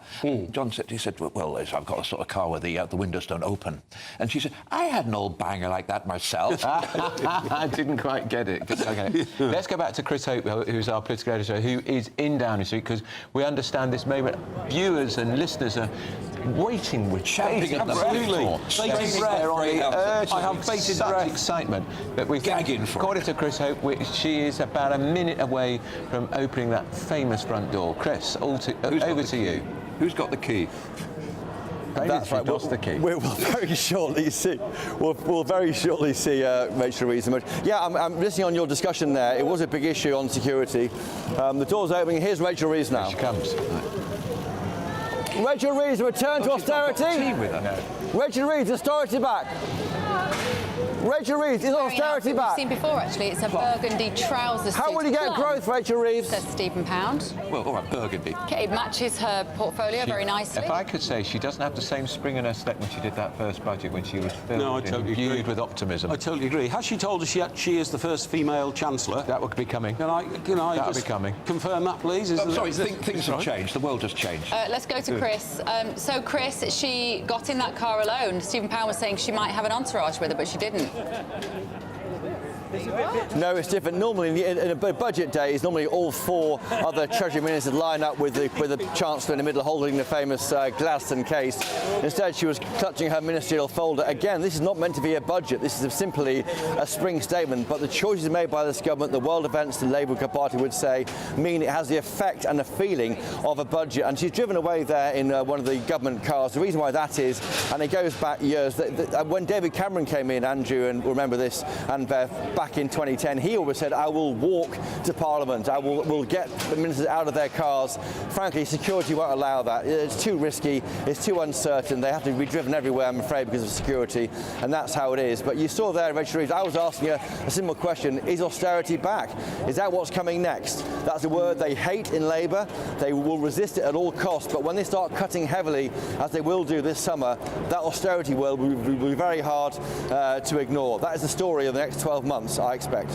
John said, "Well, I've got a sort of car where the windows don't open." And she said, "I had an old banger like that myself." I didn't quite get it. Okay. Let's go back to Chris Hope, who's our political editor, who is in Downing Street, because we understand this moment. Viewers and listeners are waiting with shouting at them. Absolutely. I have bated breath. Excitement that we're gagging for. According to Chris Hope, she is about a minute away from opening that famous front door. Chris, over to you. Who's got the key? That's right. What's the key? We'll very shortly see. We'll very shortly see Rachel Reeves emerge. Yeah, I'm listening on your discussion there. It was a big issue on security. The door's opening. Here's Rachel Reeves now. Here she comes. Rachel Reeves, return to austerity. Rachel Reeves, austerity back. Rachel Reeves, is austerity back? We've seen before, actually. It's a burgundy trouser suit. How will you get growth, Rachel Reeves? Says Stephen Pound. Well, all right, burgundy. Okay, it matches her portfolio very nicely. If I could say, she doesn't have the same spring in her step when she did that first budget, when she was filled and imbued with optimism. I totally agree. Has she told us yet she is the first female Chancellor? That would be coming. Can I That'll just be coming. confirm that, please? Things have changed. The world has changed. Let's go to Chris. So, Chris, she got in that car alone. Stephen Pound was saying she might have an entourage with her, but she didn't. No, it's different. Normally, in a budget day, it's normally all four other Treasury ministers line up with the Chancellor in the middle, holding the famous Gladstone case. Instead, she was clutching her ministerial folder. Again, this is not meant to be a budget. This is simply a spring statement. But the choices made by this government, the world events, the Labour Party would say, mean it has the effect and the feeling of a budget. And she's driven away there in one of the government cars. The reason why that is, and it goes back years, when David Cameron came in, Andrew, and remember this, and back in 2010, he always said, I will walk to Parliament, I will get the ministers out of their cars. Frankly, security won't allow that. It's too risky, it's too uncertain. They have to be driven everywhere, I'm afraid, because of security, and that's how it is. But you saw there, Rachel Reeves, I was asking her a simple question, is austerity back? Is that what's coming next? That's a word they hate in Labour. They will resist it at all costs, but when they start cutting heavily, as they will do this summer, that austerity word will be very hard to ignore. That is the story of the next 12 months, I expect.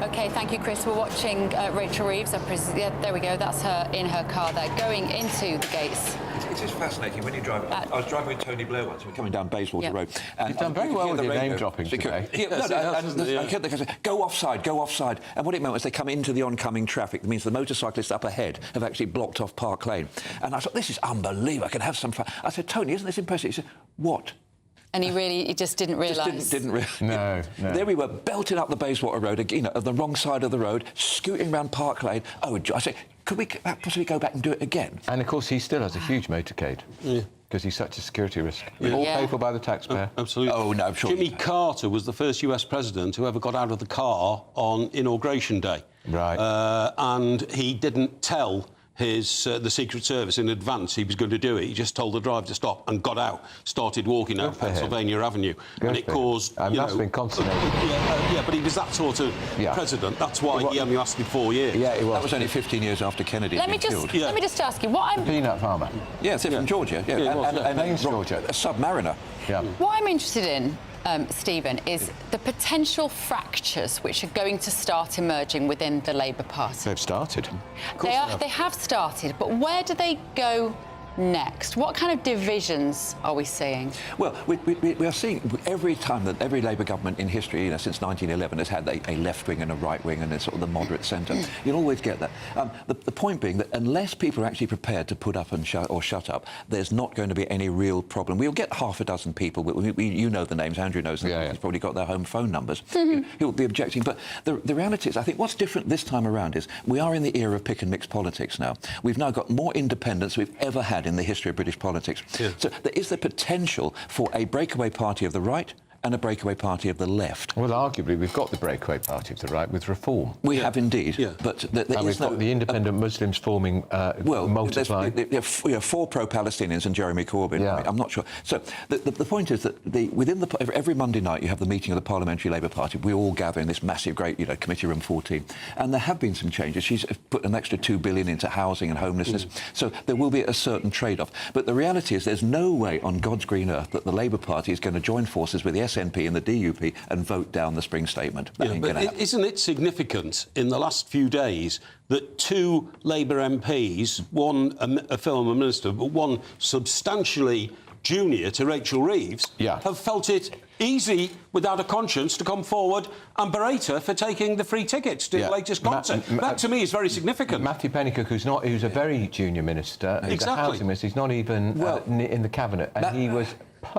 OK, thank you, Chris. We're watching Rachel Reeves. Yeah, there we go. That's her in her car there, going into the gates. It is fascinating when you drive. I was driving with Tony Blair once. We're coming down Bayswater Road. And you've done very well with your name dropping today. I kept saying, go offside, go offside. And what it meant was they come into the oncoming traffic. That means the motorcyclists up ahead have actually blocked off Park Lane. And I thought, this is unbelievable. I can have some fun. I said, Tony, isn't this impressive? He said, what? And he just didn't realise. Didn't realise. No. There we were, belting up the Bayswater Road, on the wrong side of the road, scooting round Park Lane. Oh, I said, could we possibly go back and do it again? And, of course, he still has a huge motorcade. Yeah. Because he's such a security risk. All paid for by the taxpayer. Absolutely. Oh, no, I'm sure. Jimmy Carter was the first US president who ever got out of the car on Inauguration Day. Right. And he didn't tell the Secret Service in advance he was going to do it. He just told the driver to stop and got out, started walking out Pennsylvania Avenue. And it caused, that's been consummated. Yeah, but he was that sort of president. That's why he only lasted 4 years. Yeah, it was. That was only 15 years after Kennedy had been killed. Let me just ask you, what I'm... Peanut farmer. Yeah, from Georgia. And Georgia. A submariner. Yeah. What I'm interested in, Stephen, is the potential fractures which are going to start emerging within the Labour Party. They've started. They have started, but where do they go next? What kind of divisions are we seeing? Well, we are seeing every time that every Labour government in history, since 1911, has had a left wing and a right wing and a sort of the moderate centre. You'll always get that. The point being that unless people are actually prepared to put up and shut up, there's not going to be any real problem. We'll get half a dozen people. You know the names. Andrew knows them. He's probably got their home phone numbers. He'll be objecting. But the reality is, I think what's different this time around is we are in the era of pick and mix politics now. We've now got more independence than we've ever had in the history of British politics. So there is the potential for a breakaway party of the right and a breakaway party of the left. Well, arguably, we've got the breakaway party of the right with Reform. We have indeed. But we've got the independent Muslims forming multiply. There's 4 pro-Palestinians and Jeremy Corbyn. Yeah. I'm not sure. So the point is that every Monday night you have the meeting of the Parliamentary Labour Party. We all gather in this massive, great, Committee Room 14. And there have been some changes. She's put an extra $2 billion into housing and homelessness. So there will be a certain trade-off. But the reality is there's no way on God's green earth that the Labour Party is going to join forces with the SNP and the DUP and vote down the spring statement. Isn't it significant in the last few days that 2 Labour MPs, one a former minister, but one substantially junior to Rachel Reeves, have felt it easy, without a conscience, to come forward and berate her for taking the free tickets to the latest concert. That, to me, is very significant. Matthew Pennycook, who's a very junior minister, he's a housing minister, he's not even in the cabinet, and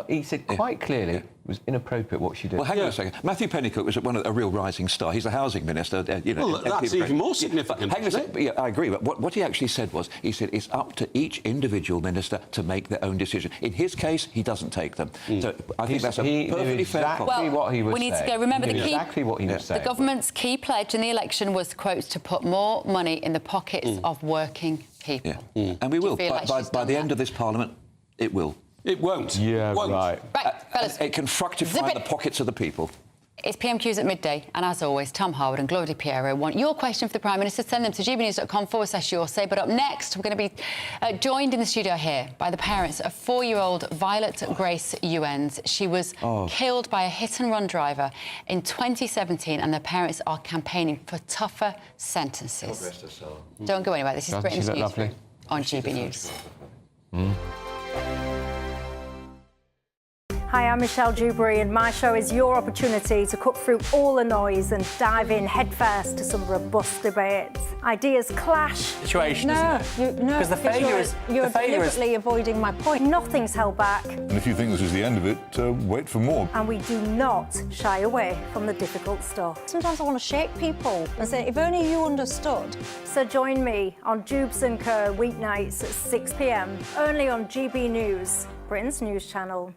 he said quite clearly it was inappropriate what she did. Well, hang on a second. Matthew Pennycook was a real rising star. He's a housing minister. Well, that's even more significant. Hang on a second. Yeah, I agree. But what he actually said was, he said it's up to each individual minister to make their own decision. In his case, he doesn't take them. So I think that's a perfectly fair point. What he was we need to go. Remember the government's key pledge in the election was, quote, to put more money in the pockets of working people. Yeah. And we will. feel like she's By done the that? end of this Parliament, it will. It won't. Yeah, Won't. right. Right, fellas. It can fructify the pockets of the people. It's PMQs at midday, and as always, Tom Howard and Gloria Di Piero want your question for the Prime Minister. Send them to gbnews.com/your say. But up next, we're going to be joined in the studio here by the parents of 4-year-old Violet Grace Ewens. She was killed by a hit-and-run driver in 2017, and the parents are campaigning for tougher sentences. Don't go anywhere. This is Britain's Newsroom on GB News. Hi, I'm Michelle Dewberry, and my show is your opportunity to cut through all the noise and dive in headfirst to some robust debates. Ideas clash. Situation, isn't it? Because the failure is... You're deliberately avoiding my point. Nothing's held back. And if you think this is the end of it, wait for more. And we do not shy away from the difficult stuff. Sometimes I want to shake people and say, if only you understood. So join me on Jubes & Co. weeknights at 6 p.m, only on GB News, Britain's news channel.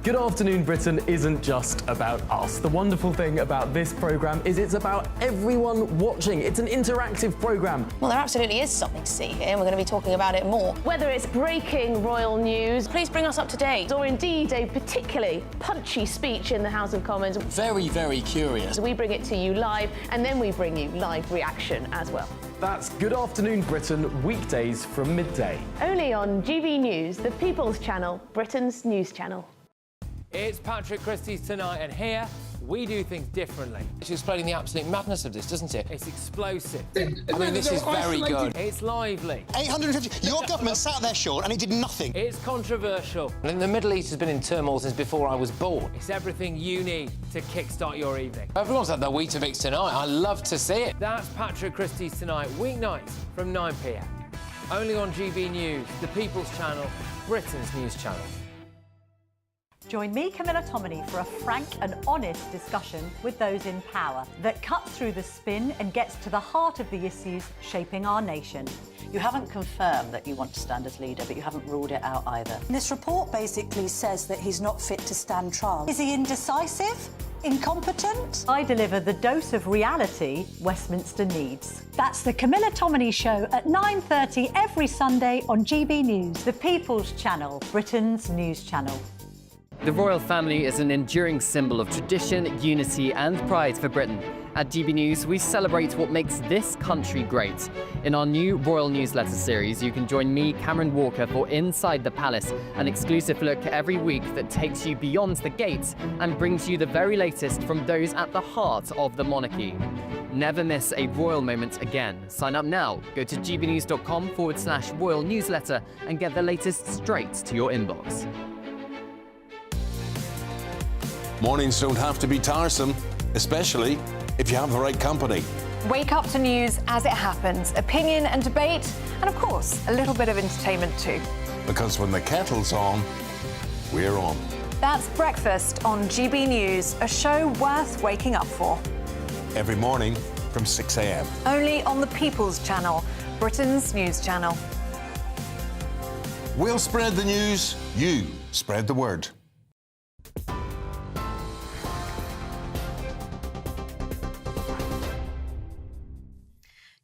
Good Afternoon Britain isn't just about us. The wonderful thing about this programme is it's about everyone watching. It's an interactive programme. Well, there absolutely is something to see here, and we're going to be talking about it more. Whether it's breaking royal news, please bring us up to date, or indeed a particularly punchy speech in the House of Commons. Very, very curious. We bring it to you live, and then we bring you live reaction as well. That's Good Afternoon Britain, weekdays from midday. Only on GB News, the People's Channel, Britain's news channel. It's Patrick Christie's Tonight, and here we do things differently. It's explaining the absolute madness of this, doesn't it? It's explosive. I mean, this is very good. It's lively. 850. Your government sat there, Sean, and it did nothing. It's controversial. And the Middle East has been in turmoil since before I was born. It's everything you need to kickstart your evening. Everyone's had their Weetabix tonight. I love to see it. That's Patrick Christie's Tonight, weeknights from 9 p.m. Only on GB News, the People's Channel, Britain's news channel. Join me, Camilla Tominey, for a frank and honest discussion with those in power that cuts through the spin and gets to the heart of the issues shaping our nation. You haven't confirmed that you want to stand as leader, but you haven't ruled it out either. This report basically says that he's not fit to stand trial. Is he indecisive? Incompetent? I deliver the dose of reality Westminster needs. That's the Camilla Tominey Show at 9:30 every Sunday on GB News, the People's Channel, Britain's news channel. The royal family is an enduring symbol of tradition, unity and pride for Britain. At GB News, we celebrate what makes this country great. In our new royal newsletter series, you can join me, Cameron Walker, for Inside the Palace, an exclusive look every week that takes you beyond the gates and brings you the very latest from those at the heart of the monarchy. Never miss a royal moment again. Sign up now. Go to gbnews.com/royal newsletter and get the latest straight to your inbox. Mornings don't have to be tiresome, especially if you have the right company. Wake up to news as it happens, opinion and debate, and of course, a little bit of entertainment too. Because when the kettle's on, we're on. That's Breakfast on GB News, a show worth waking up for. Every morning from 6 a.m. Only on the People's Channel, Britain's news channel. We'll spread the news, you spread the word.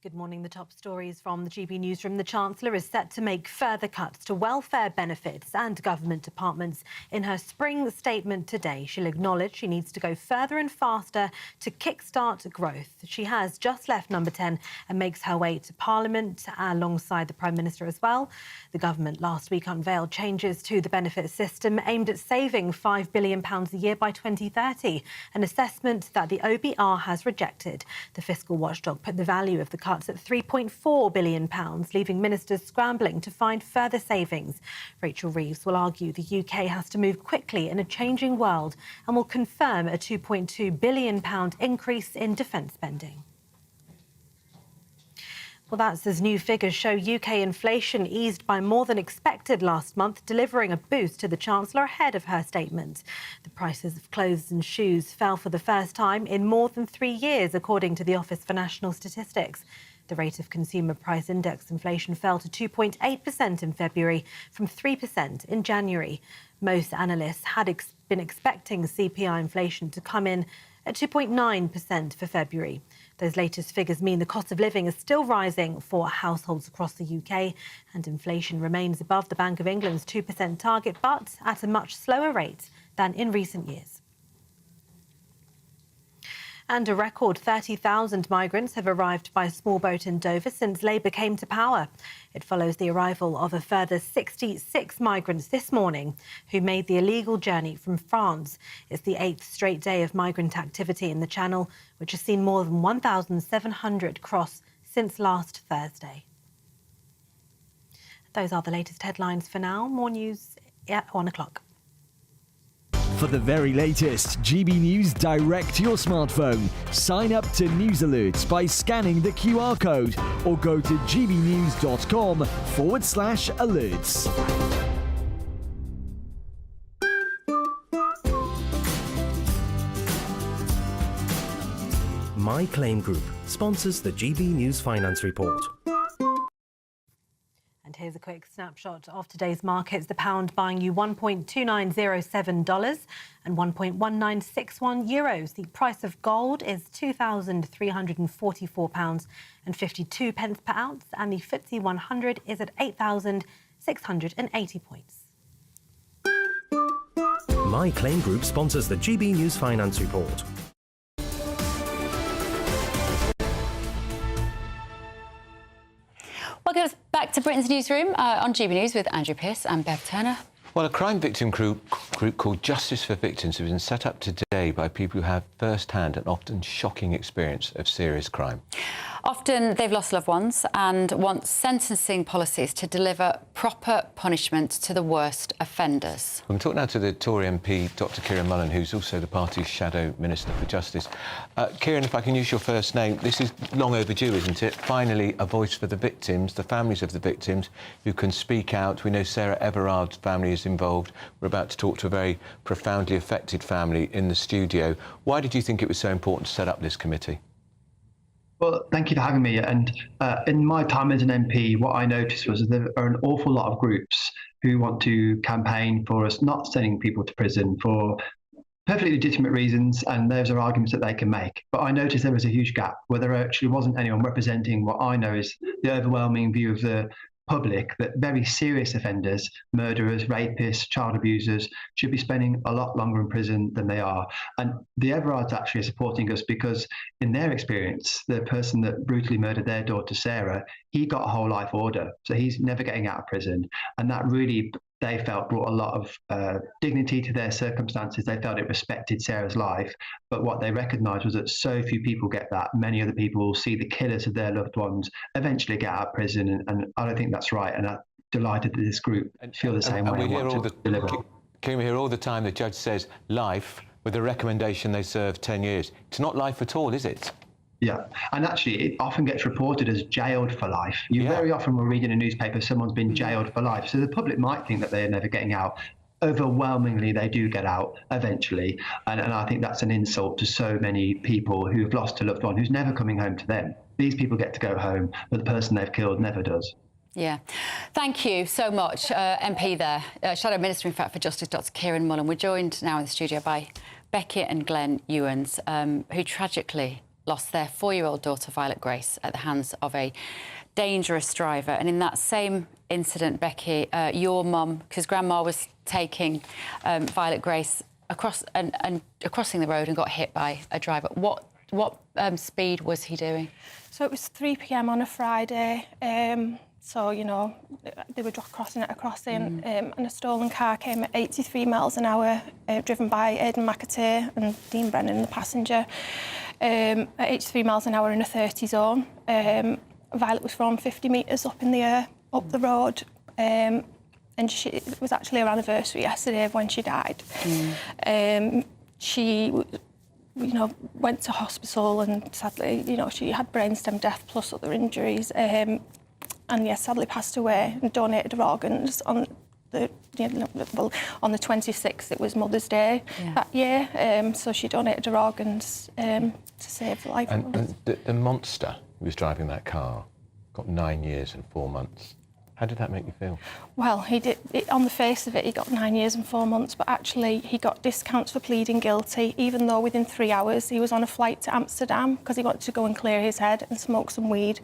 Good morning. The top stories from the GB Newsroom. The Chancellor is set to make further cuts to welfare benefits and government departments. In her spring statement today, she'll acknowledge she needs to go further and faster to kickstart growth. She has just left Number 10 and makes her way to Parliament alongside the Prime Minister as well. The government last week unveiled changes to the benefit system aimed at saving £5 billion a year by 2030, an assessment that the OBR has rejected. The fiscal watchdog put the value of the cuts at £3.4 billion, leaving ministers scrambling to find further savings. Rachel Reeves will argue the UK has to move quickly in a changing world and will confirm a £2.2 billion increase in defence spending. Well, that's as new figures show UK inflation eased by more than expected last month, delivering a boost to the Chancellor ahead of her statement. The prices of clothes and shoes fell for the first time in more than 3 years, according to the Office for National Statistics. The rate of consumer price index inflation fell to 2.8% in February from 3% in January. Most analysts had been expecting CPI inflation to come in at 2.9% for February. Those latest figures mean the cost of living is still rising for households across the UK, and inflation remains above the Bank of England's 2% target, but at a much slower rate than in recent years. And a record 30,000 migrants have arrived by small boat in Dover since Labour came to power. It follows the arrival of a further 66 migrants this morning who made the illegal journey from France. It's the 8th straight day of migrant activity in the Channel, which has seen more than 1,700 cross since last Thursday. Those are the latest headlines for now. More news at 1 o'clock. For the very latest GB News direct to your smartphone, sign up to News Alerts by scanning the QR code or go to gbnews.com/alerts. My Claim Group sponsors the GB News Finance Report. And here's a quick snapshot of today's markets. The pound buying you $1.2907 and 1.1961 euros. The price of gold is £2,344.52 per ounce, and the FTSE 100 is at 8,680 points. My Claim Group sponsors the GB News Finance Report. Welcome back to Britain's Newsroom on GB News with Andrew Pearce and Bev Turner. Well, a crime victim group called Justice for Victims has been set up today by people who have first-hand and often shocking experience of serious crime. Often they've lost loved ones and want sentencing policies to deliver proper punishment to the worst offenders. We can talk now to the Tory MP, Dr Kieran Mullen, who's also the party's Shadow Minister for Justice. Kieran, if I can use your first name, this is long overdue, isn't it? Finally, a voice for the victims, the families of the victims, who can speak out. We know Sarah Everard's family is involved. We're about to talk to a very profoundly affected family in the studio. Why did you think it was so important to set up this committee? Well, thank you for having me. And in my time as an MP, what I noticed was that there are an awful lot of groups who want to campaign for us not sending people to prison for perfectly legitimate reasons, and those are arguments that they can make. But I noticed there was a huge gap where there actually wasn't anyone representing what I know is the overwhelming view of the public, that very serious offenders, murderers, rapists, child abusers, should be spending a lot longer in prison than they are. And the Everards actually are supporting us because, in their experience, the person that brutally murdered their daughter, Sarah, he got a whole life order. So he's never getting out of prison. And that really, they felt, brought a lot of dignity to their circumstances. They felt it respected Sarah's life. But what they recognised was that so few people get that. Many other people will see the killers of their loved ones eventually get out of prison. And I don't think that's right. And I'm delighted that this group feel the same way. We hear all the time the judge says life with a recommendation they serve 10 years. It's not life at all, is it? Yeah, and actually it often gets reported as jailed for life. You very often will read in a newspaper someone's been jailed for life, so the public might think that they're never getting out. Overwhelmingly, they do get out eventually, and I think that's an insult to so many people who've lost a loved one who's never coming home to them. These people get to go home, but the person they've killed never does. Yeah. Thank you so much, MP there. Shadow Minister, in fact, for Justice, Dr Kieran Mullen. We're joined now in the studio by Becky and Glenn Ewens, who tragically lost their 4-year-old daughter, Violet Grace, at the hands of a dangerous driver. And in that same incident, Becky, your mum, because Grandma was taking Violet Grace crossing the road and got hit by a driver. What speed was he doing? So it was 3 p.m. on a Friday. So, you know, they were crossing at a crossing and a stolen car came at 83 miles an hour, driven by Aidan McAteer and Dean Brennan, the passenger, at 83 miles an hour in a 30 zone. Violet was thrown 50 metres up in the air, up the road, and it was actually her anniversary yesterday of when she died. She, you know, went to hospital and sadly, you know, she had brainstem death plus other injuries. And yes, sadly passed away and donated her organs on the, on the 26th. It was Mother's Day that year, so she donated her organs to save the life. And the monster who was driving that car got 9 years and 4 months. How did that make you feel? Well, he did. On the face of it, he got 9 years and 4 months, but actually he got discounts for pleading guilty, even though within 3 hours he was on a flight to Amsterdam because he wanted to go and clear his head and smoke some weed.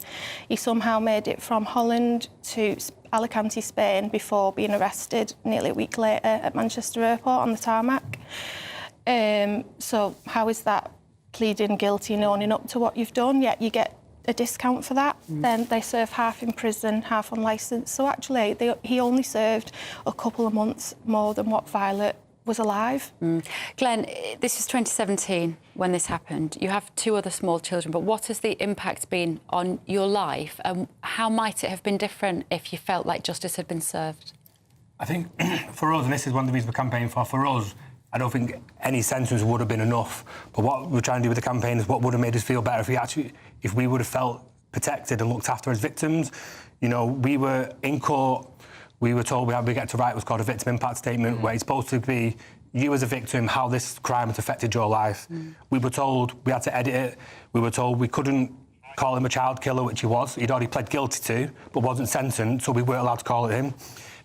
He somehow made it from Holland to Alicante, Spain, before being arrested nearly a week later at Manchester Airport on the tarmac. So how is that pleading guilty and owning up to what you've done? Yet you get a discount for that. Then they serve half in prison, half on licence. So actually, he only served a couple of months more than what Violet was alive. Glenn, this is 2017 when this happened. You have 2 other small children, but what has the impact been on your life, and how might it have been different if you felt like justice had been served? I think for us, and this is one of the reasons we're campaigning for us, I don't think any sentence would have been enough. But what we're trying to do with the campaign is what would have made us feel better if we would have felt protected and looked after as victims. You know, we were in court, we were told we get to write what's called a victim impact statement, where it's supposed to be you as a victim, how this crime has affected your life. We were told we had to edit it. We were told we couldn't call him a child killer, which he was. He'd already pled guilty to, but wasn't sentenced, so we weren't allowed to call it him.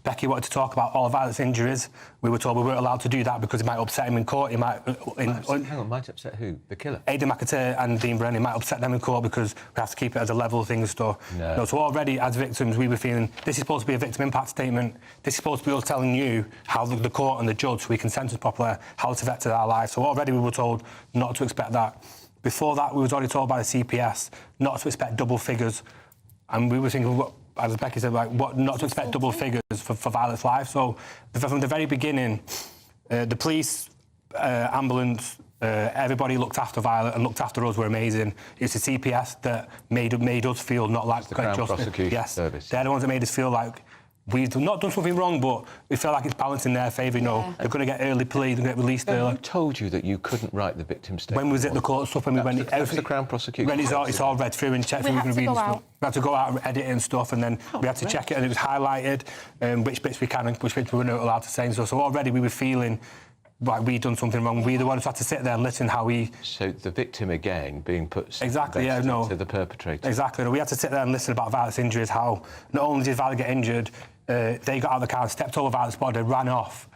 Becky wanted to talk about all of Violet's injuries. We were told we weren't allowed to do that because it might upset him in court. It might... Hang on, might upset who? The killer? Aidan McAteer and Dean Brennan might upset them in court because we have to keep it as a level thing and stuff. No, so already, as victims, we were feeling this is supposed to be a victim impact statement. This is supposed to be us telling you how the court and the judge, so we can sentence properly, how it's affected our lives. So already we were told not to expect that. Before that, we were already told by the CPS not to expect double figures. And we were thinking, as Becky said, like, what not to expect double figures for Violet's life. So from the very beginning, the police, ambulance, everybody looked after Violet and looked after us were amazing. It's the CPS that made us feel not like the Crown Prosecution Service. They're the ones that made us feel like we've not done something wrong, but we feel like it's balanced in their favour. You know, they're going to get early plea, they're going to get released early. Who told you that you couldn't write the victim statement? When was it the court stuff? When we went, that's the Crown Prosecution. When it's all read through and checked through, we can read stuff. We had to go out and edit it and stuff, and then we had to check it, and it was highlighted which bits we can and which bits we weren't allowed to say and stuff. So already we were feeling like we'd done something wrong. We the ones who had to sit there and listen how we... So the victim again being put to the perpetrator. Exactly. No, we had to sit there and listen about Violet's injuries, how not only did Violet get injured, they got out of the car, stepped over Violet's body, ran off.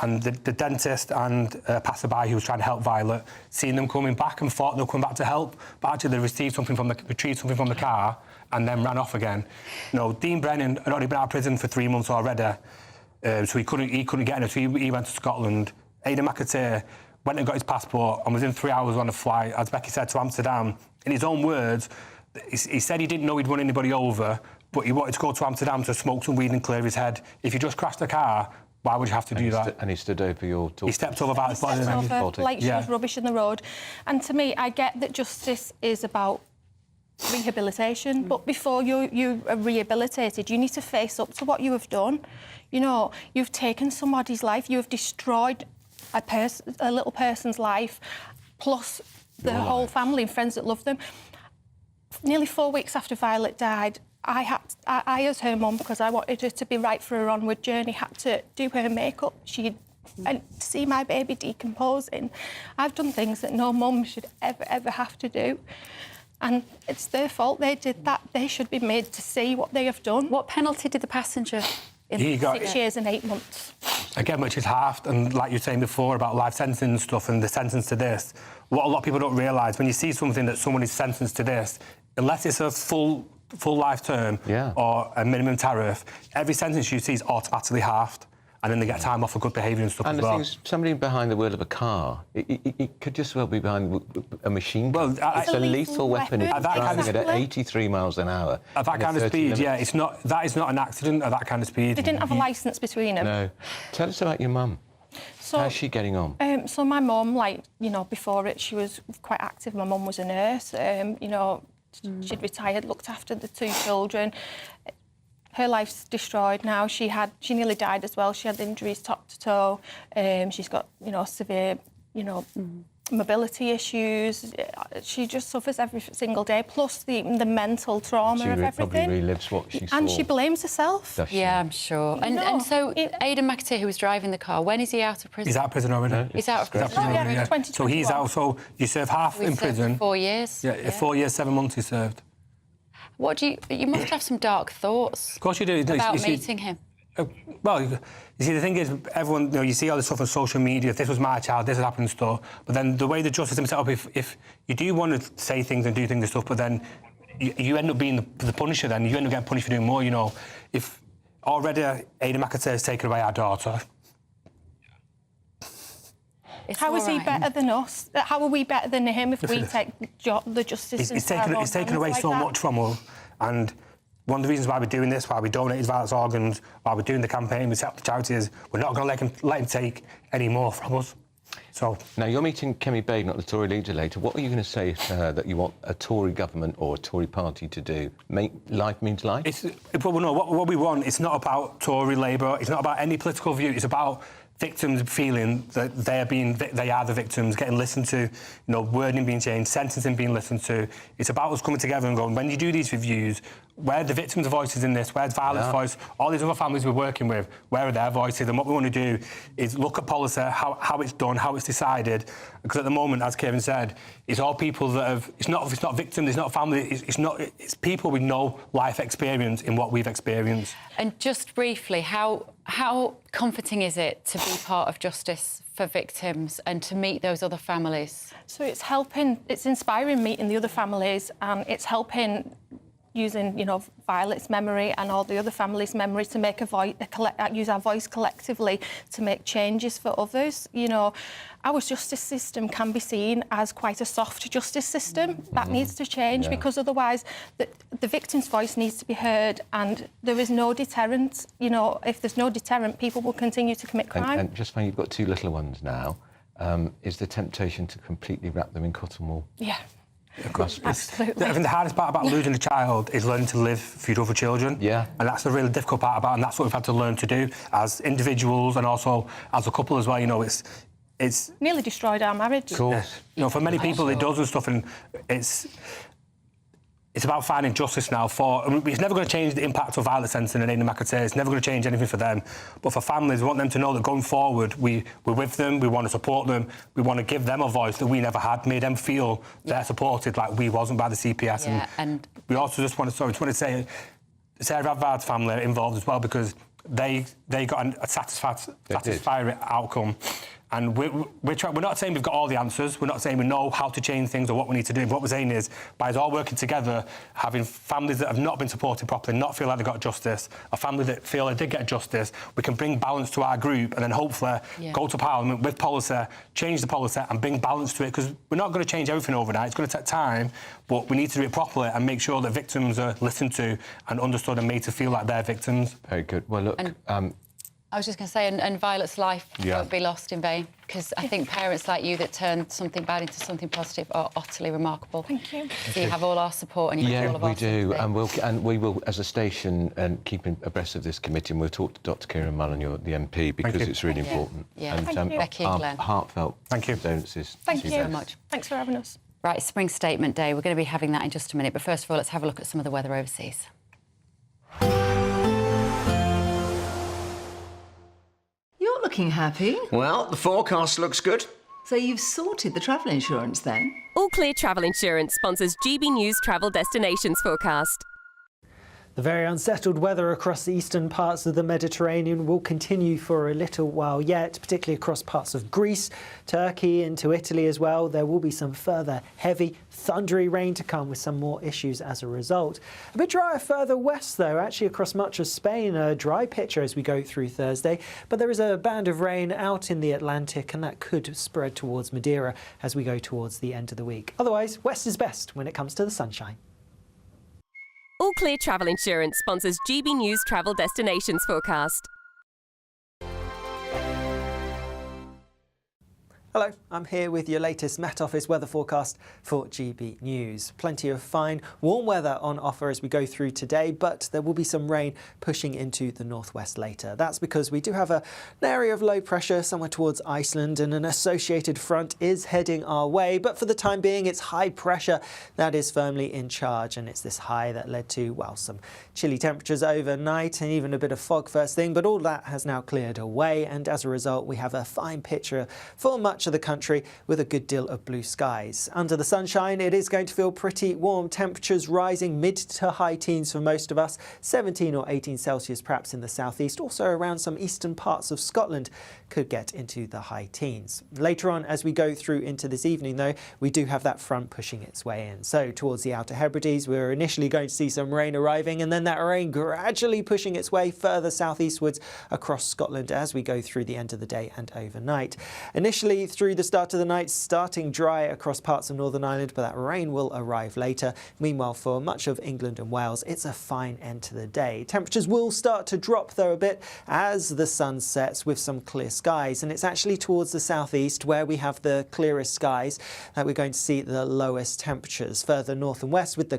And the dentist and passerby who was trying to help Violet, seeing them coming back and thought they were coming back to help, but actually they retrieved something from the car and then ran off again. You know, Dean Brennan had already been out of prison for 3 months already, so he couldn't get in it, so he went to Scotland. Aidan McAteer went and got his passport and was in 3 hours on a flight, as Becky said, to Amsterdam. In his own words, he said he didn't know he'd run anybody over, but he wanted to go to Amsterdam to smoke some weed and clear his head. If you just crashed a car, why would you have to do that? And he stood over your daughter. He stepped over Violet's body. Like she was rubbish in the road. And to me, I get that justice is about rehabilitation, but before you are rehabilitated, you need to face up to what you have done. You know, you've taken somebody's life, you have destroyed a little person's life, plus the whole family and friends that love them. Nearly 4 weeks after Violet died, I as her mum, because I wanted her to be right for her onward journey, had to do her makeup. And to see my baby decomposing, I've done things that no mum should ever have to do. And it's their fault they did that. They should be made to see what they have done. What penalty did the passenger He got 6 years and 8 months. Again, which is halved, and like you were saying before about life sentencing and stuff, and the sentence to this, what a lot of people don't realise, when you see something that someone is sentenced to this, unless it's a full life term or a minimum tariff, every sentence you see is automatically halved. And then they get time off for good behaviour and stuff as well. And the thing is, somebody behind the wheel of a car, it could just well be behind a machine gun. Well, it's a lethal weapon if you're driving it at 83 miles an hour. At that kind of speed, that is not an accident at that kind of speed. They didn't have a licence between them. No. Tell us about your mum. So, how's she getting on? So my mum, like, you know, before it, she was quite active. My mum was a nurse. You know, she'd retired, looked after the 2 children. Her life's destroyed now. She nearly died as well. She had injuries top to toe. She's got, you know, severe, you know, mobility issues. She just suffers every single day, plus the mental trauma of everything. She probably relives what she saw. And she blames herself. Yeah, I'm sure. And so Aidan McAteer, who was driving the car, when is he out of prison? He's out of prison already. He's out of prison. So he's out. So you serve half in prison. 4 years. Yeah, 4 years, 7 months he served. What do you must have some dark thoughts. Of course you do. About meeting him. Well, you see, the thing is, everyone, you see all this stuff on social media. If this was my child, this had happened and stuff. But then the way the justice system is set up, if you do want to say things and do things and stuff, but then you end up being the punisher. Then you end up getting punished for doing more. If already Aidan McAteer has taken away our daughter. How is he better than us? How are we better than him if we take the justice? It's taken away so much from us, and one of the reasons why we're doing this, why we donate his violence organs, why we're doing the campaign, we set up the charity, is we're not going to let him take any more from us. So now you're meeting Kemi Babe, not the Tory leader, later. What are you going to say to her that you want a Tory government or a Tory party to do? Make life means life. What we want. It's not about Tory, Labour. It's not about any political view. It's about victims feeling that they are the victims, getting listened to, wording being changed, sentencing being listened to. It's about us coming together and going, when you do these reviews, where are the victims' voices in this? Where's Violet's voice? All these other families we're working with, where are their voices? And what we want to do is look at policy, how it's done, how it's decided. Because at the moment, as Kevin said, it's all people that have... It's not victims, it's not family, it's people with no life experience in what we've experienced. And just briefly, how comforting is it to be part of justice for victims and to meet those other families? So it's inspiring meeting the other families, and it's helping using, Violet's memory and all the other families' memory to make use our voice collectively to make changes for others. Our justice system can be seen as quite a soft justice system. That needs to change because otherwise the victim's voice needs to be heard, and there is no deterrent. If there's no deterrent, people will continue to commit crime. And just when you've got two little ones now, is the temptation to completely wrap them in cotton wool? Yeah. Absolutely. I think the hardest part about losing a child is learning to live for your other children. Yeah. And that's the really difficult part about it, and that's what we've had to learn to do as individuals and also as a couple as well. It's nearly destroyed our marriage. Of course. For many people it does and stuff, and it's about finding justice now it's never going to change the impact of Violet Sensen and Aidan McAteer. It's never going to change anything for them. But for families, we want them to know that going forward, we're with them, we want to support them, we want to give them a voice that we never had, made them feel they're supported like we wasn't by the CPS. Yeah, and we also just want to say Sarah Avard's family are involved as well, because they got a satisfactory outcome. And we're not saying we've got all the answers. We're not saying we know how to change things or what we need to do. What we're saying is, by us all working together, having families that have not been supported properly, not feel like they got justice, a family that feel they did get justice, we can bring balance to our group and then hopefully go to Parliament with policy, change the policy and bring balance to it. Because we're not going to change everything overnight. It's going to take time, but we need to do it properly and make sure that victims are listened to and understood and made to feel like they're victims. Very good. Well, look... I was just going to say, and Violet's life won't be lost in vain, because I think parents like you that turn something bad into something positive are utterly remarkable. Thank you. So you have all our support and you have all of our do, and we will, as a station, and keep abreast of this committee, and we'll talk to Dr. Kieran Mullen, the MP, because it's really important. Yeah. And Thank you. Becky and Glenn. Heartfelt condolences. Thank you very much. Thanks for having us. Right, it's Spring Statement Day. We're going to be having that in just a minute, but first of all, let's have a look at some of the weather overseas. You're looking happy. Well, the forecast looks good. So you've sorted the travel insurance then? All Clear Travel Insurance sponsors GB News Travel Destinations Forecast. The very unsettled weather across the eastern parts of the Mediterranean will continue for a little while yet, particularly across parts of Greece, Turkey, into Italy as well. There will be some further heavy, thundery rain to come with some more issues as a result. A bit drier further west, though, actually across much of Spain. A dry picture as we go through Thursday, but there is a band of rain out in the Atlantic, and that could spread towards Madeira as we go towards the end of the week. Otherwise, west is best when it comes to the sunshine. All Clear Travel Insurance sponsors GB News Travel Destinations Forecast. Hello, I'm here with your latest Met Office weather forecast for GB News. Plenty of fine, warm weather on offer as we go through today, but there will be some rain pushing into the northwest later. That's because we do have an area of low pressure somewhere towards Iceland, and an associated front is heading our way. But for the time being, it's high pressure that is firmly in charge, and it's this high that led to, well, some chilly temperatures overnight and even a bit of fog first thing. But all that has now cleared away, and as a result, we have a fine picture for much much of the country with a good deal of blue skies. Under the sunshine, it is going to feel pretty warm. Temperatures rising mid to high teens for most of us, 17 or 18 Celsius perhaps in the southeast. Also around some eastern parts of Scotland could get into the high teens. Later on, as we go through into this evening though, we do have that front pushing its way in. So towards the Outer Hebrides, we're initially going to see some rain arriving, and then that rain gradually pushing its way further southeastwards across Scotland as we go through the end of the day and overnight. Initially through the start of the night, starting dry across parts of Northern Ireland, but that rain will arrive later. Meanwhile, for much of England and Wales, it's a fine end to the day. Temperatures will start to drop though a bit as the sun sets with some clear skies, and it's actually towards the southeast where we have the clearest skies that we're going to see the lowest temperatures. Further north and west with the